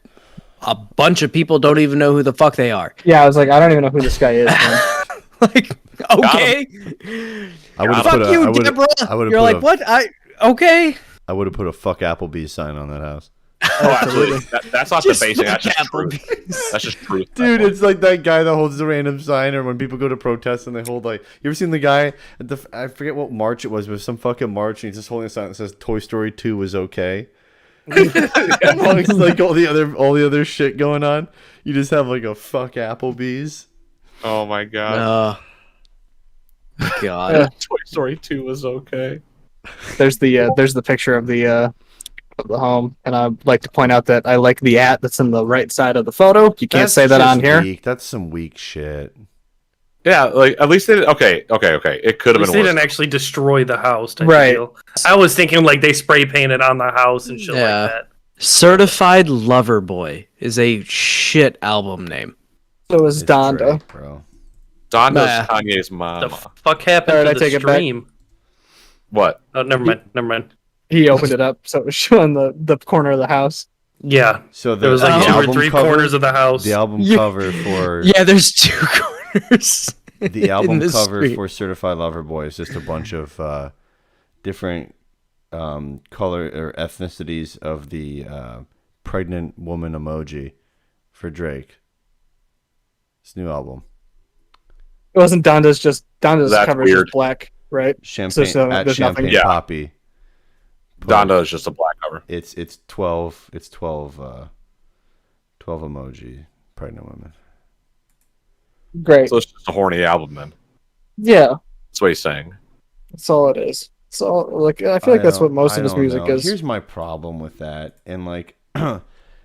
B: a bunch of people don't even know who the fuck they are.
D: Yeah, I was like, I don't even know who this guy is. Man.
B: Like, okay,
A: I would have
B: fuck
A: put a,
B: you,
A: I would've-
B: Deborah.
A: I would've
B: You're
A: put
B: like,
A: a-
B: what? Okay.
A: I would have put a fuck Applebee's sign on that house.
C: Oh, absolutely. That's not
B: Just
C: debating. That's
B: fuck
C: just truth.
B: Applebee's.
C: That's just truth.
A: Dude, it's like that guy that holds the random sign, or when people go to protest and they hold like. You ever seen the guy at the? I forget what march it was, but some fucking march, and he's just holding a sign that says "Toy Story 2 was okay." Amongst like all the other shit going on, you just have like a fuck Applebee's.
C: Oh my God.
B: God.
C: Toy Story 2 was okay.
D: There's the picture of the home, and I'd like to point out that I like the @ that's in the right side of the photo. You can't
A: That's
D: say that
A: just
D: on here.
A: weak. That's some weak shit.
C: Yeah, like at least they did. Okay. It could
E: At
C: have
E: least
C: been
E: they
C: worse.
E: didn't actually destroy the house. Type
D: Right.
E: Of deal. I was thinking like they spray painted on the house and shit
B: Yeah.
E: like that.
B: Certified Lover Boy is a shit album name.
D: So is
A: It's
D: Donda.
A: Drake, bro.
C: Donda's
B: Nah.
C: Kanye's
E: The
C: mama.
E: fuck happened
D: Alright, I
E: to
D: take
E: the
D: it back.
E: stream?
C: What?
E: Oh, never mind. Never mind.
D: He opened it up, so it was showing the corner of the house.
E: Yeah,
A: So
E: there was like
A: the
E: 2 or
A: album
E: 3
A: cover-
E: corners of the house.
A: The album
B: Yeah.
A: cover for
B: Yeah, there's 2 corners.
A: the
B: in
A: album
B: the
A: cover
B: street.
A: for Certified Lover Boy is just a bunch of different color or ethnicities of the pregnant woman emoji for Drake. His new album,
D: It wasn't Donda's. Just Donda's
C: That's
D: cover is
C: weird.
D: just black, right?
A: Champagne
D: so
A: at
D: there's nothing-
A: Champagne
C: Yeah.
A: Poppy. But
C: Donda is just a black cover.
A: It's 12 emoji pregnant women.
D: Great.
C: So it's just a horny album then.
D: Yeah,
C: That's what he's saying.
D: that's all it is. So like I feel like that's what most
A: I
D: of his
A: don't
D: music
A: know.
D: is.
A: Here's my problem with that, and like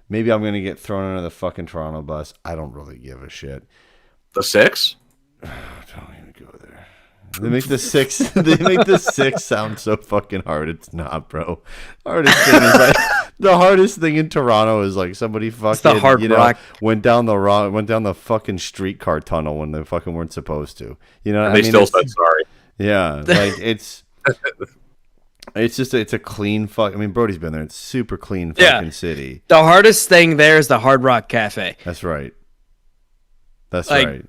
A: maybe I'm gonna get thrown under the fucking Toronto bus. I don't really give a shit.
C: The 6?
A: Don't even go there. They make the 6. They make the 6 sound so fucking hard. It's not, bro. Hardest thing is like the hardest thing in Toronto is like somebody fucking
B: the hard rock.
A: went down the fucking streetcar tunnel when they fucking weren't supposed to. You know,
C: And
A: what
C: they
A: I mean,
C: still
A: It's-
C: said sorry.
A: yeah, like it's just it's a clean fuck. I mean, Brody's been there. It's super clean
B: Yeah.
A: fucking city.
B: The hardest thing there is the Hard Rock Cafe.
A: That's right. That's
B: Like,
A: right.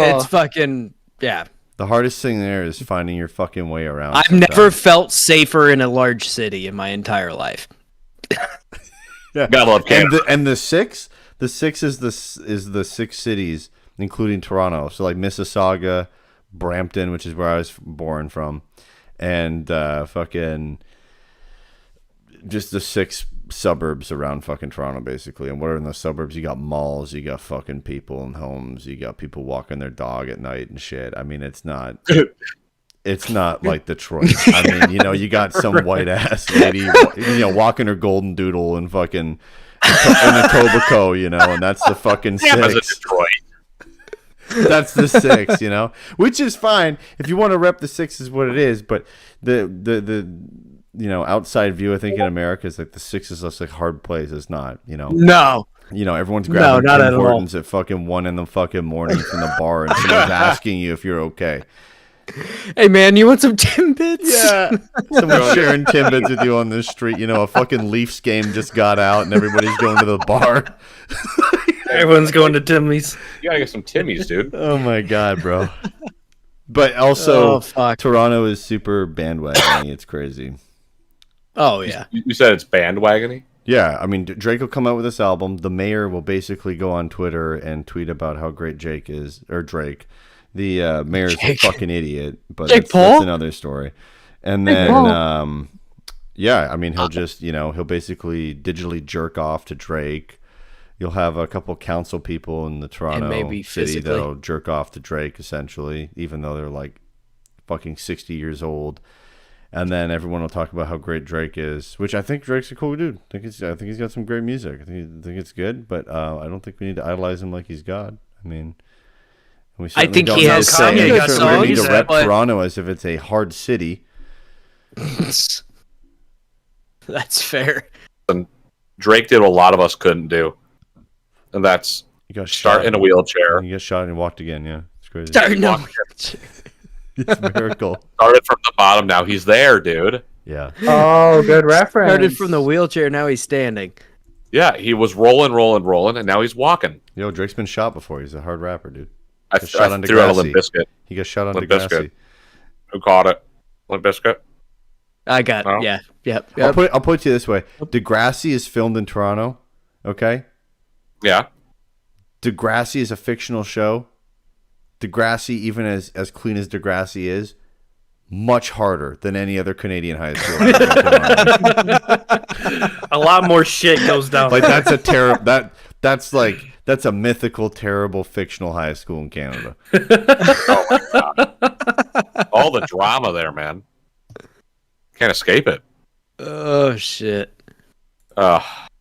B: It's fucking, yeah.
A: The hardest thing there is finding your fucking way around.
B: I've
A: sometimes.
B: never felt safer in a large city in my entire life.
C: Gotta love Canada.
A: And the 6 is the 6 cities, including Toronto. So like Mississauga, Brampton, which is where I was born from, and fucking just the 6 suburbs around fucking Toronto, basically. And what are in the suburbs? You got malls, you got fucking people and homes, you got people walking their dog at night and shit. I mean, it's not like Detroit. I mean, you got some white ass lady, walking her golden doodle and fucking in a Tobaco, and that's the fucking
C: Damn, as a
A: 6.
C: Detroit.
A: That's the 6, which is fine if you want to rep the 6 is what it is. But the outside view, I think in America is like the 6 is just like hard place. It's not,
B: No.
A: everyone's grabbing
B: not
A: Tim
B: at all.
A: Hortons at fucking 1 in the fucking morning from the bar, and someone's asking you if you're okay.
B: Hey, man, you want some Timbits?
A: Yeah, someone's sharing Timbits with you on the street. A fucking Leafs game just got out, and everybody's going to the bar.
E: Everyone's going to Timmy's.
C: You gotta get some Timmys, dude.
A: Oh my god, bro! But also,
B: Oh, fuck.
A: Toronto is super bandwagoning. It's crazy.
B: Oh, yeah.
C: You said it's bandwagony?
A: Yeah, I mean, Drake will come out with this album. The mayor will basically go on Twitter and tweet about how great Jake is, or Drake. The mayor's
B: Jake.
A: a fucking idiot, but
B: Jake
A: that's
B: Paul?
A: another story. And
B: Jake
A: then,
B: Paul.
A: yeah, I mean, he'll just, he'll basically digitally jerk off to Drake. You'll have a couple council people in the Toronto
B: maybe
A: city
B: physically.
A: that'll jerk off to Drake, essentially, even though they're like fucking 60 years old. And then everyone will talk about how great Drake is, which I think Drake's a cool dude. I think he's got some great music. I think it's good, but I don't think we need to idolize him like he's God. I mean, we certainly
B: think
A: don't
B: he
A: need
B: has
A: to
B: some
A: say-
E: good
A: we certainly don't need
E: songs,
A: to rep
B: but-
A: Toronto as if it's a hard city.
B: That's fair.
C: Drake did what a lot of us couldn't do, and that's
A: You got
C: start
A: shot
C: in a wheelchair.
A: You got shot and walked again. Yeah, it's crazy.
B: Starting no.
A: It's a miracle.
C: Started from the bottom. Now he's there, dude.
A: Yeah.
D: Oh, good reference.
B: Started from the wheelchair. Now he's standing.
C: Yeah, he was rolling, and now he's walking.
A: Yo, Drake's been shot before. He's a hard rapper, dude.
C: I
A: Got shot on
C: threw out a
A: Degrassi.
C: Limp Bizkit.
A: He got shot on
C: Limp
A: Degrassi.
C: Bizkit. Who caught it? Limp Bizkit.
B: I got.
C: Oh.
B: Yeah. Yep.
A: I'll put it to you this way: Degrassi is filmed in Toronto. Okay.
C: Yeah.
A: Degrassi is a fictional show. Degrassi, even as clean as Degrassi is, much harder than any other Canadian high school.
E: A lot more shit goes down.
A: Like that's a that's a mythical, terrible, fictional high school in Canada.
C: Oh my god. All the drama there, man. Can't escape it.
B: Oh shit.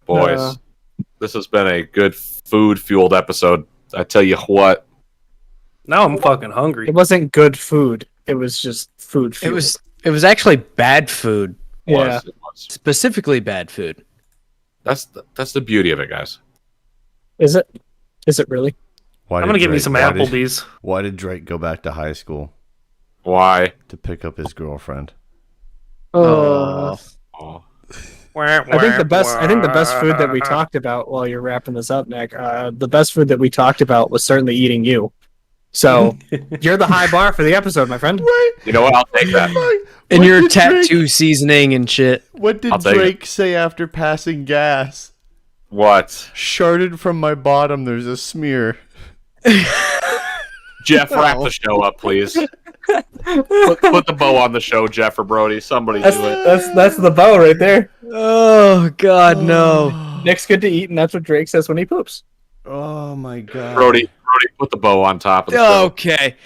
C: Boys. This has been a good food-fueled episode. I tell you what.
E: Now I'm fucking hungry.
D: It wasn't good food. It was just food.
B: It was actually bad food.
D: Yeah.
C: It was.
B: Specifically bad food.
C: That's the beauty of it, guys.
D: Is it? Is it really?
A: Why
E: I'm
A: did
E: gonna give me
A: Drake-
E: some
A: why did-
E: Applebee's.
A: Why did Drake go back to high school
C: Why?
A: to pick up his girlfriend?
C: Oh.
D: I think the best food that we talked about while you're wrapping this up, Nick. The best food that we talked about was certainly eating you. So you're the high bar for the episode, my friend.
C: You know what? I'll take that.
B: And
A: What
B: your
A: did Drake-
B: tattoo seasoning and shit.
A: What did
C: I'll take
A: Drake say after passing gas?
C: What?
A: Sharded from my bottom, there's a smear.
C: Jeff, wrap the show up, please. Put the bow on the show, Jeff or Brody. Somebody do it.
D: That's the bow right there.
B: Oh God, no.
D: Nick's good to eat, and that's what Drake says when he poops.
A: Oh my god.
C: Brody, put the bow on top of the show.
B: Okay.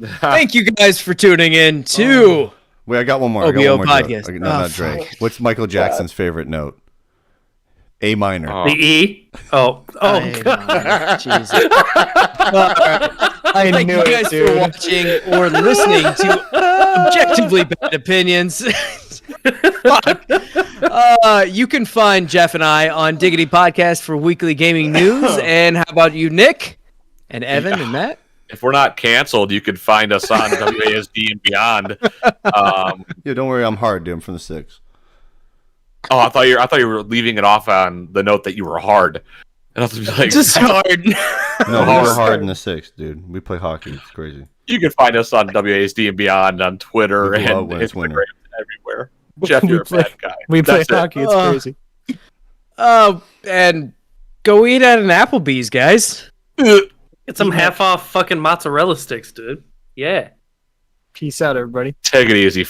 B: Thank you guys for tuning in to.
A: Wait, I got one more.
B: OBO
A: joke.
B: podcast.
A: No, not Drake. What's Michael Jackson's favorite note? A minor.
C: Oh.
E: The E. Oh
B: Hey,
E: god.
B: Jesus.
D: I
B: Thank
D: knew
B: you
D: it,
B: guys for
D: dude.
B: watching or listening to Objectively Bad Opinions. Fuck. You can find Jeff and I on Diggity Podcast for weekly gaming news. And how about you, Nick? And Evan and Matt?
C: If we're not canceled, you can find us on WASD and beyond.
A: Yeah, don't worry, I'm hard, dude. I'm from the 6.
C: Oh, I thought you were leaving it off on the note that you were hard. And I was like,
B: Just hard.
A: No, we were hard in the 6, dude. We play hockey. It's crazy.
C: you can find us on WASD and beyond on Twitter
A: We go out
C: and
A: when it's
C: Instagram
A: winter.
C: everywhere. Jeff, you're a bad guy.
D: We play
C: That's it.
D: hockey. It's crazy.
B: And go eat at an Applebee's, guys.
E: Get some half off fucking mozzarella sticks, dude. Yeah.
D: Peace out, everybody.
C: Take it easy.